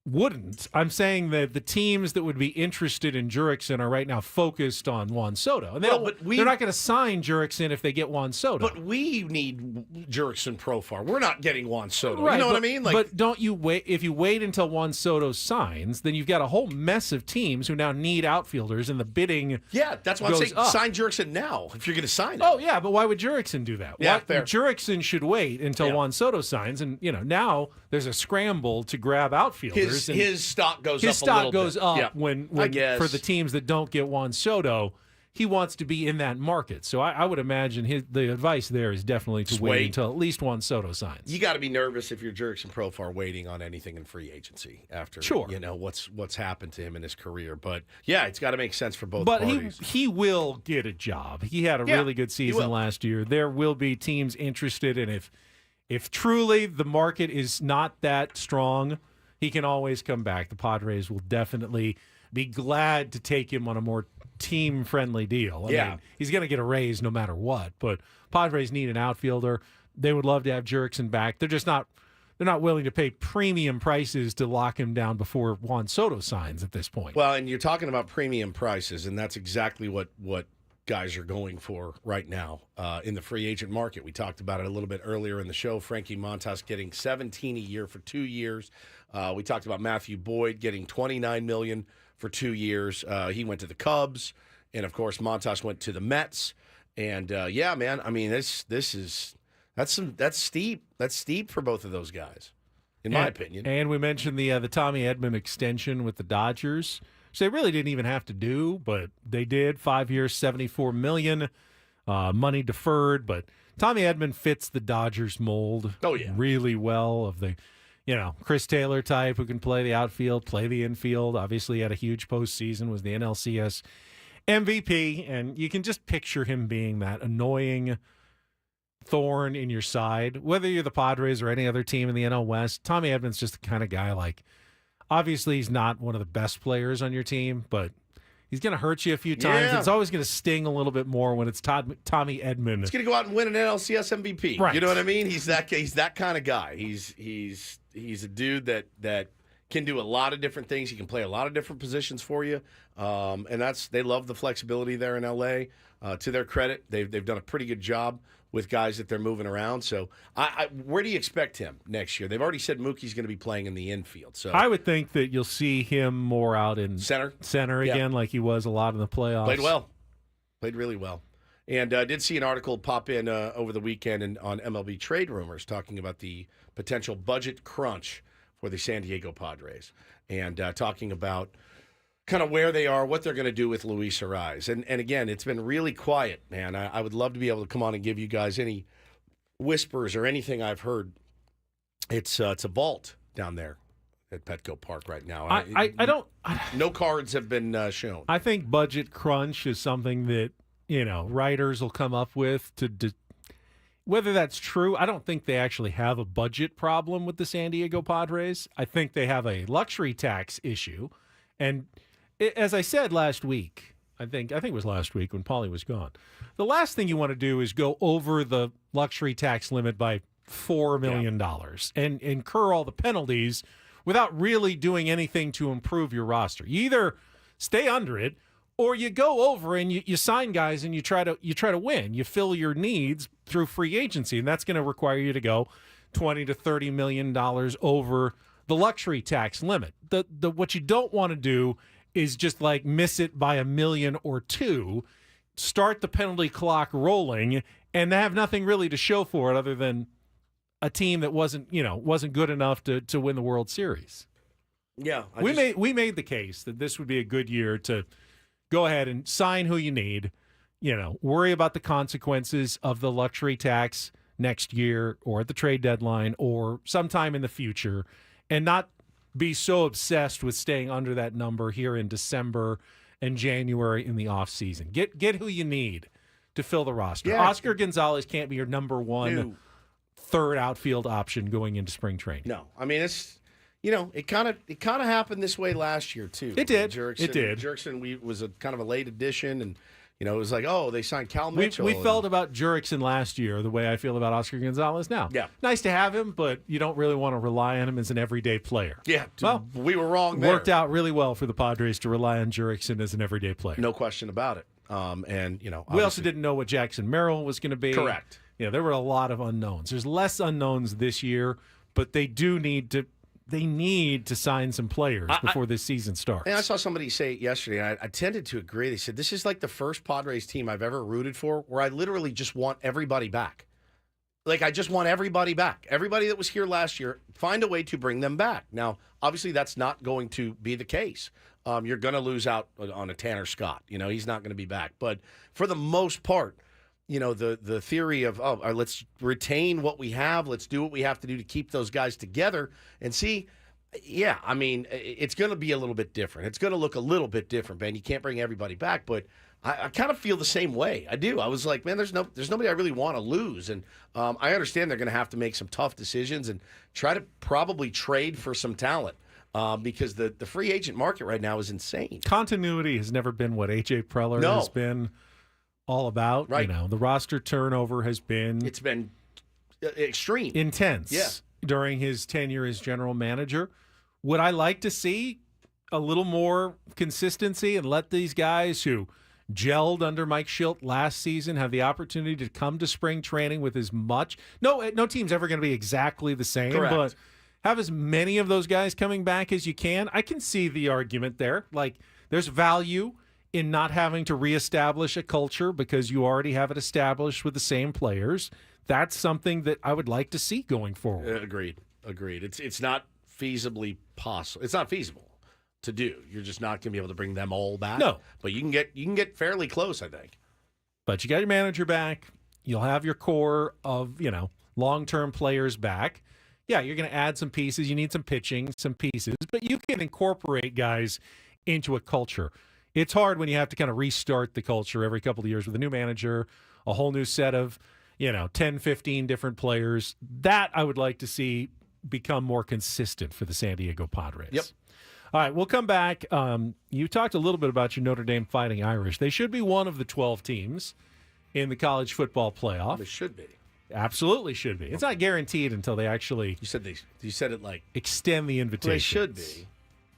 wouldn't. I'm saying that the teams that would be interested in Jurickson are right now focused on Juan Soto. And they're not going to sign Jurickson if they get Juan Soto. But we need Jurickson Profar. We're not getting Juan Soto. Right, you know what I mean? But don't you wait? If you wait until Juan Soto signs, then you've got a whole mess of teams who now need outfielders, and the bidding that's why I'm saying up. Sign Jurickson now if you're going to sign him. Oh, yeah, but why would Jurickson do that? Yeah, fair. Jurickson should wait until Juan Soto signs, and now there's a scramble to grab outfielders. His stock goes up. His stock goes bit. up when for the teams that don't get Juan Soto, he wants to be in that market. So I would imagine the advice there is definitely to wait until at least Juan Soto signs. You got to be nervous if you're Jurickson Profar waiting on anything in free agency after what's happened to him in his career. But yeah, it's got to make sense for both parties. But he will get a job. He had a really good season last year. There will be teams interested, and if truly the market is not that strong, he can always come back. The Padres will definitely be glad to take him on a more team-friendly deal. I mean, he's going to get a raise no matter what, but Padres need an outfielder. They would love to have Jurickson back. They're not willing to pay premium prices to lock him down before Juan Soto signs at this point. Well, and you're talking about premium prices, and that's exactly what guys are going for right now in the free agent market. We talked about it a little bit earlier in the show. Frankie Montas getting $17 a year for 2 years. We talked about Matthew Boyd getting $29 million for 2 years. He went to the Cubs, and of course Montas went to the Mets. And man, I mean that's steep. That's steep for both of those guys, in my opinion. And we mentioned the Tommy Edman extension with the Dodgers. So they really didn't even have to do, but they did. 5 years, $74 million, money deferred. But Tommy Edman fits the Dodgers mold really well of the, Chris Taylor type who can play the outfield, play the infield. Obviously had a huge postseason, was the NLCS MVP, and you can just picture him being that annoying thorn in your side. Whether you're the Padres or any other team in the NL West, Tommy Edman's just the kind of guy obviously, he's not one of the best players on your team, but he's going to hurt you a few times. Yeah. It's always going to sting a little bit more when it's Tommy Edman. He's going to go out and win an NLCS MVP. Right. You know what I mean? He's that kind of guy. He's a dude that can do a lot of different things. He can play a lot of different positions for you, and they love the flexibility there in LA. To their credit, they've done a pretty good job with guys that they're moving around. So, where do you expect him next year? They've already said Mookie's going to be playing in the infield. So I would think that you'll see him more out in center again, like he was a lot in the playoffs. Played really well. And I did see an article pop in over the weekend on MLB Trade Rumors talking about the potential budget crunch for the San Diego Padres and talking about kind of where they are, what they're going to do with Luis Arraez. And again, it's been really quiet, man. I would love to be able to come on and give you guys any whispers or anything I've heard. It's a vault down there at Petco Park right now. No cards have been shown. I think budget crunch is something that, writers will come up with whether that's true, I don't think they actually have a budget problem with the San Diego Padres. I think they have a luxury tax issue. And as I said last week, I think it was last week when Paulie was gone, the last thing you want to do is go over the luxury tax limit by $4 million and incur all the penalties without really doing anything to improve your roster. You either stay under it or you go over and you sign guys and you try to win. You fill your needs through free agency, and that's going to require you to go $20 to $30 million over the luxury tax limit. The what you don't want to do is just like miss it by $1 million or $2 million, start the penalty clock rolling, and have nothing really to show for it other than a team that wasn't good enough to win the World Series. Yeah, we made the case that this would be a good year to go ahead and sign who you need, worry about the consequences of the luxury tax next year or at the trade deadline or sometime in the future, and not be so obsessed with staying under that number here in December and January in the offseason. Get who you need to fill the roster. Yeah. Oscar Gonzalez can't be your number one third outfield option going into spring training. No, I mean it's it kind of happened this way last year too. It did. Jurickson, It did. Jurickson was a kind of a late addition, and it was like, oh, they signed Cal Mitchell. We felt about Jurickson last year the way I feel about Oscar Gonzalez now. Yeah, nice to have him, but you don't really want to rely on him as an everyday player. Yeah, well, we were wrong there. Worked out really well for the Padres to rely on Jurickson as an everyday player. No question about it. And we also didn't know what Jackson Merrill was going to be. Correct. There were a lot of unknowns. There's less unknowns this year, but they need to sign some players before this season starts. And I saw somebody say it yesterday, and I tended to agree. They said, this is like the first Padres team I've ever rooted for where I literally just want everybody back. Like, I just want everybody back. Everybody that was here last year, find a way to bring them back. Now, obviously, that's not going to be the case. You're going to lose out on a Tanner Scott. He's not going to be back. But for the most part, the theory of, let's retain what we have. Let's do what we have to do to keep those guys together and see. Yeah, I mean, it's going to be a little bit different. It's going to look a little bit different, man. You can't bring everybody back, but I kind of feel the same way. I do. I was like, man, there's nobody I really want to lose. And I understand they're going to have to make some tough decisions and try to probably trade for some talent. Because the free agent market right now is insane. Continuity has never been what A.J. Preller has been all about. Right. The roster turnover has been... It's been extreme. Intense during his tenure as general manager. Would I like to see a little more consistency and let these guys who gelled under Mike Schilt last season have the opportunity to come to spring training with as much... No team's ever going to be exactly the same. Correct. But have as many of those guys coming back as you can. I can see the argument there. Like, there's value in not having to reestablish a culture because you already have it established with the same players. That's something that I would like to see going forward. Agreed. It's not feasibly possible. It's not feasible to do. You're just not going to be able to bring them all back. No. But you can get fairly close, I think. But you got your manager back. You'll have your core of, long-term players back. Yeah, you're going to add some pieces. You need some pitching, some pieces, but you can incorporate guys into a culture. It's hard when you have to kind of restart the culture every couple of years with a new manager, a whole new set of, 10, 15 different players. That I would like to see become more consistent for the San Diego Padres. Yep. All right, we'll come back. You talked a little bit about your Notre Dame Fighting Irish. They should be one of the 12 teams in the college football playoff. They should be. Absolutely should be. It's not guaranteed until they actually. You said it like extend the invitation. They should be.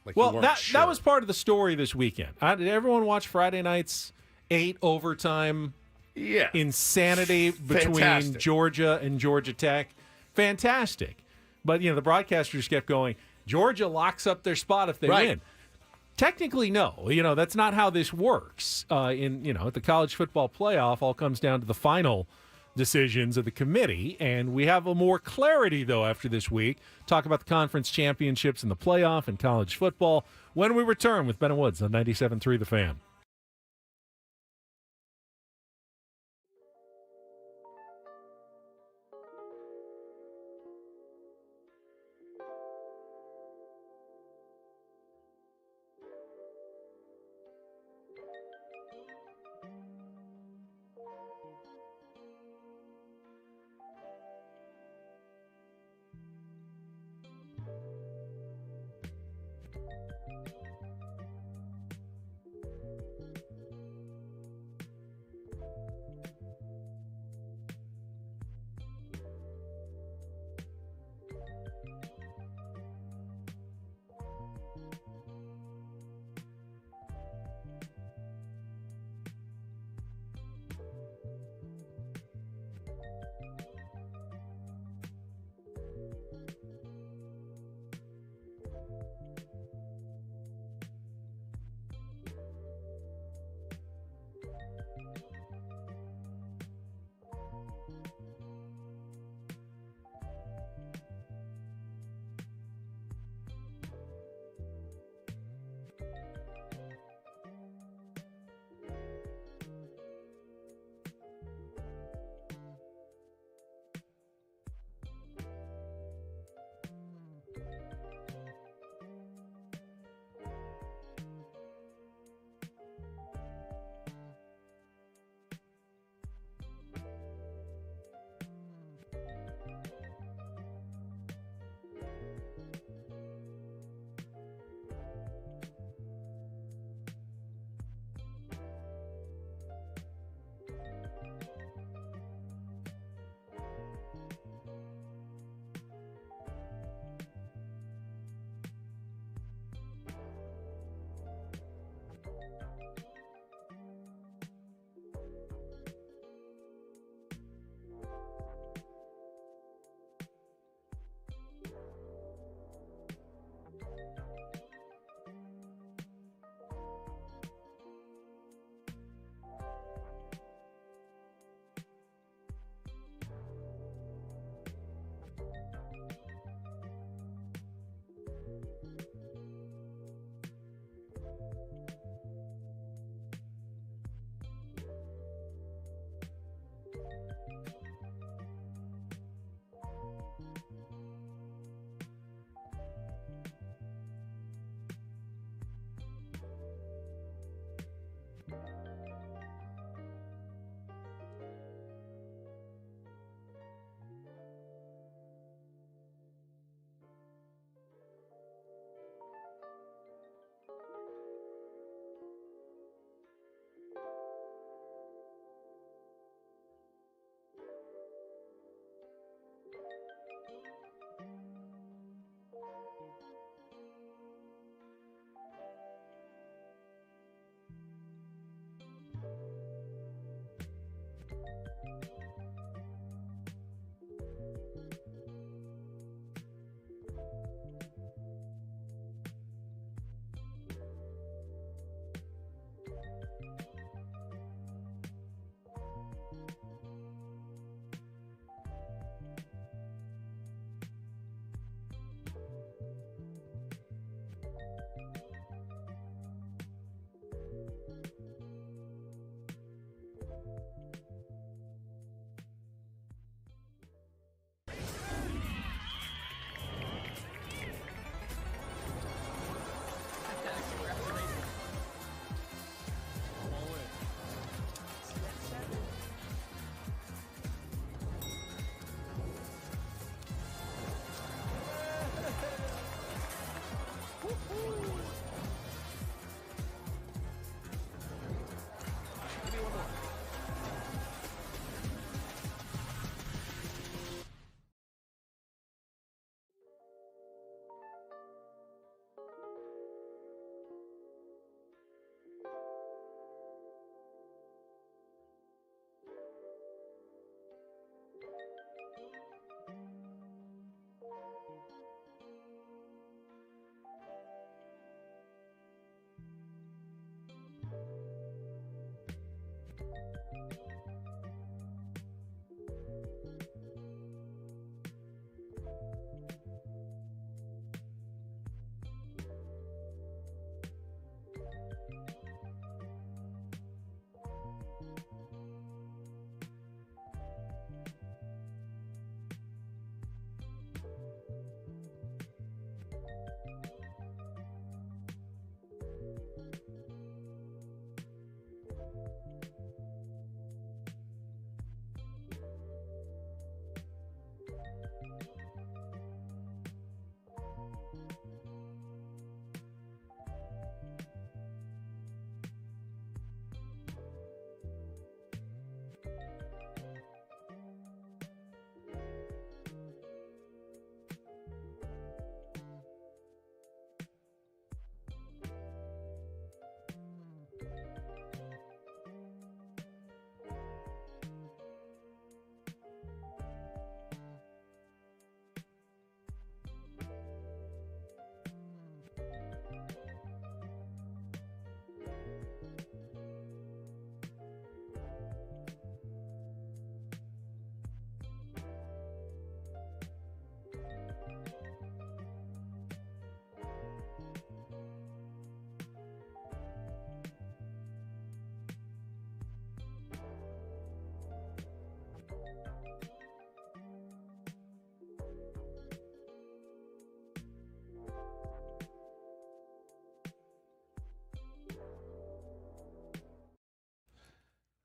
Like well, that was part of the story this weekend. Did everyone watch Friday night's 8 overtime? Yeah. Insanity between Georgia and Georgia Tech. Fantastic. But the broadcasters kept going, Georgia locks up their spot if they win. Technically, no. That's not how this works. At the college football playoff, all comes down to the final decisions of the committee, and we have a more clarity, though, after this week. Talk about the conference championships and the playoff and college football when we return with Ben and Woods on 97.3 The Fan.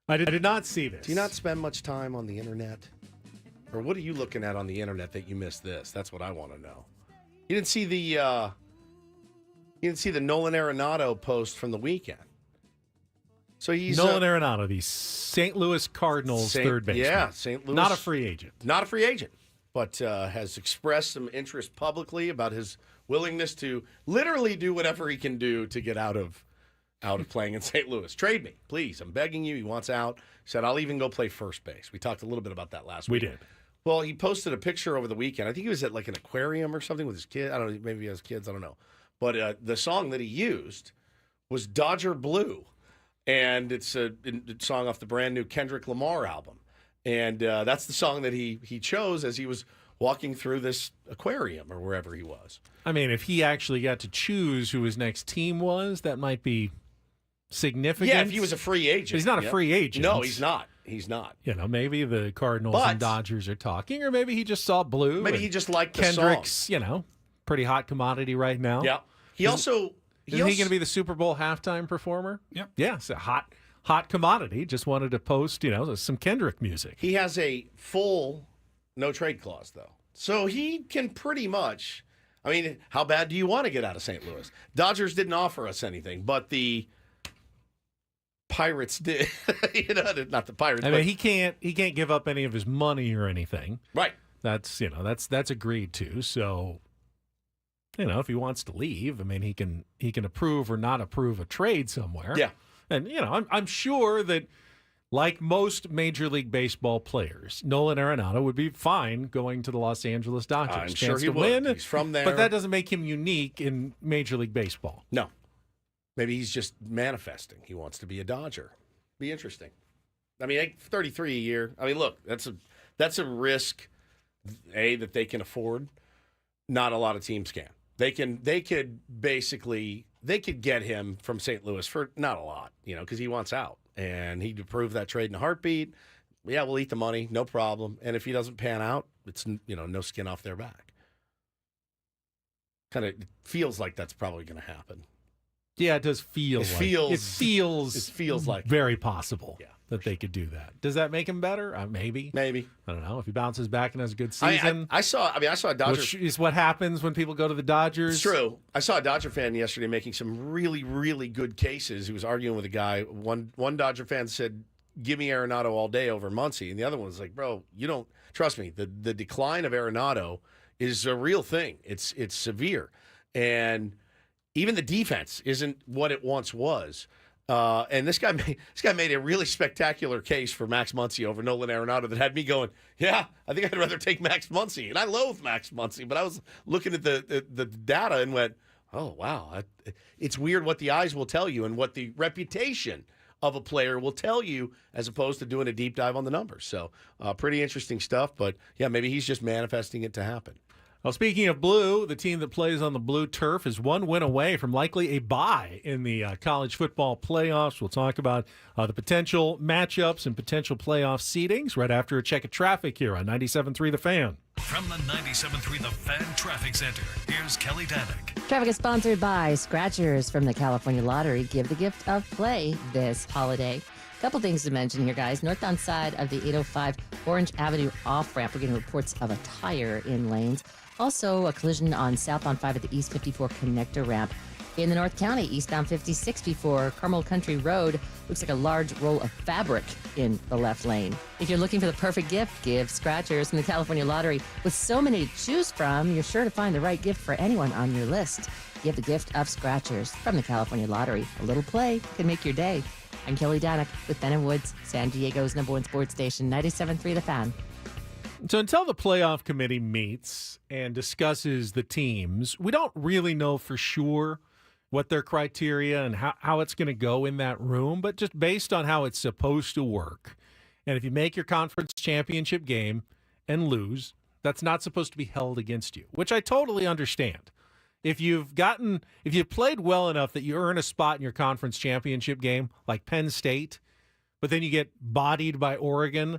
I did not see this. Do you not spend much time on the internet? Or what are you looking at on the internet that you missed this? That's what I want to know. You didn't see the Nolan Arenado post from the weekend. So he's Nolan Arenado, the St. Louis Cardinals third baseman. Yeah, St. Louis. Not a free agent. Not a free agent, but has expressed some interest publicly about his willingness to literally do whatever he can do to get out of playing in St. Louis. Trade me, please. I'm begging you. He wants out. He said, I'll even go play first base. We talked a little bit about that last week. We did. Well, he posted a picture over the weekend. I think he was at like an aquarium or something with his kid. I don't know. Maybe he has kids. I don't know. But the song that he used was Dodger Blue. And it's a song off the brand new Kendrick Lamar album. And that's the song that he chose as he was walking through this aquarium or wherever he was. I mean, if he actually got to choose who his next team was, that might be significant. Yeah, if he was a free agent. But he's not a free agent. No, he's not. He's not. You know, maybe the Cardinals and Dodgers are talking, or maybe he just saw blue. Maybe he just liked the Kendrick's, song. you know, pretty hot commodity right now. Yeah. Isn't he going to be the Super Bowl halftime performer? Yep. Yeah, it's a hot commodity. Just wanted to post, you know, some Kendrick music. He has a full no trade clause, though. So he can pretty much, I mean, how bad do you want to get out of St. Louis? Dodgers didn't offer us anything, but the Pirates did. You know, not the Pirates. I mean, he can't give up any of his money or anything. Right. That's agreed to. So, you know, if he wants to leave, I mean, he can approve or not approve a trade somewhere. Yeah. And you know, I'm sure that, like most Major League Baseball players, Nolan Arenado would be fine going to the Los Angeles Dodgers. I'm Chance sure he to would. win, He's from there. But that doesn't make him unique in Major League Baseball. No. Maybe he's just manifesting. He wants to be a Dodger. Be interesting. I mean, 33 a year. I mean, look, that's a risk, that they can afford. Not a lot of teams can. They could get him from St. Louis for not a lot, you know, because he wants out. And he'd approve that trade in a heartbeat. Yeah, we'll eat the money, no problem. And if he doesn't pan out, it's, you know, no skin off their back. Kind of feels like that's probably going to happen. Yeah, it does feel. It feels like very possible that they could do that. Does that make him better? Maybe. I don't know. If he bounces back and has a good season, I saw a Dodger. Which is what happens when people go to the Dodgers. It's true. I saw a Dodger fan yesterday making some really, really good cases. He was arguing with a guy. One Dodger fan said, "Give me Arenado all day over Muncy," and the other one was like, "Bro, you don't trust me. The decline of Arenado is a real thing. It's severe, and even the defense isn't what it once was." And this guy made a really spectacular case for Max Muncy over Nolan Arenado that had me going, yeah, I think I'd rather take Max Muncy. And I loathe Max Muncy, but I was looking at the data and went, oh, wow. It's weird what the eyes will tell you and what the reputation of a player will tell you as opposed to doing a deep dive on the numbers. So pretty interesting stuff. But, yeah, maybe he's just manifesting it to happen. Well, speaking of blue, the team that plays on the blue turf is one win away from likely a bye in the college football playoffs. We'll talk about the potential matchups and potential playoff seedings right after a check of traffic here on 97.3 The Fan. From the 97.3 The Fan Traffic Center, here's Kelly Danick. Traffic is sponsored by Scratchers from the California Lottery. Give the gift of play this holiday. Couple things to mention here, guys. Northbound side of the 805 Orange Avenue off-ramp. We're getting reports of a tire in lanes. Also, a collision on southbound 5 at the East 54 connector ramp. In the North County, eastbound 56 before Carmel Country Road, looks like a large roll of fabric in the left lane. If you're looking for the perfect gift, give Scratchers from the California Lottery. With so many to choose from, you're sure to find the right gift for anyone on your list. Give the gift of Scratchers from the California Lottery. A little play can make your day. I'm Kelly Danick with Ben & Woods, San Diego's #1 sports station, 97.3 The Fan. So until the playoff committee meets and discusses the teams, we don't really know for sure what their criteria and how it's going to go in that room, but just based on how it's supposed to work. And if you make your conference championship game and lose, that's not supposed to be held against you, which I totally understand. If you've played well enough that you earn a spot in your conference championship game, like Penn State, but then you get bodied by Oregon,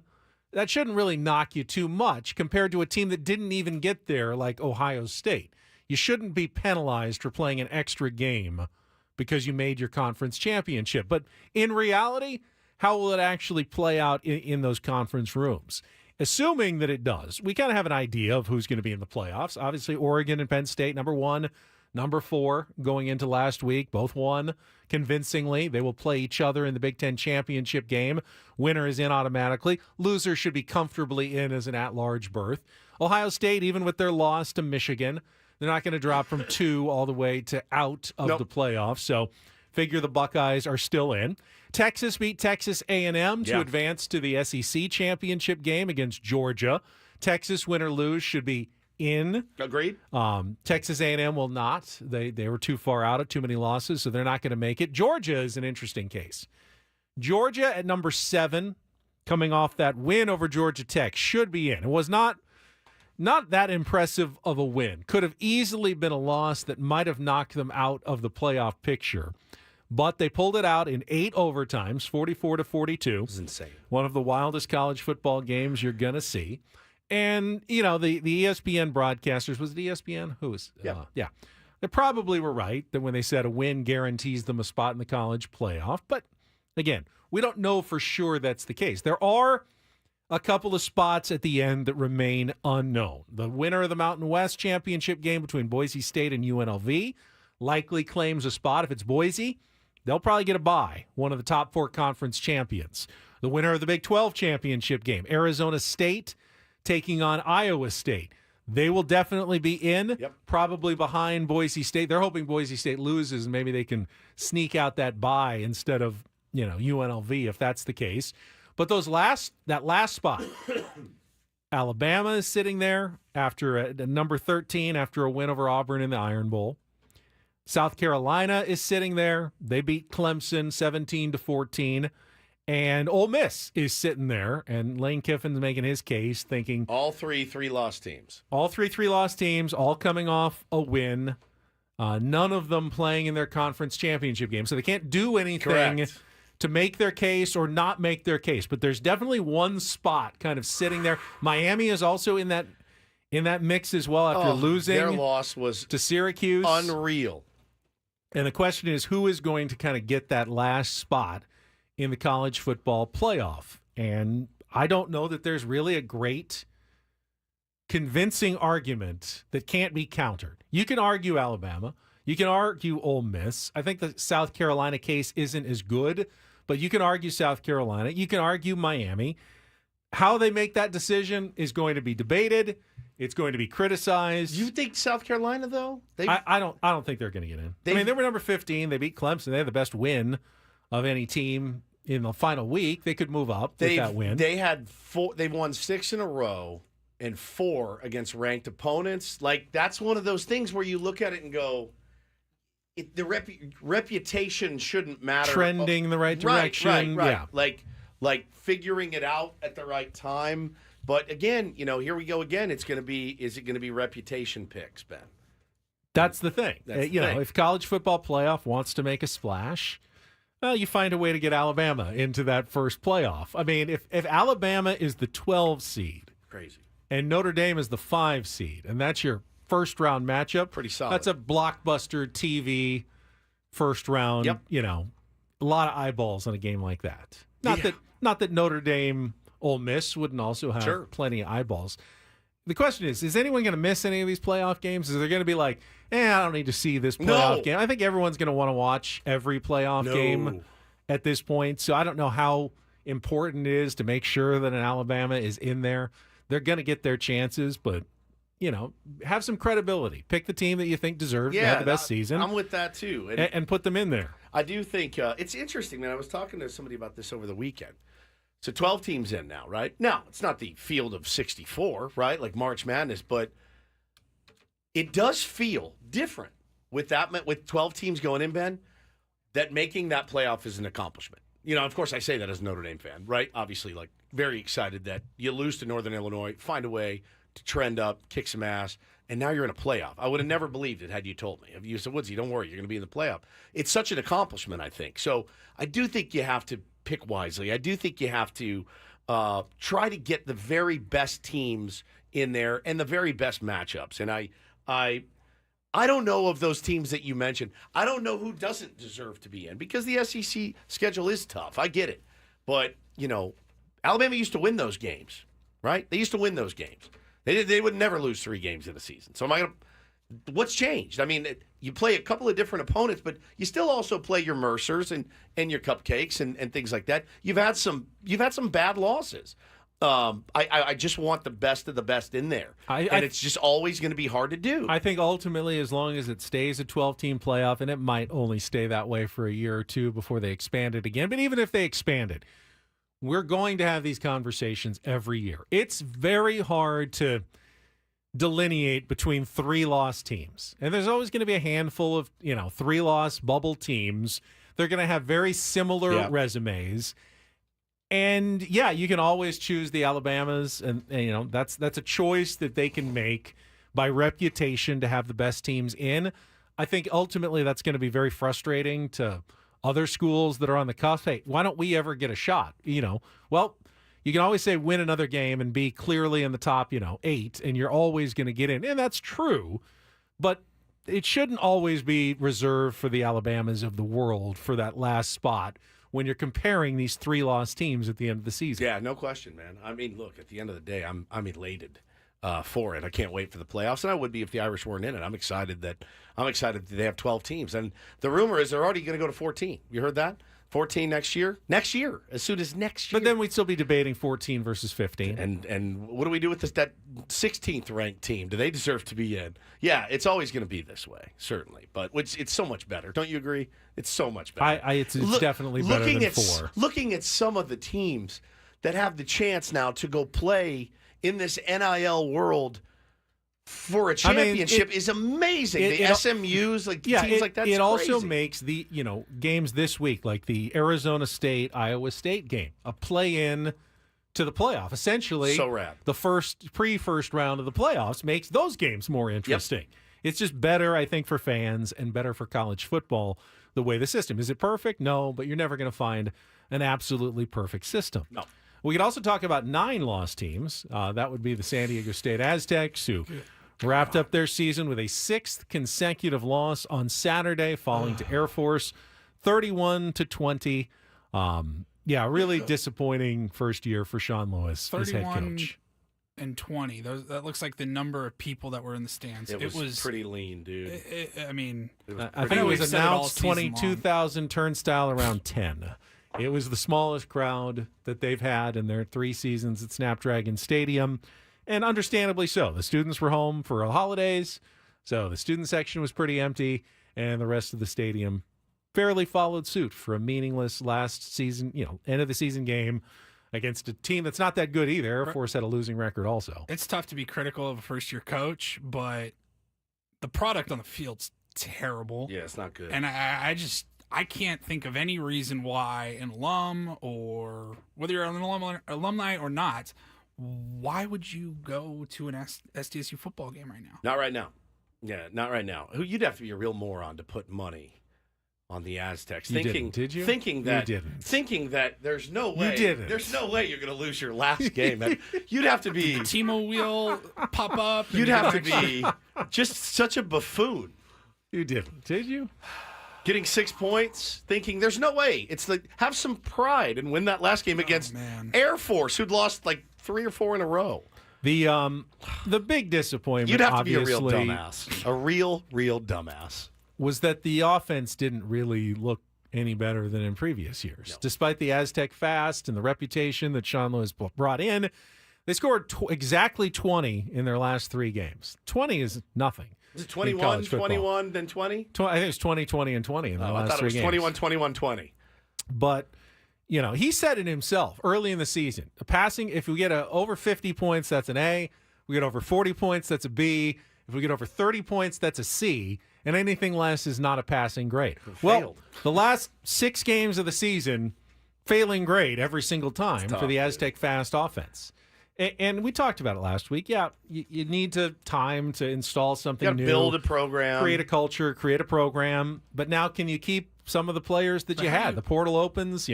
that shouldn't really knock you too much compared to a team that didn't even get there, like Ohio State. You shouldn't be penalized for playing an extra game because you made your conference championship. But in reality, how will it actually play out in those conference rooms? Assuming that it does, we kind of have an idea of who's going to be in the playoffs. Obviously, Oregon and Penn State, number 1, number 4, going into last week, both won convincingly. They will play each other in the Big Ten championship game. Winner is in automatically. Loser should be comfortably in as an at-large berth. Ohio State, even with their loss to Michigan, they're not going to drop from 2 all the way to out of the playoffs. So figure the Buckeyes are still in. Texas beat Texas A&M to advance to the SEC championship game against Georgia. Texas, win or lose, should be in. Agreed. Texas A&M will not. They were too far out at too many losses, so they're not going to make it. Georgia is an interesting case. Georgia at number 7, coming off that win over Georgia Tech, should be in. It was not that impressive of a win. Could have easily been a loss that might have knocked them out of the playoff picture. But they pulled it out in 8 overtimes, 44-42. It's insane. One One of the wildest college football games you're going to see. And, the ESPN broadcasters, was it ESPN? Who was? Yeah. They probably were right that when they said a win guarantees them a spot in the college playoff. But, again, we don't know for sure that's the case. There are a couple of spots at the end that remain unknown. The winner of the Mountain West championship game between Boise State and UNLV likely claims a spot. If it's Boise, they'll probably get a bye, one of the top 4 conference champions. The winner of the Big 12 championship game, Arizona State taking on Iowa State. They will definitely be in, probably behind Boise State. They're hoping Boise State loses and maybe they can sneak out that bye instead of, UNLV if that's the case. But that last spot, Alabama is sitting there after number 13 after a win over Auburn in the Iron Bowl. South Carolina is sitting there. They beat Clemson 17-14. And Ole Miss is sitting there, and Lane Kiffin's making his case, thinking all 3 3-loss teams. All 3 3-loss teams, all coming off a win. None of them playing in their conference championship game, so they can't do anything to make their case or not make their case. But there's definitely one spot kind of sitting there. Miami is also in that mix as well after losing. Their loss was to Syracuse. Unreal. And the question is, who is going to kind of get that last spot in the college football playoff? And I don't know that there's really a great convincing argument that can't be countered. You can argue Alabama. You can argue Ole Miss. I think the South Carolina case isn't as good, but you can argue South Carolina. You can argue Miami. How they make that decision is going to be debated. It's going to be criticized. You think South Carolina, though? I don't think they're going to get in. They were number 15. They beat Clemson. They had the best win of any team in the final week. They could move up with that win. They had 4. They've won 6 in a row and 4 against ranked opponents. Like, that's one of those things where you look at it and go, the reputation shouldn't matter. Trending in the right direction. Right. Yeah. Like figuring it out at the right time. But again, here we go again. Is it going to be reputation picks, Ben? That's the thing. That's the thing. If college football playoff wants to make a splash, well, you find a way to get Alabama into that first playoff. I mean, if Alabama is the 12 seed, crazy, and Notre Dame is the 5 seed, and that's your first round matchup, pretty solid. That's a blockbuster TV first round. Yep. A lot of eyeballs on a game like that. Not that Notre Dame, Ole Miss wouldn't also have plenty of eyeballs. The question is anyone going to miss any of these playoff games? Is there going to be like, I don't need to see this playoff game? I think everyone's going to want to watch every playoff game at this point. So I don't know how important it is to make sure that an Alabama is in there. They're going to get their chances, but, have some credibility. Pick the team that you think deserves to have the best season. I'm with that, too. And put them in there. I do think it's interesting, man. I was talking to somebody about this over the weekend. So 12 teams in now, right? Now, it's not the field of 64, right? Like March Madness, but it does feel different with 12 teams going in, Ben, that making that playoff is an accomplishment. Of course, I say that as a Notre Dame fan, right? Obviously, like, very excited that you lose to Northern Illinois, find a way to trend up, kick some ass, and now you're in a playoff. I would have never believed it had you told me. If you said, Woodsy, don't worry, you're going to be in the playoff. It's such an accomplishment, I think. So I do think you have to pick wisely. I do think you have to try to get the very best teams in there and the very best matchups. And I don't know of those teams that you mentioned. I don't know who doesn't deserve to be in because the SEC schedule is tough. I get it. But, Alabama used to win those games, right? They used to win those games. They would never lose 3 games in a season. So what's changed? I mean, you play a couple of different opponents, but you still also play your Mercers and your Cupcakes and things like that. You've had some bad losses. I just want the best of the best in there. And it's just always going to be hard to do. I think ultimately, as long as it stays a 12-team playoff, and it might only stay that way for a year or two before they expand it again, but even if they expand it, we're going to have these conversations every year. It's very hard to delineate between 3-loss teams. And there's always going to be a handful of, 3-loss bubble teams. They're going to have very similar resumes. And yeah, you can always choose the Alabamas, and that's a choice that they can make by reputation to have the best teams in. I think ultimately that's going to be very frustrating to other schools that are on the cusp. Hey, why don't we ever get a shot? Well, you can always say win another game and be clearly in the top, 8, and you're always going to get in. And that's true, but it shouldn't always be reserved for the Alabamas of the world for that last spot when you're comparing these 3-loss teams at the end of the season. Yeah, no question, man. I mean, look, at the end of the day, I'm elated for it. I can't wait for the playoffs, and I would be if the Irish weren't in it. I'm excited that they have 12 teams, and the rumor is they're already going to go to 14. You heard that? 14 next year, as soon as next year. But then we'd still be debating 14 versus 15. And what do we do with that 16th ranked team? Do they deserve to be in? Yeah, it's always going to be this way, certainly. But it's so much better. Don't you agree? It's so much better. It's definitely better than 4. Looking at some of the teams that have the chance now to go play in this NIL world for a championship is amazing. The SMUs, teams like that. It also makes the games this week, like the Arizona State Iowa State game, a play-in to the playoff. Essentially, so rad. The first round of the playoffs makes those games more interesting. Yep. It's just better, I think, for fans and better for college football. The way the system is, it perfect? No, but you're never going to find an absolutely perfect system. No. We could also talk about 9-loss teams. That would be the San Diego State Aztecs, who wrapped up their season with a 6th consecutive loss on Saturday, falling to Air Force, 31-20. Really disappointing first year for Sean Lewis as head coach. 31-20. That looks like the number of people that were in the stands. It was pretty lean, dude. I think it was announced 22,000, turnstile around 10. It was the smallest crowd that they've had in their 3 seasons at Snapdragon Stadium. And understandably so. The students were home for holidays, so the student section was pretty empty, and the rest of the stadium fairly followed suit for a meaningless last season, end of the season game against a team that's not that good either. Air Force had a losing record also. It's tough to be critical of a first-year coach, but the product on the field's terrible. Yeah, it's not good. And I can't think of any reason why an alum, or whether you're an alumni or not, why would you go to an SDSU football game right now? Not right now. Yeah, not right now. You'd have to be a real moron to put money on the Aztecs. Did you? Thinking that there's no way. There's no way you're going to lose your last game. You'd have to be Timo wheel pop up. You'd have to be just such a buffoon. You didn't, did you? Getting 6 points, thinking there's no way. It's like, have some pride and win that last game against Air Force, who'd lost like 3 or 4 in a row. The big disappointment, you'd have to be a real dumbass. A real dumbass. Was that the offense didn't really look any better than in previous years. No. Despite the Aztec fast and the reputation that Sean Lewis brought in, they scored exactly 20 in their last 3 games. 20 is nothing. Is it 21, 21, then 20? I think it's 20, 20, and 20 in the last 3 games. 21, 21, 20. But, he said it himself early in the season. Passing, if we get over 50 points, that's an A. If we get over 40 points, that's a B. If we get over 30 points, that's a C. And anything less is not a passing grade. Well, the last 6 games of the season, failing grade every single time for the Aztec fast offense. And we talked about it last week. Yeah, you need time to install something new. Build a program. Create a culture, create a program. But now can you keep some of the players that you had? The portal opens,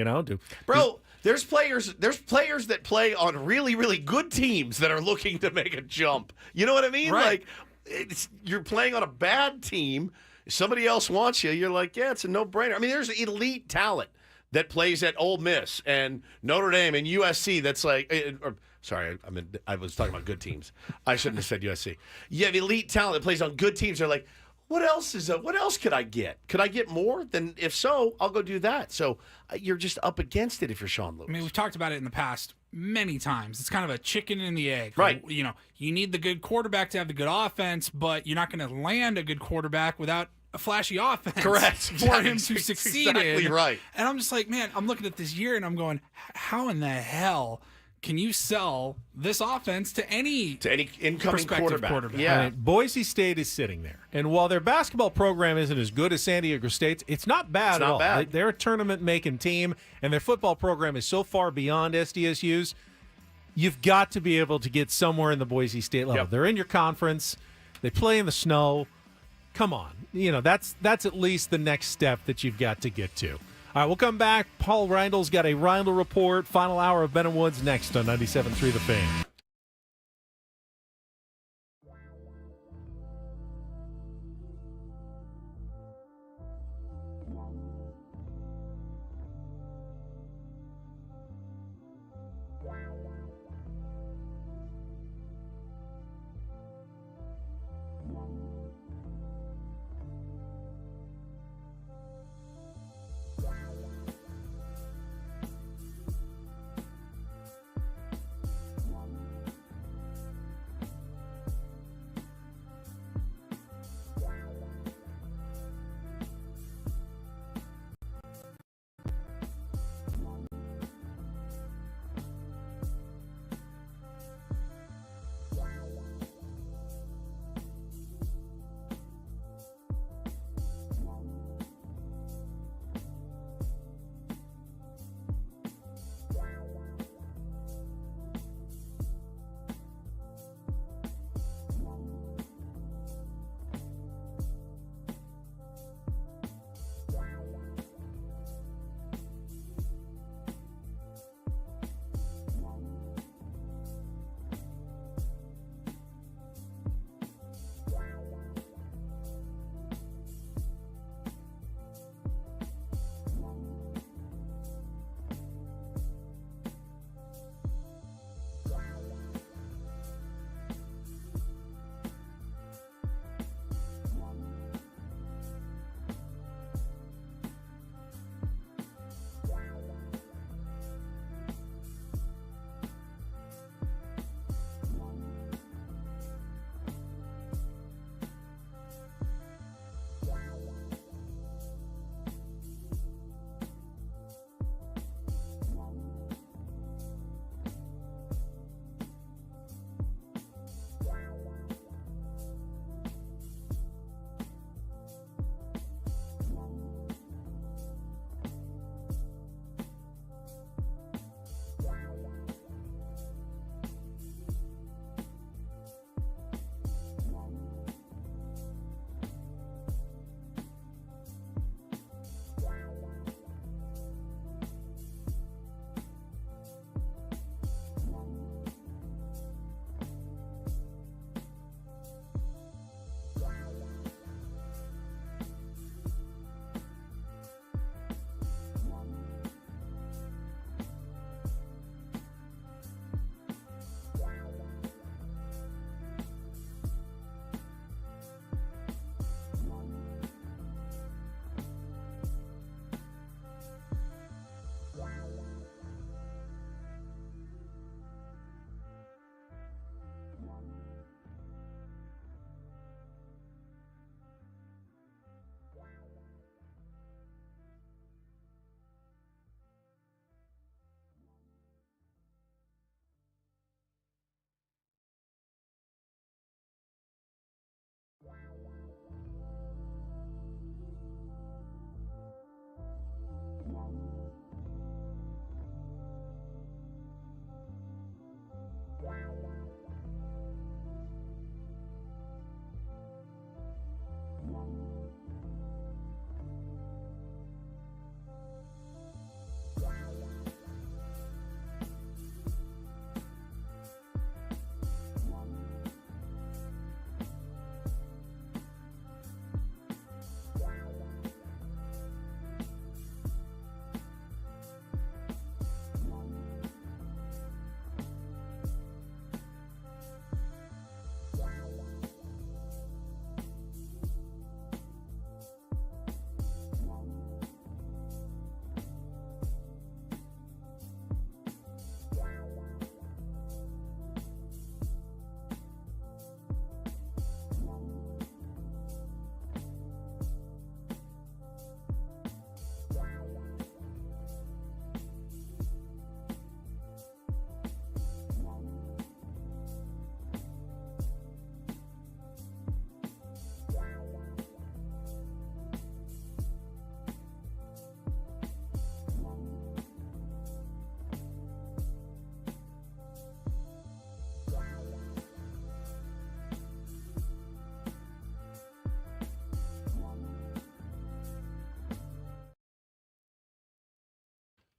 Bro, there's players that play on really, really good teams that are looking to make a jump. You know what I mean? Right. You're playing on a bad team. If somebody else wants you, you're like, yeah, it's a no-brainer. I mean, there's elite talent that plays at Ole Miss and Notre Dame and USC that's like, sorry, I was talking about good teams. I shouldn't have said USC. You have elite talent that plays on good teams. They're like, what else could I get? Could I get more? Then if so, I'll go do that. So you're just up against it if you're Sean Lewis. I mean, we've talked about it in the past many times. It's kind of a chicken and the egg. Right. You know, you need the good quarterback to have the good offense, but you're not going to land a good quarterback without a flashy offense. Correct. For him to succeed exactly in. right. And I'm just like, man, I'm looking at this year and I'm going, how in the hell can you sell this offense to any incoming prospective quarterback? Yeah. I mean, Boise State is sitting there. And while their basketball program isn't as good as San Diego State's, it's not bad at all. bad. They're a tournament-making team, and their football program is so far beyond SDSU's, you've got to be able to get somewhere in the Boise State level. Yep. They're in your conference. They play in the snow. Come on. You know, that's at least the next step that you've got to get to. All right, we'll come back. Paul Reindl's got a Reindl Report. Final hour of Ben and Woods next on 97.3 The Fan.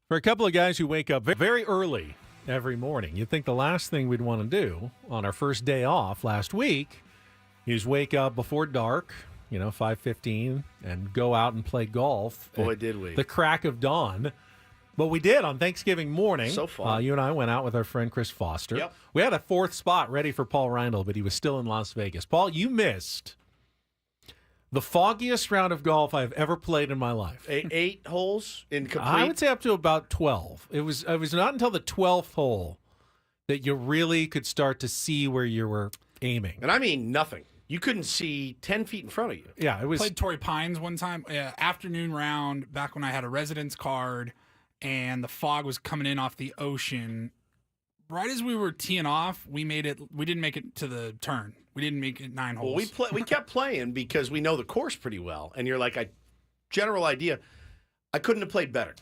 For a couple of guys who wake up very early every morning, you'd think the last thing we'd want to do on our first day off last week is wake up before dark, 5:15, and go out and play golf. Boy, did we. The crack of dawn. But we did on Thanksgiving morning. So fun. You and I went out with our friend Chris Foster. Yep. We had a fourth spot ready for Paul Reindl, but he was still in Las Vegas. Paul, you missed the foggiest round of golf I've ever played in my life. 8 holes in complete? I would say up to about 12. It was not until the 12th hole that you really could start to see where you were aiming. And I mean nothing. You couldn't see 10 feet in front of you. Yeah, it was. Played Torrey Pines one time, afternoon round, back when I had a residence card, and the fog was coming in off the ocean. Right as we were teeing off, we didn't make it to the turn. We didn't make it 9 holes. Well, we kept playing because we know the course pretty well. And you're like, general idea, I couldn't have played better.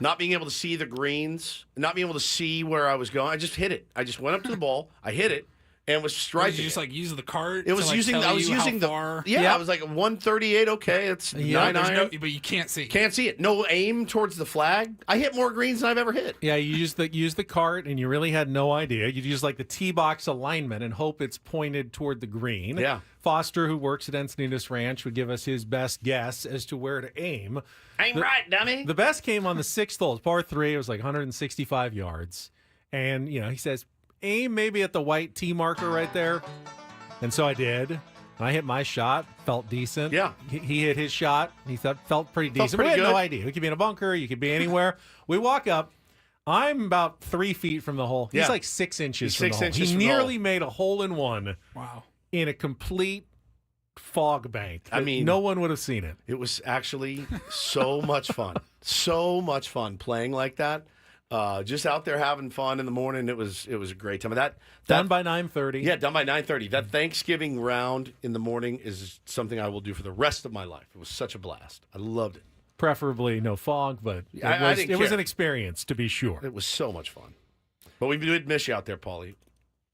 Not being able to see the greens, not being able to see where I was going. I just hit it. I just went up to the ball. I hit it. And was striking. Did you just use the cart? It was using. I was using the. Yeah, I was like 138. Okay, it's 9 iron. But you can't see. Can't see it. No aim towards the flag. I hit more greens than I've ever hit. Yeah, you use the cart, and you really had no idea. You use like the tee box alignment and hope it's pointed toward the green. Yeah. Foster, who works at Encinitas Ranch, would give us his best guess as to where to aim. Aim right, dummy. The best came on the 6th hole, par 3. It was like 165 yards, and he says, aim maybe at the white tee marker right there. And so I did. And I hit my shot. Felt decent. Yeah. He hit his shot. He felt pretty decent. Pretty we had good. no idea. We could be in a bunker. You could be anywhere. We walk up. I'm about 3 feet from the hole. He's Yeah. like 6 inches He's from 6 the hole. inches He from the nearly hole. made a hole-in-one. Wow. In a complete fog bank. I mean, no one would have seen it. It was actually so much fun. So much fun playing like that. Just out there having fun in the morning. It was a great time. That Done by 9:30. Yeah, done by 9:30. That Thanksgiving round in the morning is something I will do for the rest of my life. It was such a blast. I loved it. Preferably no fog, but it was an experience, to be sure. It was so much fun. But we did miss you out there, Paulie.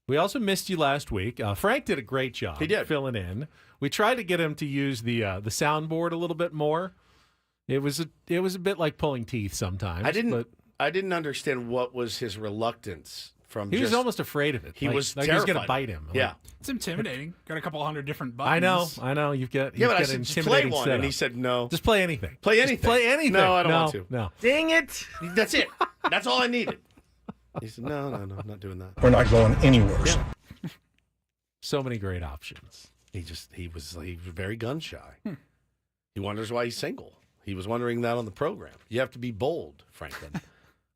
We also missed you last week. Frank did a great job. He did. Filling in. We tried to get him to use the soundboard a little bit more. It was a bit like pulling teeth sometimes. I didn't understand what was his reluctance from. He was almost afraid of it. He was like he was going to terrified. bite him. Yeah, it's intimidating. Got a couple hundred different buttons. I know. You've got but I got said an just play intimidating one, setup. and he said no. Just play anything. Play anything. Just play anything. No, I don't want to. No. Dang it! That's it. That's all I needed. He said, no, I'm not doing that. We're not going anywhere. Yeah. So many great options. He was very gun shy. He wonders why he's single. He was wondering that on the program. You have to be bold, Franklin.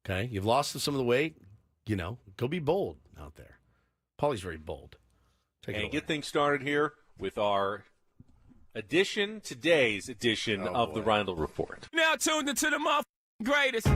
Okay, you've lost some of the weight. Go be bold out there. Paulie's very bold. And get things started here with our today's edition of the Reindl Report. Now tuned into the greatest.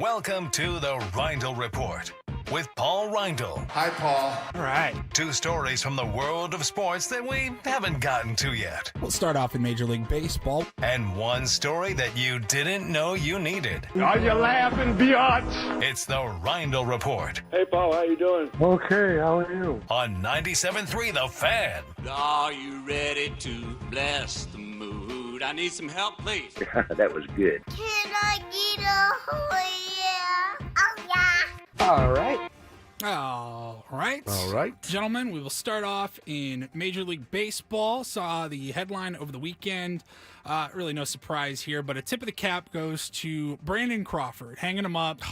Welcome to the Reindl Report with Paul Reindl. Hi, Paul. All right. 2 stories from the world of sports that we haven't gotten to yet. We'll start off in Major League Baseball. And 1 story that you didn't know you needed. Are you laughing, biatch? It's the Reindl Report Hey, Paul, how you doing? Okay, how are you? on 97.3 The Fan. Are you ready to bless the mood? I need some help, please. That was good. Can I get a yeah? Oh, yeah. All right. All right. All right. Gentlemen, we will start off in Major League Baseball. Saw the headline over the weekend. Really no surprise here, but a tip of the cap goes to Brandon Crawford, hanging him up,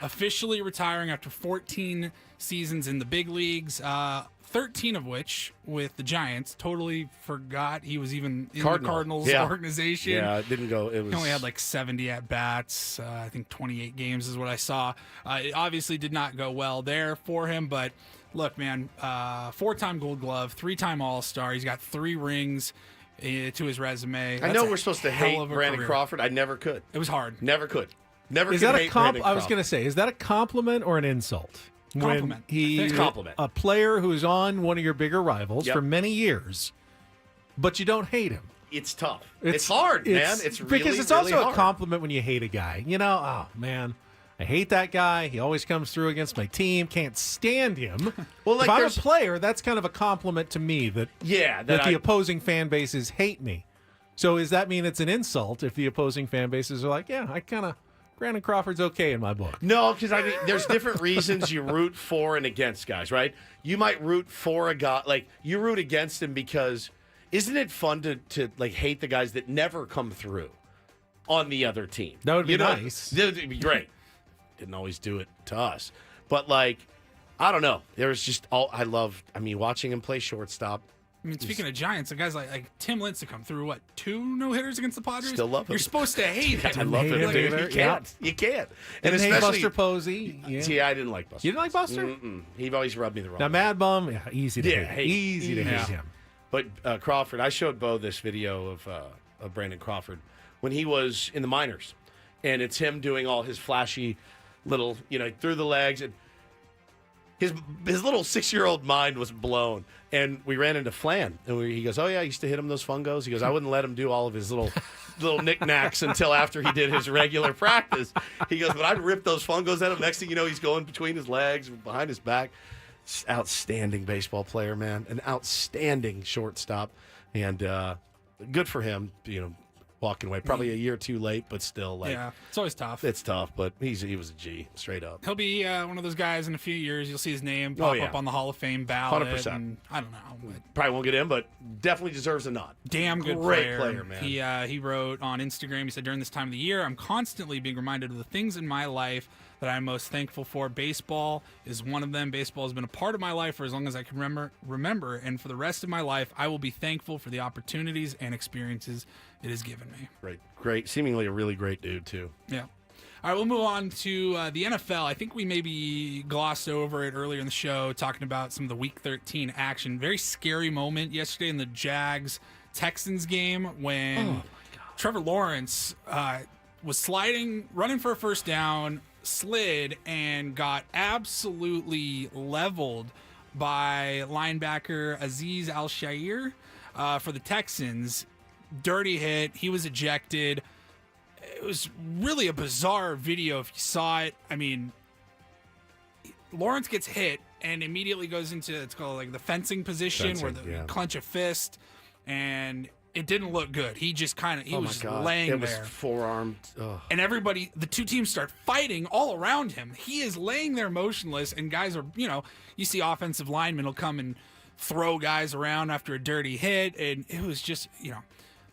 officially retiring after 14 seasons in the big leagues, 13 of which with the Giants. Totally forgot he was even in the Cardinals organization. Yeah, it didn't go. It was. He only had like 70 at-bats. I think 28 games is what I saw. It obviously did not go well there for him, but look, man, 4-time Gold Glove, 3-time All-Star. He's got 3 rings to his resume. I know we're supposed to hate Brandon Crawford. I never could. It was hard. Never could. Never Is could that a hate Brandon I was Crawford. going to say, is that a compliment or an insult? Compliment. When he's compliment. a player who's on one of your bigger rivals for many years, but you don't hate him. It's tough. It's hard, man. It's really, because it's really also hard. a compliment when you hate a guy. Oh man, I hate that guy. He always comes through against my team. Can't stand him. Well, like if I'm a there's- player, that's kind of a compliment to me that Yeah, that the I- opposing fan bases hate me. So does that mean it's an insult if the opposing fan bases are like, yeah, I kind of Brandon Crawford's okay in my book. No, because I mean, there's different reasons you root for and against guys, right? You might root for a guy, like you root against him because isn't it fun to like hate the guys that never come through on the other team? That would be nice. It'd be great. Didn't always do it to us, but like, I don't know. There's just watching him play shortstop. I mean, speaking of Giants, the guys like Tim Lincecum threw 2 no-hitters against the Padres? Still love him. You're supposed to hate him. I love him. him Dude. either. You can't. You can't. And And hate especially Buster Posey. Yeah. See, I didn't like Buster. You didn't like Buster? Mm-mm. He always rubbed me the wrong Now, way. Mad Bum, easy to hate. hate. Easy to hate him. But Crawford, I showed Bo this video of Brandon Crawford when he was in the minors, and it's him doing all his flashy little, through the legs, and his little 6-year-old mind was blown. And we ran into Flan, and he goes, "Oh yeah, I used to hit him those fungos." He goes, "I wouldn't let him do all of his little knickknacks until after he did his regular practice." He goes, "But I'd rip those fungos at him. Next thing you know, he's going between his legs, behind his back." Outstanding baseball player, man. An outstanding shortstop. And good for him, walking away. Probably a year too late, but still, Yeah, it's always tough. It's tough, but he was a G, straight up. He'll be one of those guys in a few years. You'll see his name pop up on the Hall of Fame ballot. 100%. And I don't know. But Probably won't get in, but definitely deserves a nod. damn good Great player, man. He wrote on Instagram, he said, "During this time of the year, I'm constantly being reminded of the things in my life that I'm most thankful for. Baseball is one of them. Baseball has been a part of my life for as long as I can remember, and for the rest of my life, I will be thankful for the opportunities and experiences it has given me." Great. Seemingly a really great dude, too. Yeah. All right, we'll move on to the NFL. I think we maybe glossed over it earlier in the show, talking about some of the Week 13 action. Very scary moment yesterday in the Jags-Texans game when Trevor Lawrence was sliding, running for a first down, slid, and got absolutely leveled by linebacker Azeez Al-Shaair for the Texans. Dirty hit. He was ejected. It was really a bizarre video if you saw it. I mean, Lawrence gets hit and immediately goes into, it's called like the fencing position where you clench a fist, and it didn't look good. He just was laying there. It was forearmed. Ugh. And everybody, the two teams start fighting all around him. He is laying there motionless, and guys are, you see offensive linemen will come and throw guys around after a dirty hit, and it was just,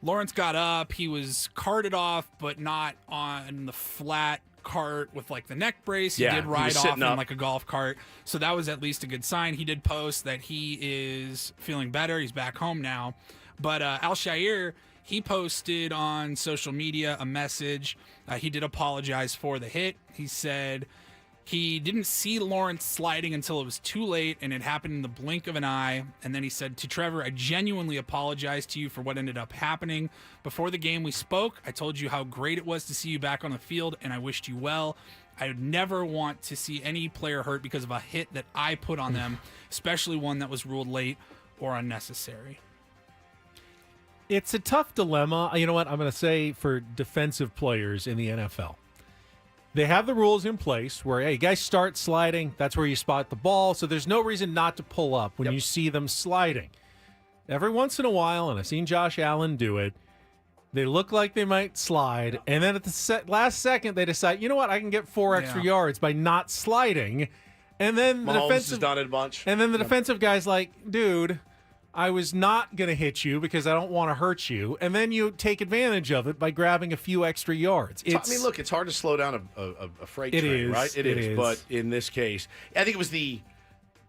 Lawrence got up. He was carted off, but not on the flat cart with like the neck brace. He did ride off in like a golf cart. So that was at least a good sign. He did post that he is feeling better. He's back home now. But Al-Shaair, he posted on social media a message. He did apologize for the hit. He said he didn't see Lawrence sliding until it was too late, and it happened in the blink of an eye. And then he said to Trevor, "I genuinely apologize to you for what ended up happening. Before the game we spoke, I told you how great it was to see you back on the field, and I wished you well. I would never want to see any player hurt because of a hit that I put on them, especially one that was ruled late or unnecessary." It's a tough dilemma. You know what? I'm going to say for defensive players in the NFL. They have the rules in place where, hey, guys start sliding. That's where you spot the ball. So there's no reason not to pull up when you see them sliding. Every once in a while, and I've seen Josh Allen do it, they look like they might slide. And then at the last second, they decide, you know what? I can get 4 extra yards by not sliding. And then the Mahomes has done it a bunch. And then the defensive guy's like, dude, I was not going to hit you because I don't want to hurt you. And then you take advantage of it by grabbing a few extra yards. Look, it's hard to slow down a freight train, right? It is. But in this case, I think it was the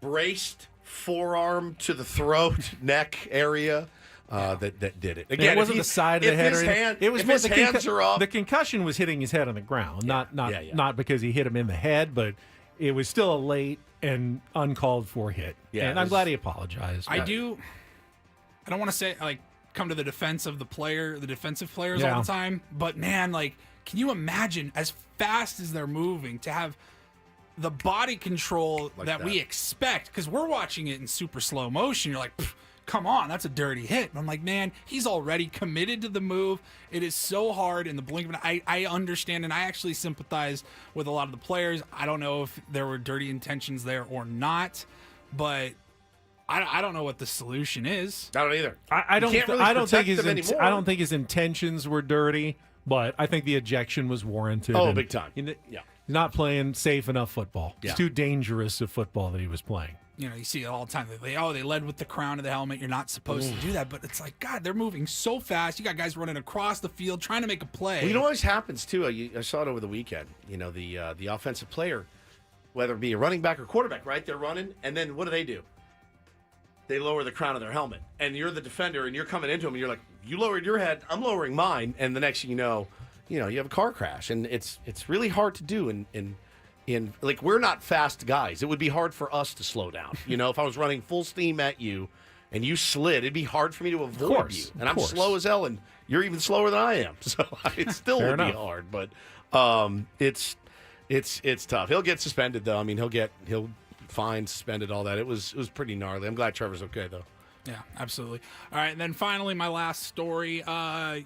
braced forearm to the throat, neck area that did it. Again, it wasn't the side of the head or anything. It was if his hands are up. The concussion was hitting his head on the ground, not because he hit him in the head, but it was still a late and uncalled for hit. Yeah, and I'm glad he apologized. I don't want to say come to the defense of the defensive players all the time, but man, can you imagine as fast as they're moving to have the body control that we expect? Because we're watching it in super slow motion. You're like, come on, that's a dirty hit. And I'm like, man, he's already committed to the move. It is so hard in the blink of an eye. I understand, and I actually sympathize with a lot of the players. I don't know if there were dirty intentions there or not, but I don't know what the solution is. I don't either. I don't think his intentions were dirty, but I think the ejection was warranted. Oh, and big time. Yeah. Not playing safe enough football. Yeah. It's too dangerous of football that he was playing. You know, you see it all the time. They led with the crown of the helmet. You're not supposed to do that, but it's like, God, they're moving so fast. You got guys running across the field trying to make a play. Well, you know what always happens too? I saw it over the weekend. You know, the offensive player, whether it be a running back or quarterback, right? They're running, and then what do? They lower the crown of their helmet, and you're the defender, and you're coming into them, and you're like, you lowered your head, I'm lowering mine, and the next thing you know, you have a car crash, and it's really hard to do in like, we're not fast guys. It would be hard for us to slow down. If I was running full steam at you and you slid, it'd be hard for me to avoid you. And I'm slow as hell, and you're even slower than I am. So it still would be hard, but it's tough. He'll get suspended though. I mean, he'll fined, suspended, all that. It was pretty gnarly. I'm glad Trevor's okay though. Yeah, absolutely. All right, and then finally, my last story.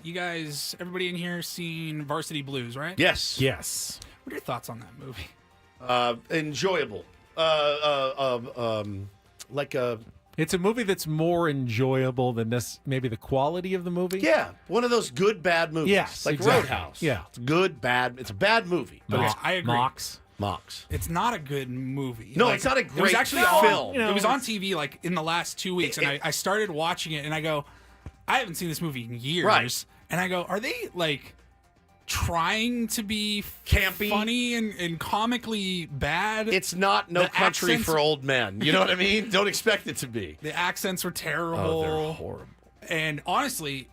You guys, everybody in here seen Varsity Blues, right? Yes. What are your thoughts on that movie? Enjoyable. It's a movie that's more enjoyable than maybe the quality of the movie. Yeah, one of those good bad movies. Yes, like exactly. Roadhouse. Yeah, it's good bad. It's a bad movie, but I agree. Mox. It's not a good movie. No, it's not a It was great actually film. It was on TV like in the last 2 weeks, and I started watching it, and I go, I haven't seen this movie in years. Right. And I go, are they like trying to be campy, funny, and comically bad? It's not No Country for Old Men. You know what I mean? Don't expect it to be. The accents were terrible. Oh, they're horrible. And honestly,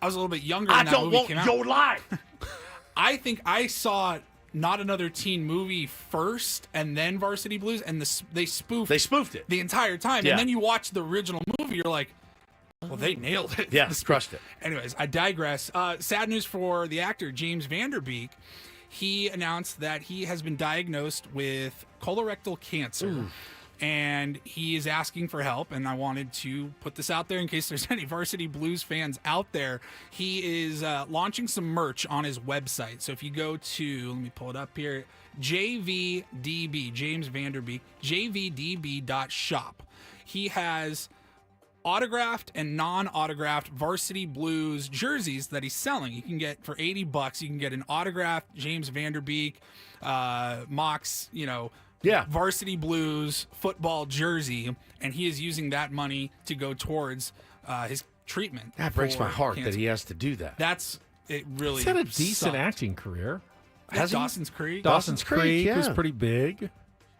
I was a little bit younger when that movie came out. Your life. I think I saw Not Another Teen Movie first, and then Varsity Blues, and they spoofed it the entire time. Yeah. And then you watch the original movie, you're like, well, they nailed it. Yeah, crushed it. Anyways, I digress. Sad news for the actor James Vanderbeek. He announced that he has been diagnosed with colorectal cancer. And he is asking for help, and I wanted to put this out there in case there's any Varsity Blues fans out there. He is launching some merch on his website. So if you go to, let me pull it up here, JVDB, James Vanderbeek, jvdb.shop. He has autographed and non-autographed Varsity Blues jerseys that he's selling. You can get for $80. You can get an autographed James Vanderbeek, Mox, Varsity Blues football jersey, and he is using that money to go towards his treatment. That breaks my heart cancer. that he has to do that. It really He's had a decent sucked. acting career. Has Dawson's Creek? Dawson's Creek was yeah. pretty big.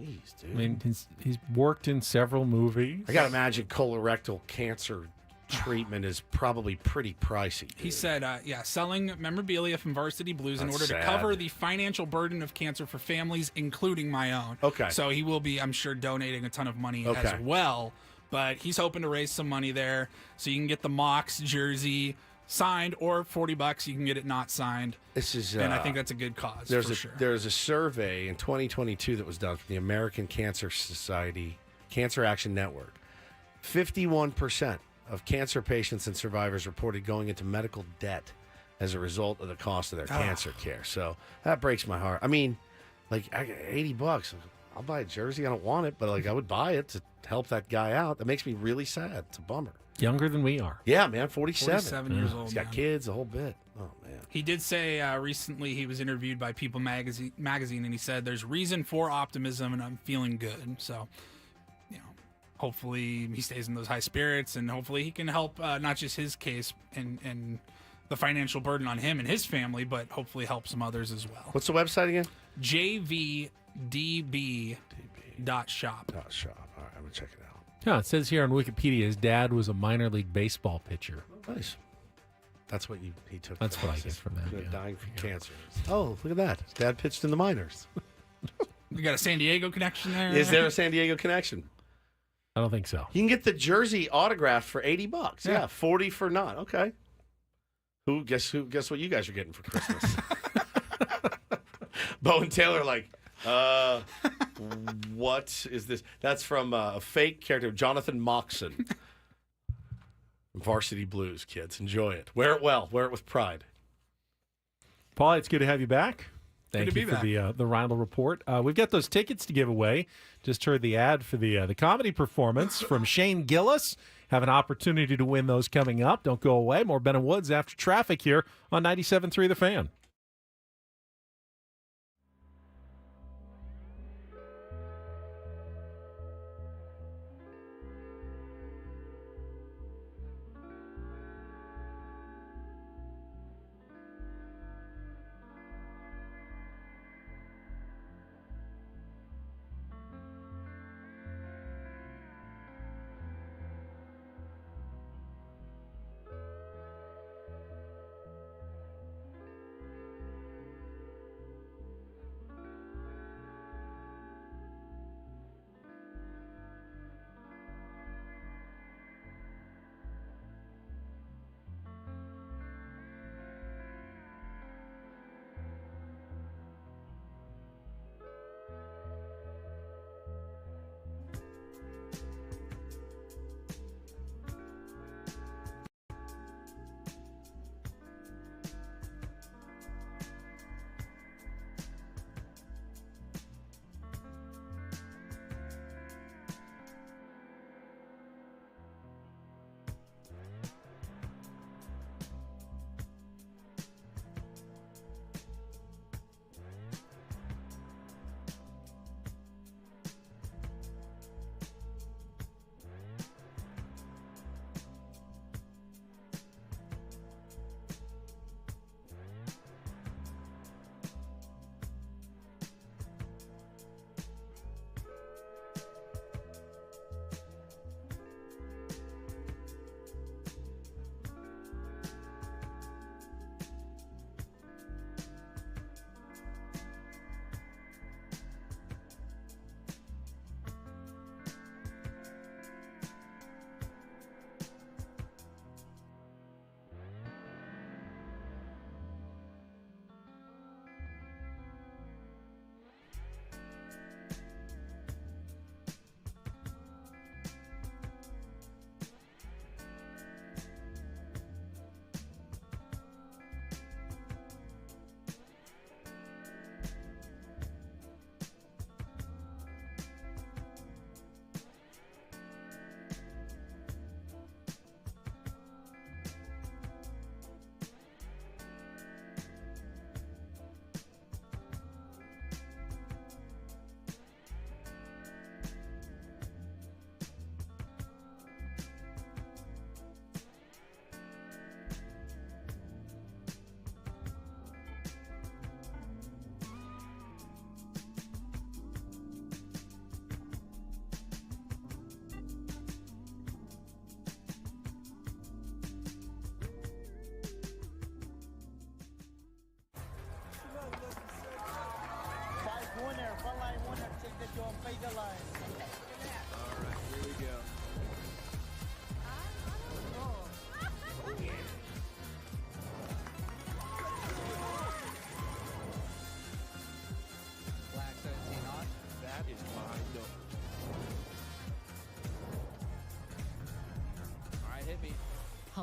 Jeez, dude. I mean, he's worked in several movies. I got to imagine colorectal cancer treatment is probably pretty pricey. He said, selling memorabilia from Varsity Blues in That's order sad. to cover the financial burden of cancer for families, including my own. Okay. So he will be, I'm sure, donating a ton of money Okay. as well. But he's hoping to raise some money there. So you can get the Mox jersey signed, or $40 you can get it not signed. This is, and I think that's a good cause. Sure. There's a survey in 2022 that was done from the American Cancer Society Cancer Action Network. 51% of cancer patients and survivors reported going into medical debt as a result of the cost of their cancer care. So that breaks my heart. I mean, like, $80. I'll buy a jersey. I don't want it, but like, I would buy it to help that guy out. That makes me really sad. It's a bummer. Younger than we are. Yeah, man, 47. 47 years old. He's got kids, the whole bit. Oh, man. He did say recently he was interviewed by People magazine, and he said, there's reason for optimism, and I'm feeling good. So, hopefully he stays in those high spirits, and hopefully he can help not just his case and the financial burden on him and his family, but hopefully help some others as well. What's the website again? JVDB.shop. All right, I'm going to check it out. Yeah, it says here on Wikipedia his dad was a minor league baseball pitcher. Nice. That's what he took. That's what I get from that. Yeah. Dying from cancer. Oh, look at that. His dad pitched in the minors. You got a San Diego connection there? Is there a San Diego connection? I don't think so. You can get the jersey autographed for $80. Yeah, 40 for not. Okay. Guess what you guys are getting for Christmas? Bo and Taylor are like, what is this? That's from a fake character, Jonathan Moxon. Varsity Blues, kids. Enjoy it. Wear it well. Wear it with pride. Paul, it's good to have you back. Good Thank to you be for back. the Rindle Report. We've got those tickets to give away. Just heard the ad for the comedy performance from Shane Gillis have an opportunity to win those coming up. Don't go away. More Ben and Woods after traffic here on 97.3 The Fan.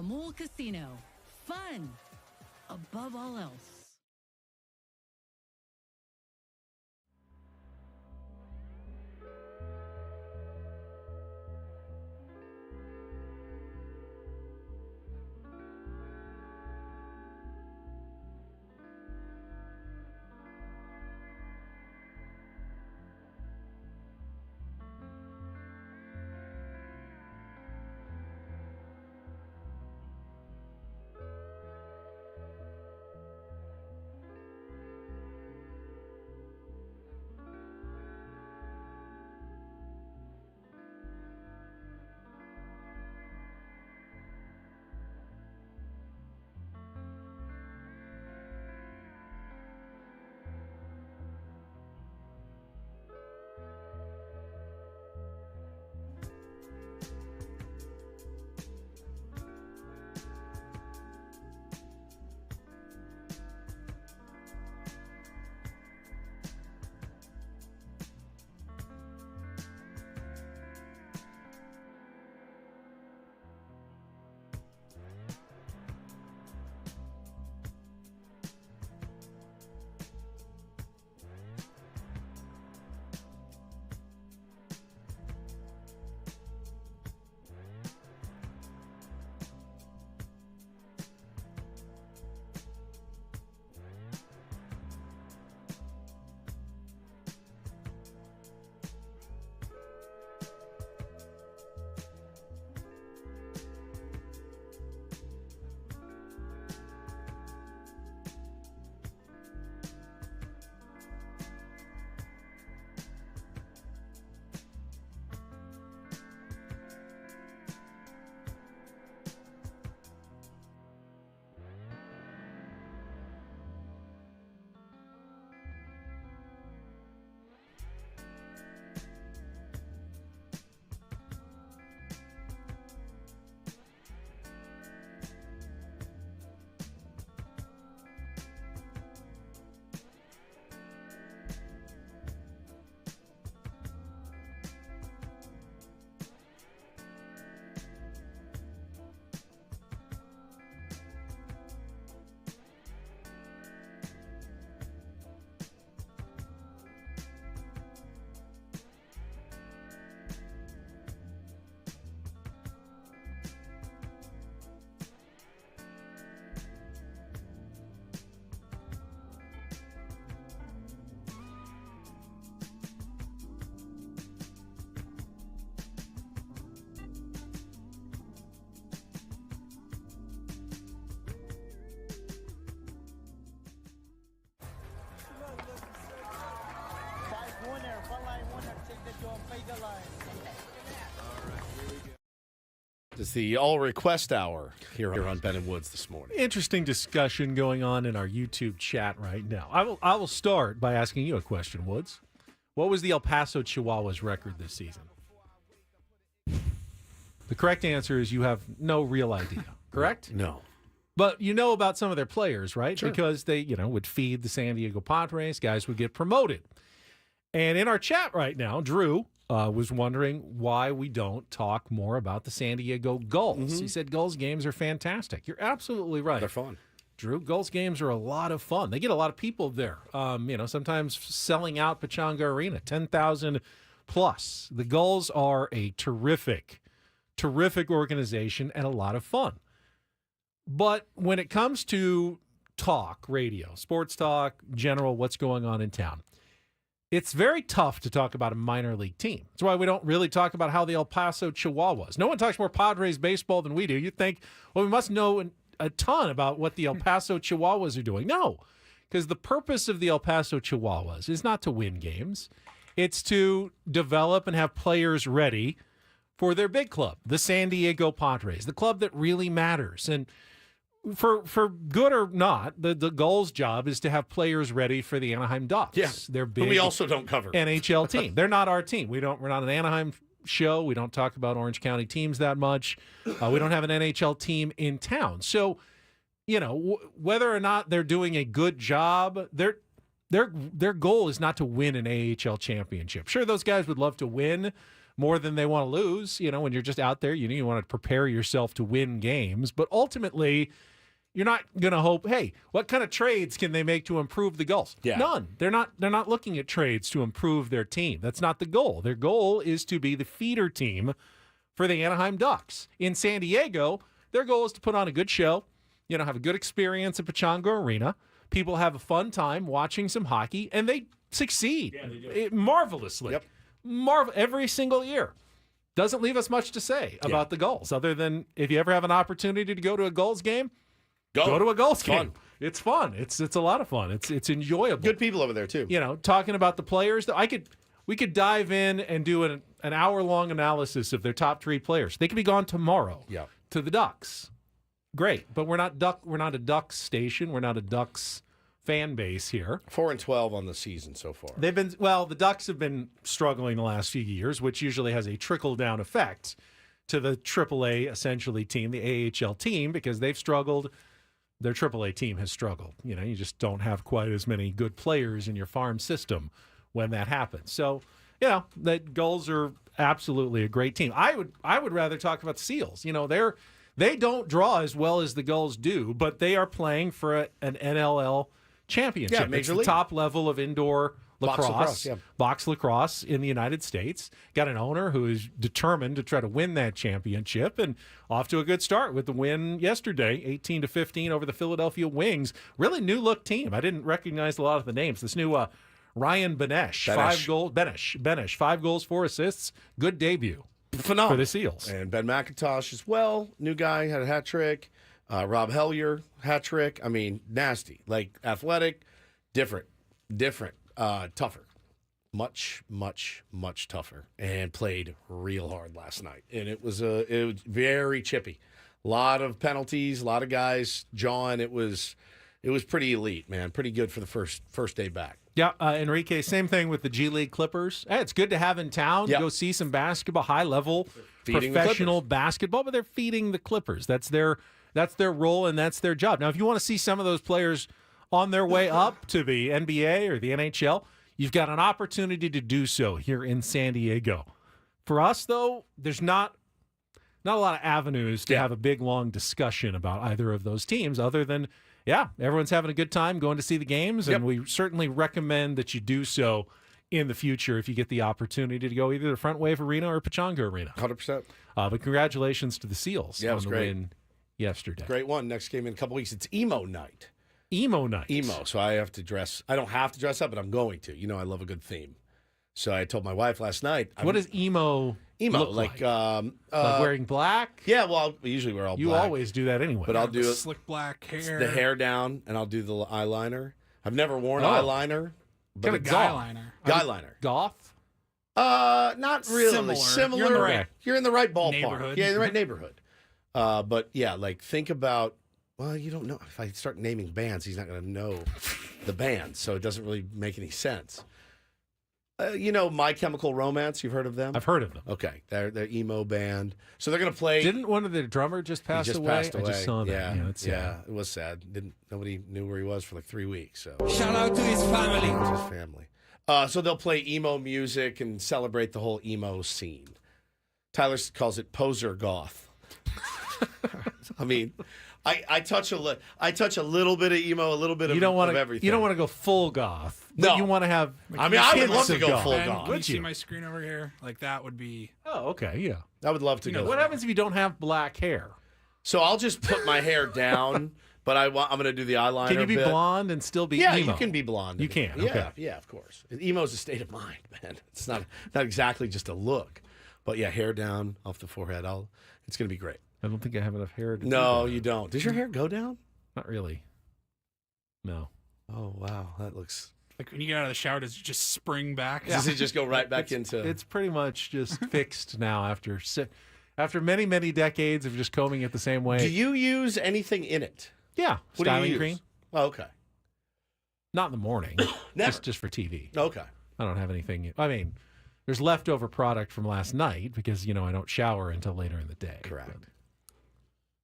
Hamul Casino. Fun above all else. It's the all request hour here on Ben and Woods this morning. Interesting discussion going on in our YouTube chat right now. I will start by asking you a question, Woods. What was the El Paso Chihuahuas record this season? The correct answer is you have no real idea, correct? No. But you know about some of their players, right? Sure. Because they, would feed the San Diego Padres. Guys would get promoted. And in our chat right now, Drew was wondering why we don't talk more about the San Diego Gulls. He said Gulls games are fantastic. You're absolutely right. They're fun. Drew, Gulls games are a lot of fun. They get a lot of people there. Sometimes selling out Pechanga Arena, 10,000 plus. The Gulls are a terrific organization and a lot of fun. But when it comes to talk, radio, sports talk, general, what's going on in town, it's very tough to talk about a minor league team. That's why we don't really talk about how the El Paso Chihuahuas. No one talks more Padres baseball than we do. You'd think, well, we must know a ton about what the El Paso Chihuahuas are doing. No, because the purpose of the El Paso Chihuahuas is not to win games. It's to develop and have players ready for their big club, the San Diego Padres, the club that really matters. And for good or not, the Gulls' job is to have players ready for the Anaheim Ducks. Yeah, they're big. But we also don't cover NHL team. They're not our team. We're not an Anaheim show. We don't talk about Orange County teams that much. We don't have an NHL team in town. So, whether or not they're doing a good job, their goal is not to win an AHL championship. Sure, those guys would love to win more than they want to lose. When you're just out there, you want to prepare yourself to win games. But ultimately, you're not going to hope, hey, what kind of trades can they make to improve the Gulls? Yeah. None. They're not looking at trades to improve their team. That's not the goal. Their goal is to be the feeder team for the Anaheim Ducks. In San Diego, their goal is to put on a good show, have a good experience at Pechanga Arena. People have a fun time watching some hockey, and they succeed marvelously. Yep. Every single year. Doesn't leave us much to say about the Gulls, other than if you ever have an opportunity to go to a Gulls game, go to a Gulls game. Fun. It's fun. It's a lot of fun. It's enjoyable. Good people over there too. Talking about the players, we could dive in and do an hour-long analysis of their top 3 players. They could be gone tomorrow to the Ducks. Great, but we're not a Ducks station. We're not a Ducks fan base here. 4-12 on the season so far. The Ducks have been struggling the last few years, which usually has a trickle-down effect to the AAA, essentially, team, the AHL team, because they've struggled. Their AAA team has struggled. You just don't have quite as many good players in your farm system when that happens. So, the Gulls are absolutely a great team. I would rather talk about the Seals. They don't draw as well as the Gulls do, but they are playing for an NLL championship. Yeah, Major it's the League. top level of indoor lacrosse, box lacrosse in the United States. Got an owner who is determined to try to win that championship, and off to a good start with the win yesterday, 18-15 over the Philadelphia Wings. Really new look team. I didn't recognize a lot of the names. This new Ryan Benesh, 5 goals. Benesh, 5 goals, 4 assists. Good debut. Phenomenal for the Seals. And Ben McIntosh as well. New guy, had a hat trick. Rob Hellier, hat trick. I mean, nasty. Like, athletic, different, tougher. Much, much, much tougher. And played real hard last night. And it was very chippy. A lot of penalties, a lot of guys jawing. It was pretty elite, man. Pretty good for the first day back. Yeah, Enrique, same thing with the G League Clippers. Hey, it's good to have in town. Yep. Go see some basketball, high-level professional basketball, but they're feeding the Clippers. That's their role, and that's their job. Now, if you want to see some of those players on their way up to the NBA or the NHL, you've got an opportunity to do so here in San Diego. For us, though, there's not a lot of avenues to have a big, long discussion about either of those teams other than everyone's having a good time going to see the games, and we certainly recommend that you do so in the future if you get the opportunity to go either to Front Wave Arena or Pechanga Arena. 100%. But congratulations to the Seals on was the great. win yesterday. Great one. Next game in a couple weeks. It's emo night. Emo night. Emo. So I have to dress. I don't have to dress up, but I'm going to. I love a good theme. So I told my wife last night. What does emo look like? Like wearing black? Yeah, well, we usually wear all you black. You always do that anyway. But I'll do it. Slick black hair. The hair down, and I'll do the eyeliner. I've never worn eyeliner. But kind of guy liner. Guy liner. Goth? Not really. Similar. You're in the right ballpark. neighborhood. Yeah, in the right neighborhood. But yeah, like think about. Well, you don't know. If I start naming bands, he's not going to know the band, so it doesn't really make any sense. You know, My Chemical Romance. You've heard of them? I've heard of them. Okay, they're emo band. So they're going to play. Didn't one of their drummer just pass He just away? passed away. I just saw that. Yeah, it's sad. it was sad. Nobody knew where he was for like 3 weeks. So Shout out to his family. It's his family. So they'll play emo music and celebrate the whole emo scene. Tyler calls it poser goth. I mean, I touch a little bit of emo, a little bit of, of everything. You don't want to go full goth. But No. you want to have. I mean, I would love to hints go of full goth. goth. Can you Would see you? my screen over here? Like that would be. Oh, okay, yeah. I would love to go. What happens if you don't have black hair? So I'll just put my hair down, but I'm going to do the eyeliner. Can you be bit. blonde and still be Yeah, emo? you can be blonde. You can. Yeah, Okay. yeah, of course. Emo is a state of mind, man. It's not exactly just a look, but yeah, hair down off the forehead. It's going to be great. I don't think I have enough hair to. No, do that. you don't. Does your hair go down? Not really. No. Oh wow, that looks. Like when you get out of the shower, does it just spring back? Does it just go right back into? It's pretty much just fixed now after many, many decades of just combing it the same way. Do you use anything in it? Yeah, What do you styling use? cream. Oh, okay. Not in the morning. Never. Just for TV. Okay. I don't have anything. I mean, there's leftover product from last night because I don't shower until later in the day. Correct. But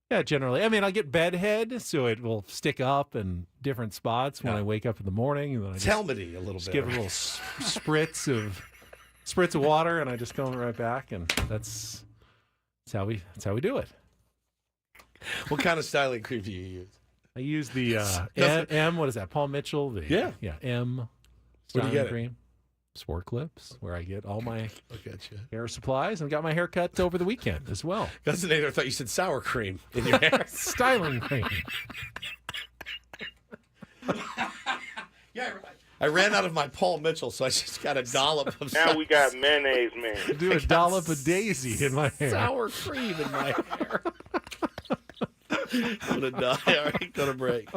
yeah, generally. I mean, I'll get bedhead, so it will stick up in different spots when I wake up in the morning, and then I It's just helmety a little just bit. give it a little spritz of water, and I just comb it right back, and that's how we do it. What kind of styling cream do you use? I use the M. What is that? Paul Mitchell. Yeah. M. Where do you styling get it? cream. Sport Clips, where I get all my Look at you. hair supplies, and got my hair cut over the weekend as well. Resonator, I thought you said sour cream in your hair. Styling cream. Yeah, I ran out of my Paul Mitchell, so I just got a dollop of Now we got mayonnaise, man. Do a dollop of Daisy in my hair. sour cream in my hair. I'm gonna die. All right, go to break.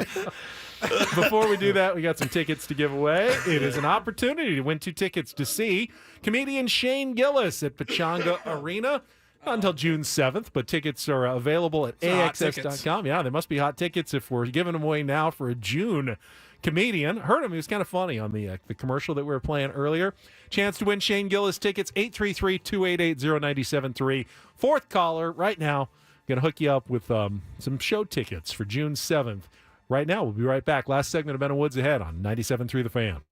Before we do that, we got some tickets to give away. It is an opportunity to win 2 tickets to see comedian Shane Gillis at Pechanga Arena. Not until June 7th, but tickets are available at AXS.com. Yeah, they must be hot tickets if we're giving them away now for a June comedian. Heard him. He was kind of funny on the commercial that we were playing earlier. Chance to win Shane Gillis tickets, 833-288-0973. Fourth caller right now. Going to hook you up with some show tickets for June 7th. Right now, we'll be right back. Last segment of Ben and Woods ahead on 97.3 The Fan.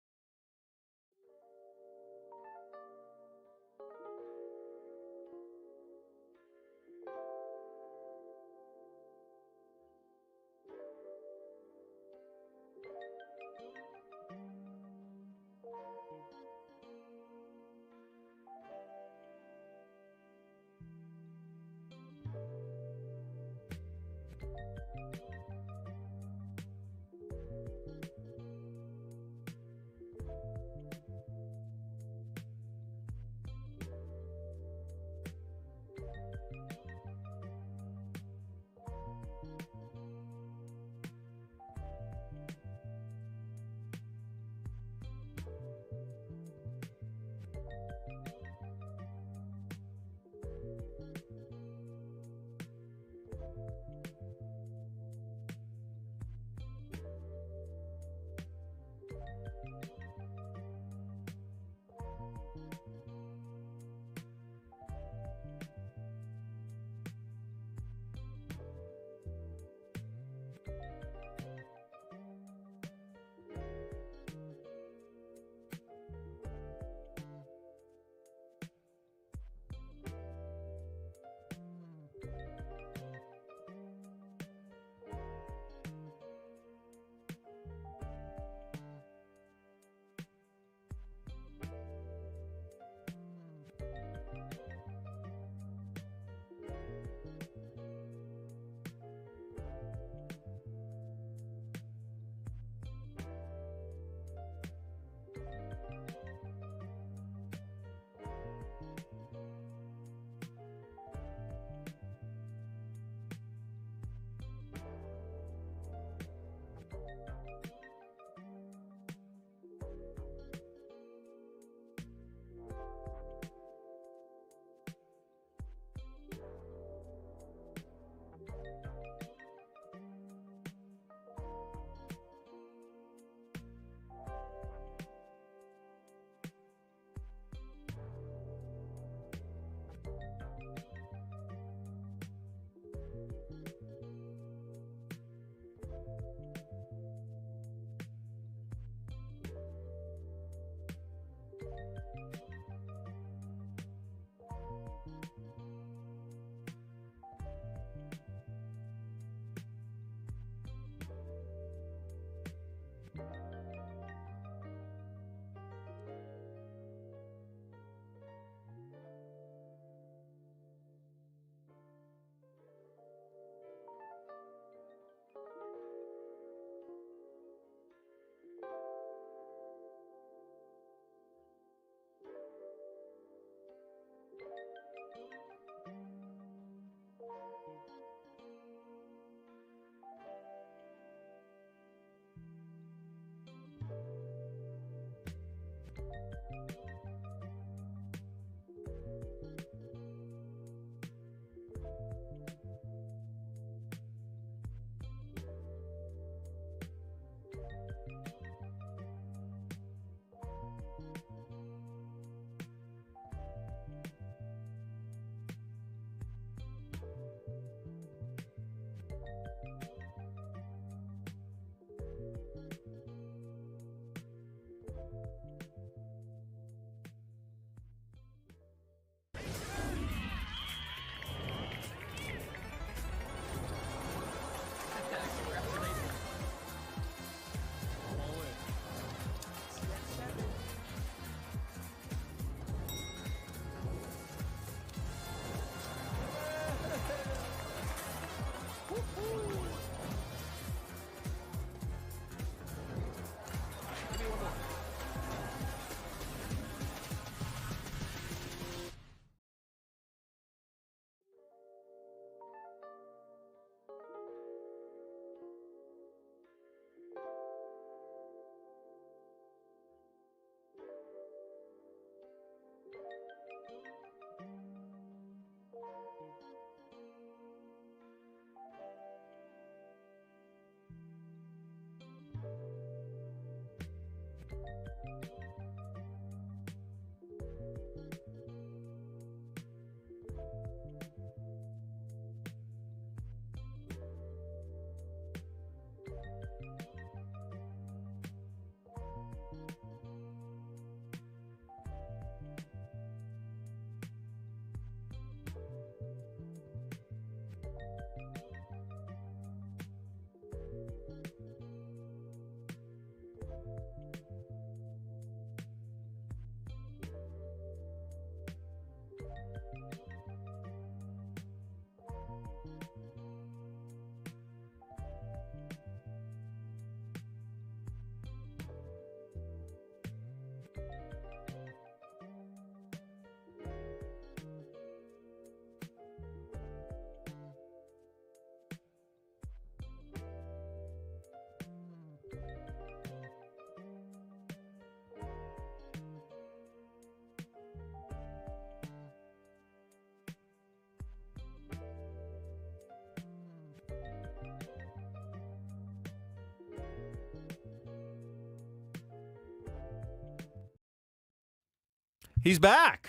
He's back.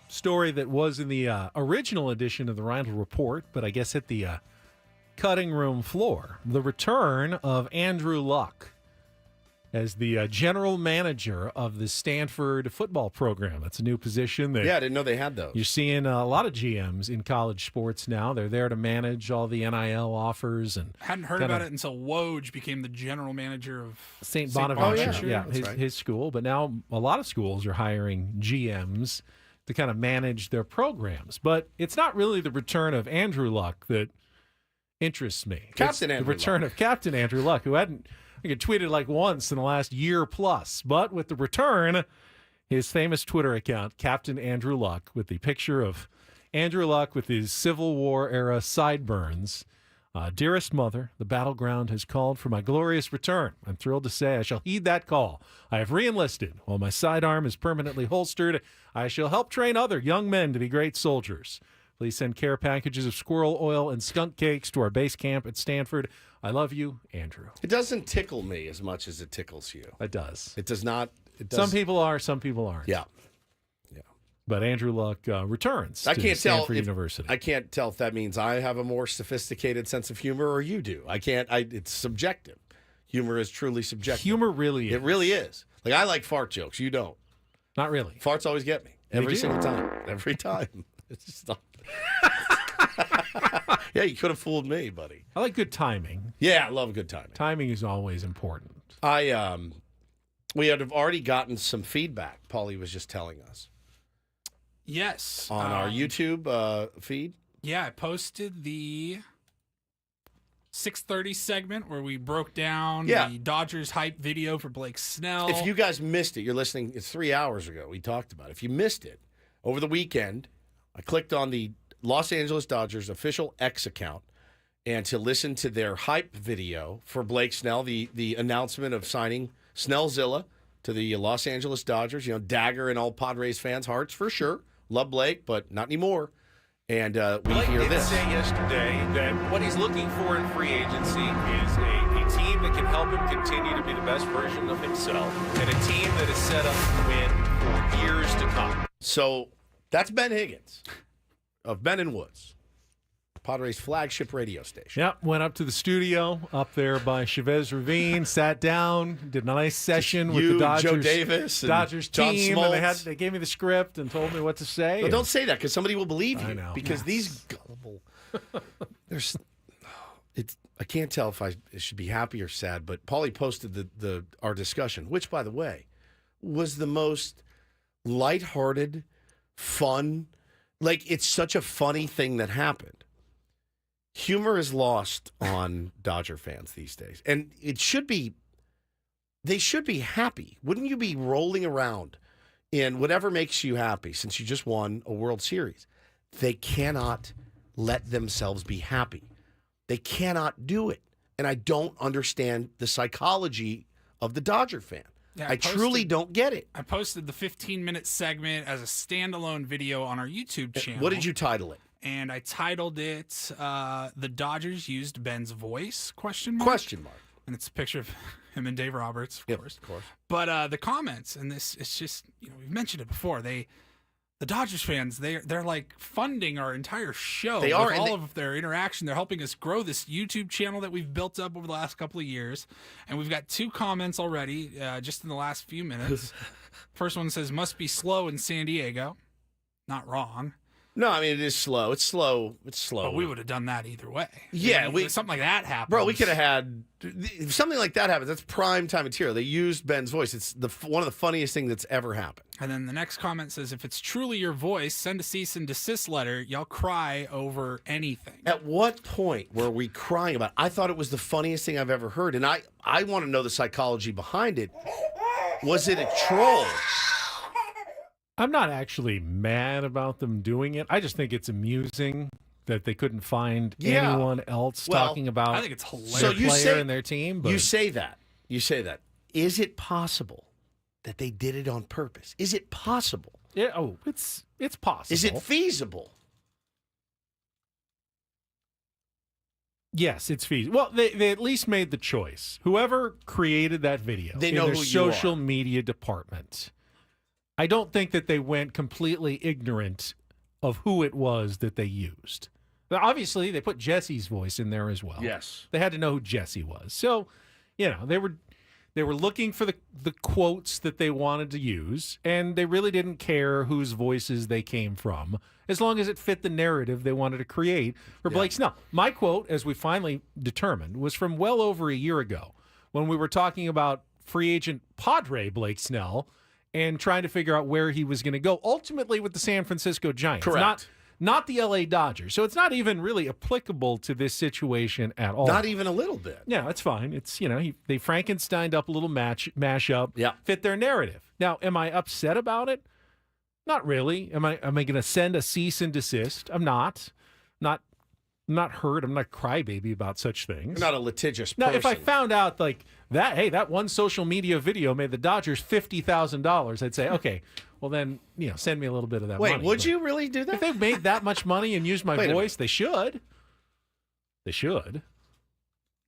Story that was in the original edition of the Rindle Report, but I guess hit the cutting room floor. The return of Andrew Luck as the general manager of the Stanford football program. That's a new position. That I didn't know they had those. You're seeing a lot of GMs in college sports now. They're there to manage all the NIL offers. And hadn't heard about it until Woj became the general manager of St. Bonaventure. Oh, yeah. His school. But now a lot of schools are hiring GMs to kind of manage their programs. But it's not really the return of Andrew Luck that interests me. Captain The Andrew return Luck. of Captain Andrew Luck, who hadn't, I think, tweeted like once in the last year plus. But with the return, his famous Twitter account, Captain Andrew Luck, with the picture of Andrew Luck with his Civil War era sideburns. Dearest mother, the battleground has called for my glorious return. I'm thrilled to say I shall heed that call. I have re-enlisted. While my sidearm is permanently holstered, I shall help train other young men to be great soldiers. Please send care packages of squirrel oil and skunk cakes to our base camp at Stanford. I love you, Andrew. It doesn't tickle me as much as it tickles you. It does. It does not. It does. Some people are, some people aren't. Yeah. But Andrew Luck returns I to can't Stanford tell if, University. I can't tell if that means I have a more sophisticated sense of humor or you do. I can't. It's subjective. Humor is truly subjective. Humor really is. It really is. Like, I like fart jokes. You don't. Not really. Farts always get me. They Every do. single time. Every time. It's just not. Yeah, you could have fooled me, buddy. I like good timing. Yeah, I love good timing. Timing is always important. We had already gotten some feedback. Paulie was just telling us Yes. on our YouTube feed. Yeah, I posted the 6:30 segment where we broke down the Dodgers hype video for Blake Snell. If you guys missed it, you're listening. It's 3 hours ago. We talked about it. If you missed it over the weekend, I clicked on the Los Angeles Dodgers official X account and to listen to their hype video for Blake Snell, the announcement of signing Snellzilla to the Los Angeles Dodgers. You know, dagger in all Padres fans' hearts for sure. Love Blake, but not anymore. And we Blake hear did this. say yesterday that what he's looking for in free agency is a team that can help him continue to be the best version of himself and a team that is set up to win for years to come. So that's Ben Higgins of Ben and Woods, Padres flagship radio station. Yep, went up to the studio up there by Chavez Ravine, sat down, did a nice session with You, the Dodgers, Joe Davis, and Dodgers John team, and Smoltz. they gave me the script and told me what to say. But don't say that because somebody will believe you. I know. Because these gullible, there's, it's. I can't tell if I should be happy or sad. But Paulie posted our discussion, which, by the way, was the most lighthearted, fun. Like, it's such a funny thing that happened. Humor is lost on Dodger fans these days, and it should be. They should be happy. Wouldn't you be rolling around in whatever makes you happy since you just won a World Series? They cannot let themselves be happy. They cannot do it. And I don't understand the psychology of the Dodger fan. Yeah, I truly don't get it. I posted the 15-minute segment as a standalone video on our YouTube channel. What did you title it? And I titled it "The Dodgers Used Ben's Voice?" ? Question mark. And it's a picture of Him and Dave Roberts, of course. Of course. But the comments, and this, it's just, we've mentioned it before. The Dodgers fans, they're like funding our entire show. They are, with and all of their interaction. They're helping us grow this YouTube channel that we've built up over the last couple of years. And we've got 2 comments already, just in the last few minutes. First one says, "Must be slow in San Diego." Not wrong. No, I mean, it is slow. It's slow. It's slow. But we would have done that either way. Yeah, something like that happened. Bro, we could have had if something like that happens. That's prime time material. They used Ben's voice. It's one of the funniest things that's ever happened. And then the next comment says, "If it's truly your voice, send a cease and desist letter. Y'all cry over anything." At what point were we crying about it? I thought it was the funniest thing I've ever heard, and I want to know the psychology behind it. Was it a troll? I'm not actually mad about them doing it. I just think it's amusing that they couldn't find anyone else talking about I think it's hilarious. their player and their team. But You say that. Is it possible that they did it on purpose? Is it possible? It's possible. Is it feasible? Yes, it's feasible. Well, they at least made the choice. Whoever created that video They in know their who you social are. media department, I don't think that they went completely ignorant of who it was that they used. But obviously, they put Jesse's voice in there as well. Yes. They had to know who Jesse was. So, they were looking for the quotes that they wanted to use, and they really didn't care whose voices they came from, as long as it fit the narrative they wanted to create for Blake Snell. My quote, as we finally determined, was from well over a year ago when we were talking about free agent Padre Blake Snell and trying to figure out where he was going to go, ultimately with the San Francisco Giants. Correct. Not the L.A. Dodgers. So it's not even really applicable to this situation at all. Not even a little bit. Yeah, it's fine. It's, they Frankensteined up a little mashup, fit their narrative. Now, am I upset about it? Not really. Am I going to send a cease and desist? I'm not. I'm not hurt. I'm not crybaby about such things. You're not a litigious Now, person. if I found out that one social media video made the Dodgers $50,000, I'd say, okay, well then, send me a little bit of that money. Wait, would you really do that? If they've made that much money and used my Wait a voice, they should. They should.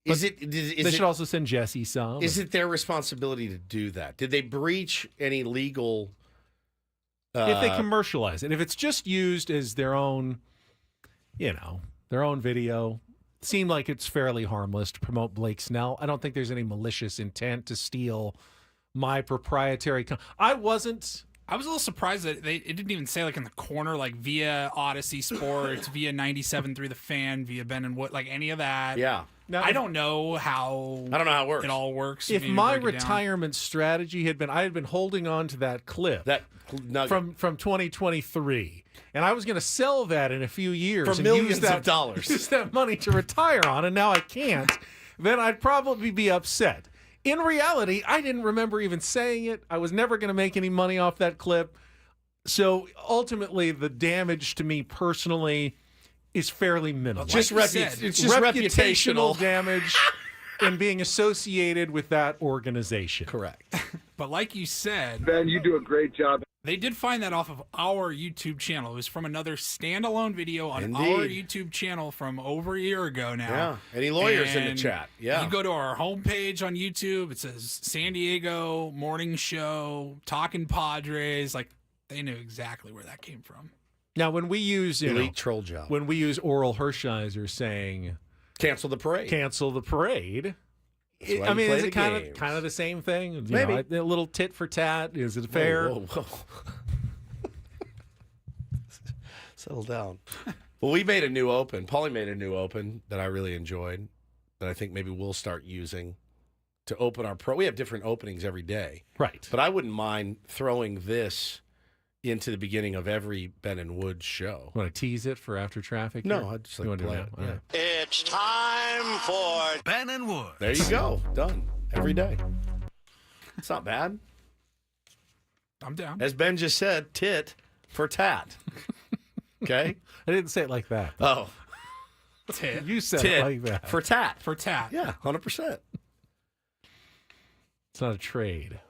Is But it? they should also send Jesse some. Is it their responsibility to do that? Did they breach any legal? If they commercialize it, if it's just used as their own, their own video, seemed like it's fairly harmless to promote Blake Snell. I don't think there's any malicious intent to steal my proprietary. I was a little surprised that it didn't even say like in the corner, like via Odyssey Sports, via 97.3 The Fan, via Ben and Wood, like any of that. Yeah. Now, I don't know how it works. It all works. If Maybe my break it down. retirement strategy had been, I had been holding on to that clip from 2023, and I was going to sell that in a few years For and millions use that, of dollars. use that money to retire on, and now I can't, then I'd probably be upset. In reality, I didn't remember even saying it. I was never going to make any money off that clip. So ultimately, the damage to me personally is fairly minimal. Just it's just reputational damage in being associated with that organization. Correct. But like you said, Ben, you do a great job. They did find that off of our YouTube channel. It was from another standalone video on Indeed. our YouTube channel from over a year ago now. Yeah. Any lawyers in the And chat? Yeah. You go to our homepage on YouTube. It says San Diego Morning Show, Talking Padres. Like, they knew exactly where that came from. Now, when we use Elite troll job. when we use Oral Hershiser saying Cancel the parade. cancel the parade, That's why I you mean, play is the it kind games. of the same thing? You Maybe. know, a little tit for tat. Is it fair? Whoa, whoa, whoa. Settle down. Well, we made a new open. Paulie made a new open that I really enjoyed that I think maybe we'll start using to open our pro. We have different openings every day. Right. But I wouldn't mind throwing this into the beginning of every Ben and Woods show. Want to tease it for after traffic? No, here? I'd just You like wanna to do play that? it. All Yeah. right. It's time for Ben and Wood. There you go. Done. Every day. It's not bad. I'm down. As Ben just said, tit for tat. Okay? I didn't say it like that. Oh. Tit. You said Tit it like that. for tat. For tat. Yeah, 100%. It's not a trade.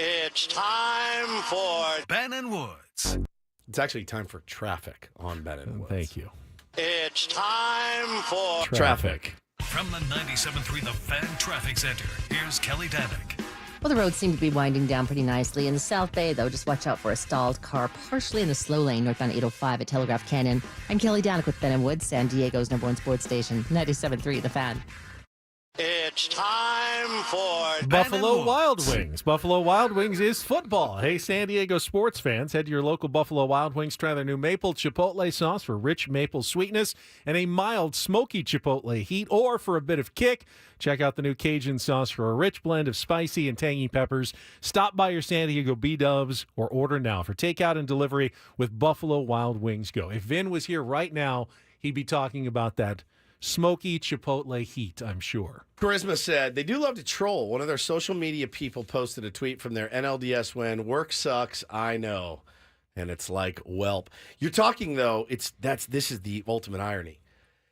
It's time for Ben and Woods. It's actually time for traffic on Ben and Woods. Thank you. It's time for Traffic. From the 97.3 The Fan Traffic Center, here's Kelly Danick. Well, the roads seem to be winding down pretty nicely. In the South Bay, though, just watch out for a stalled car partially in the slow lane northbound 805 at Telegraph Canyon. I'm Kelly Danick with Ben and Wood, San Diego's #1 sports station, 97.3 The Fan. It's time for Buffalo Wild Wings. Buffalo Wild Wings is football. Hey, San Diego sports fans, head to your local Buffalo Wild Wings. Try their new maple chipotle sauce for rich maple sweetness and a mild smoky chipotle heat. Or for a bit of kick, check out the new Cajun sauce for a rich blend of spicy and tangy peppers. Stop by your San Diego B-Dubs or order now for takeout and delivery with Buffalo Wild Wings Go. If Vin was here right now, he'd be talking about that smoky chipotle heat, I'm sure. Charisma said they do love to troll. One of their social media people posted a tweet from their NLDS win. Work sucks, I know. And it's like, welp. You're talking, though, this is the ultimate irony.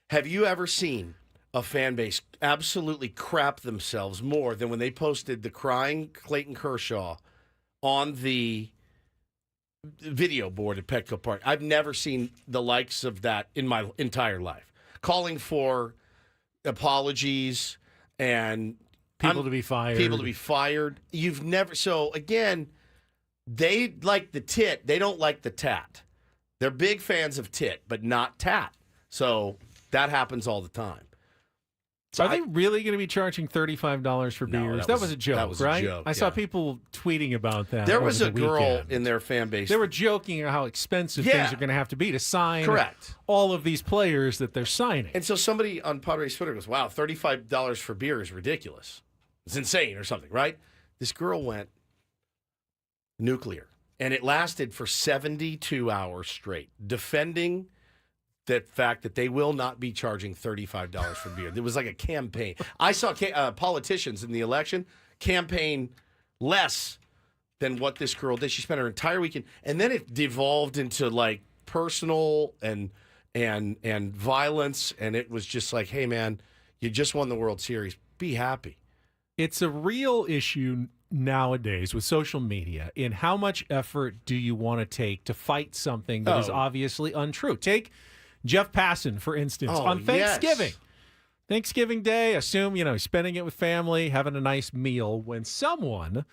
Have you ever seen a fan base absolutely crap themselves more than when they posted the crying Clayton Kershaw on the video board at Petco Park? I've never seen the likes of that in my entire life. Calling for apologies and people to be fired. You've never. So again, they like the tit. They don't like the tat. They're big fans of tit, but not tat. So that happens all the time. So Are they really going to be charging $35 for No, beers? that Was a joke, that was a right? joke, I saw yeah. people tweeting about that. There was over a the girl weekend. in their fan base. They were joking about how expensive Yeah. things are going to have to be to sign Correct. all of these players that they're signing. And so somebody on Padres Twitter goes, wow, $35 for beer is ridiculous. It's insane or something, right? This girl went nuclear, and it lasted for 72 hours straight, defending the fact that they will not be charging $35 for beer. It was like a campaign. I saw politicians in the election campaign less than what this girl did. She spent her entire weekend, and then it devolved into like personal and violence, and it was just like, hey man, you just won the World Series. Be happy. It's a real issue nowadays with social media in how much effort do you want to take to fight something that is obviously untrue. Take Jeff Passan, for instance, on Thanksgiving. Yes. Thanksgiving Day, assume, he's spending it with family, having a nice meal, when someone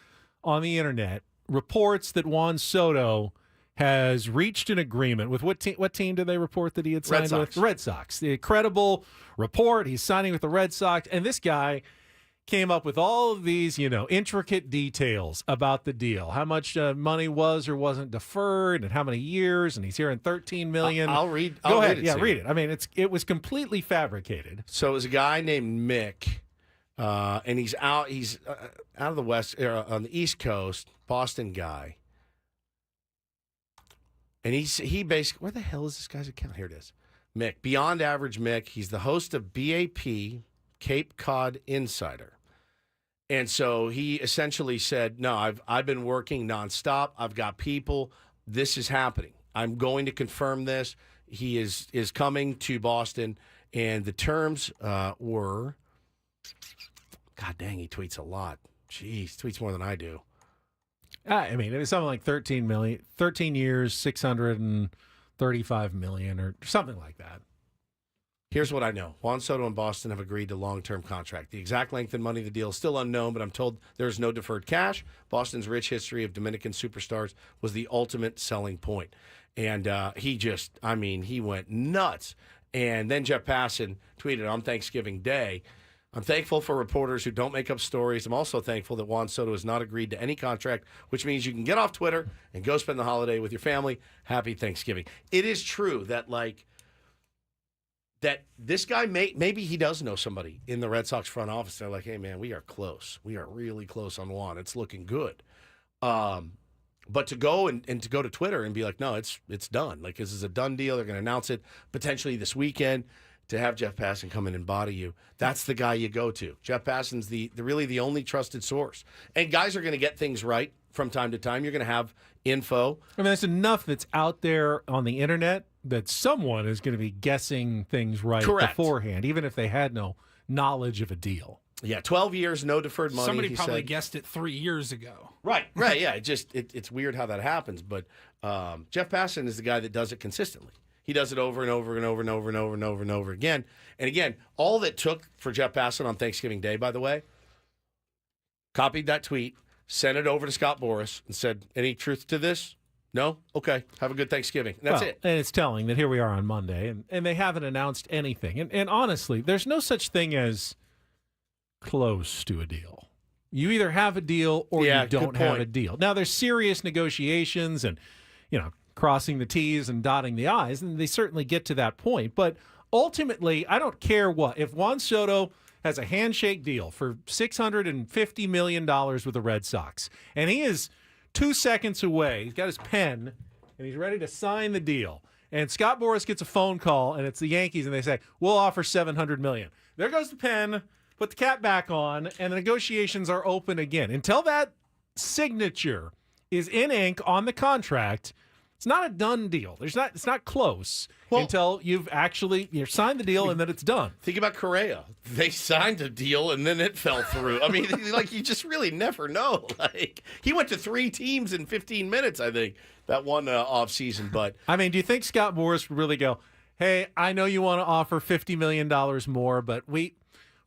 on the internet reports that Juan Soto has reached an agreement with what team did they report that he had signed with? The Red Sox. The credible report, he's signing with the Red Sox, and this guy came up with all of these, intricate details about the deal. How much money was or wasn't deferred and how many years, and he's here in $13 million. I'll read. Go ahead. Read it Yeah, to read you. it. I mean, it was completely fabricated. So it was a guy named Mick, and he's out of the West, on the East Coast, Boston guy. And he basically, where the hell is this guy's account? Here it is. Mick, Beyond Average Mick. He's the host of BAP, Cape Cod Insider. And so he essentially said, no, I've been working nonstop. I've got people. This is happening. I'm going to confirm this. He is coming to Boston. And the terms were, God dang, he tweets a lot. Jeez, tweets more than I do. I mean, it was something like 13 years, $635 million or something like that. Here's what I know. Juan Soto and Boston have agreed to long-term contract. The exact length and money of the deal is still unknown, but I'm told there's no deferred cash. Boston's rich history of Dominican superstars was the ultimate selling point. And he went nuts. And then Jeff Passan tweeted on Thanksgiving Day, I'm thankful for reporters who don't make up stories. I'm also thankful that Juan Soto has not agreed to any contract, which means you can get off Twitter and go spend the holiday with your family. Happy Thanksgiving. It is true that, that this guy maybe he does know somebody in the Red Sox front office. They're like, hey, man, we are close. We are really close on Juan. It's looking good. But to go and to go to Twitter and be like, no, it's done. Like, this is a done deal. They're going to announce it potentially this weekend. To have Jeff Passan come in and body you, that's the guy you go to. Jeff Passan's really the only trusted source. And guys are going to get things right from time to time. You're going to have info. I mean, there's enough that's out there on the internet that someone is going to be guessing things right beforehand, even if they had no knowledge of a deal. Yeah, 12 years, no deferred money. Somebody he probably said. guessed it 3 years ago. Right. Yeah, it's weird how that happens. But Jeff Passan is the guy that does it consistently. He does it over and over and over and over and over and over and over again. And again, all that took for Jeff Passan on Thanksgiving Day, by the way, copied that tweet, sent it over to Scott Boras, and said, any truth to this? No? Okay. Have a good Thanksgiving. And that's it. And it's telling that here we are on Monday, and they haven't announced anything. And honestly, there's no such thing as close to a deal. You either have a deal or you don't have a deal. Now, there's serious negotiations and, crossing the T's and dotting the I's, and they certainly get to that point. But ultimately, I don't care what. If Juan Soto has a handshake deal for $650 million with the Red Sox, and he is 2 seconds away, he's got his pen, and he's ready to sign the deal, and Scott Boras gets a phone call, and it's the Yankees, and they say, we'll offer $700 million. There goes the pen, put the cap back on, and the negotiations are open again. Until that signature is in ink on the contract, it's not a done deal. It's not close until you've actually signed the deal and then it's done. Think about Correa. They signed a deal and then it fell through. I mean, you just really never know. He went to 3 teams in 15 minutes, I think, that one off season. But I mean, do you think Scott Boras would really go, hey, I know you want to offer $50 million more, but we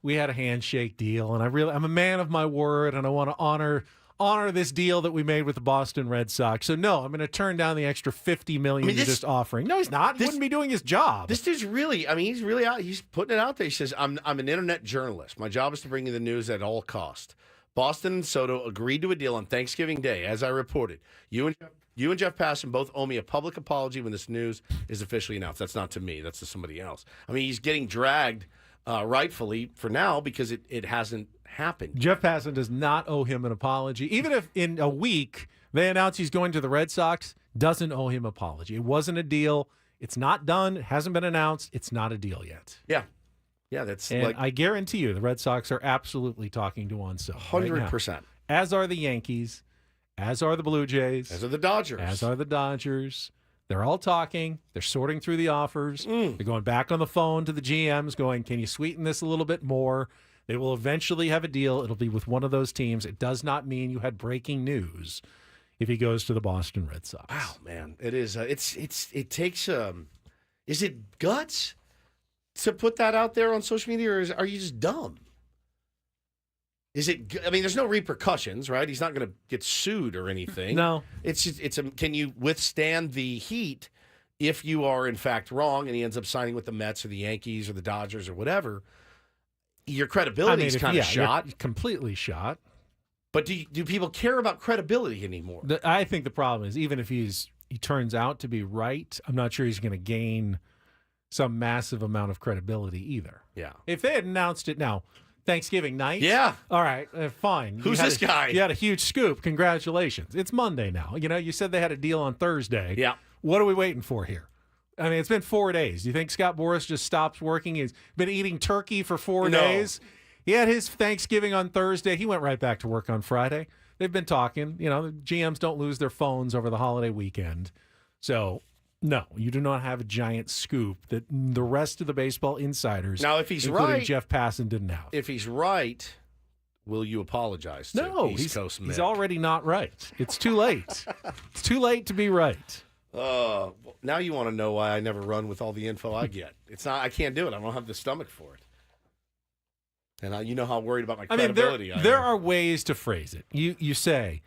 had a handshake deal, and I'm a man of my word, and I want to honor this deal that we made with the Boston Red Sox. So no, I'm going to turn down the extra $50 million you're just offering. No, he's not. He wouldn't be doing his job. This dude's really, he's really out. He's putting it out there. He says, I'm an internet journalist. My job is to bring you the news at all cost. Boston and Soto agreed to a deal on Thanksgiving Day, as I reported. You and Jeff Passan both owe me a public apology when this news is officially announced. That's not to me. That's to somebody else. I mean, he's getting dragged rightfully for now because it hasn't happened. Jeff Passan does not owe him an apology. Even if in a week they announce he's going to the Red Sox, doesn't owe him an apology. It wasn't a deal. It's not done. It hasn't been announced. It's not a deal yet. Yeah. Yeah, that's and I guarantee you the Red Sox are absolutely talking to Juan Soto. 100%. Right, as are the Yankees, as are the Blue Jays. As are the Dodgers. As are the Dodgers. They're all talking. They're sorting through the offers. They're going back on the phone to the GMs going, can you sweeten this a little bit more? They will eventually have a deal. It'll be with one of those teams. It does not mean you had breaking news if he goes to the Boston Red Sox. Wow, man. It is. It takes. Is it guts to put that out there on social media, or are you just dumb? Is it? I mean, there's no repercussions, right? He's not going to get sued or anything. No. It's just. Can you withstand the heat if you are in fact wrong and he ends up signing with the Mets or the Yankees or the Dodgers or whatever? Your credibility is kind of shot. You're completely shot. But do people care about credibility anymore? I think the problem is even if he turns out to be right, I'm not sure he's going to gain some massive amount of credibility either. Yeah. If they had announced it now, Thanksgiving night. Yeah. All right, fine. Who's this guy? You had a huge scoop. Congratulations. It's Monday now. You said they had a deal on Thursday. Yeah. What are we waiting for here? I mean, it's been 4 days. Do you think Scott Boras just stops working? He's been eating turkey for 4 days. He had his Thanksgiving on Thursday. He went right back to work on Friday. They've been talking. The GMs don't lose their phones over the holiday weekend. So, no, you do not have a giant scoop that the rest of the baseball insiders, now, if he's including right, Jeff Passan, didn't have. If he's right, will you apologize to No, East Coast Mick? He's already not right. It's too late. It's too late to be right. Now you want to know why I never run with all the info I get. It's not. I can't do it. I don't have the stomach for it. And you know how worried about my credibility I am. There are ways to phrase it. You say,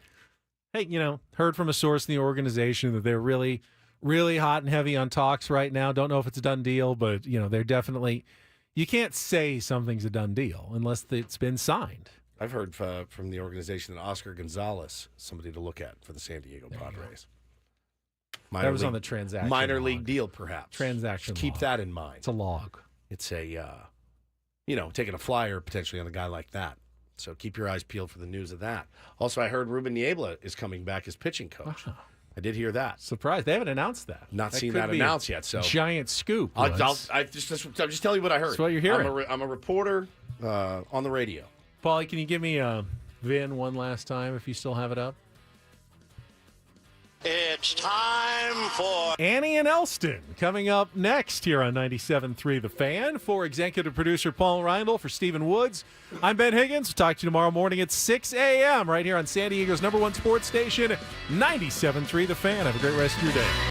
hey, heard from a source in the organization that they're really, really hot and heavy on talks right now. Don't know if it's a done deal, but they're definitely. You can't say something's a done deal unless it's been signed. I've heard from the organization that Oscar Gonzalez, somebody to look at for the San Diego Padres. That was on the transaction. Minor league deal, perhaps. Transaction. Just keep that in mind. It's a log. It's a, taking a flyer potentially on a guy like that. So keep your eyes peeled for the news of that. Also, I heard Ruben Niebla is coming back as pitching coach. I did hear that. Surprised. They haven't announced that. Not seen that announced yet. So giant scoop. I'm just telling you what I heard. That's what you're hearing. I'm a reporter on the radio. Paulie, can you give me Vin one last time if you still have it up? It's time for Annie and Elston coming up next here on 97.3 The Fan. For executive producer Paul Reindl, for Stephen Woods, I'm Ben Higgins. We'll talk to you tomorrow morning at 6 a.m. right here on San Diego's #1 sports station, 97.3 The Fan. Have a great rest of your day.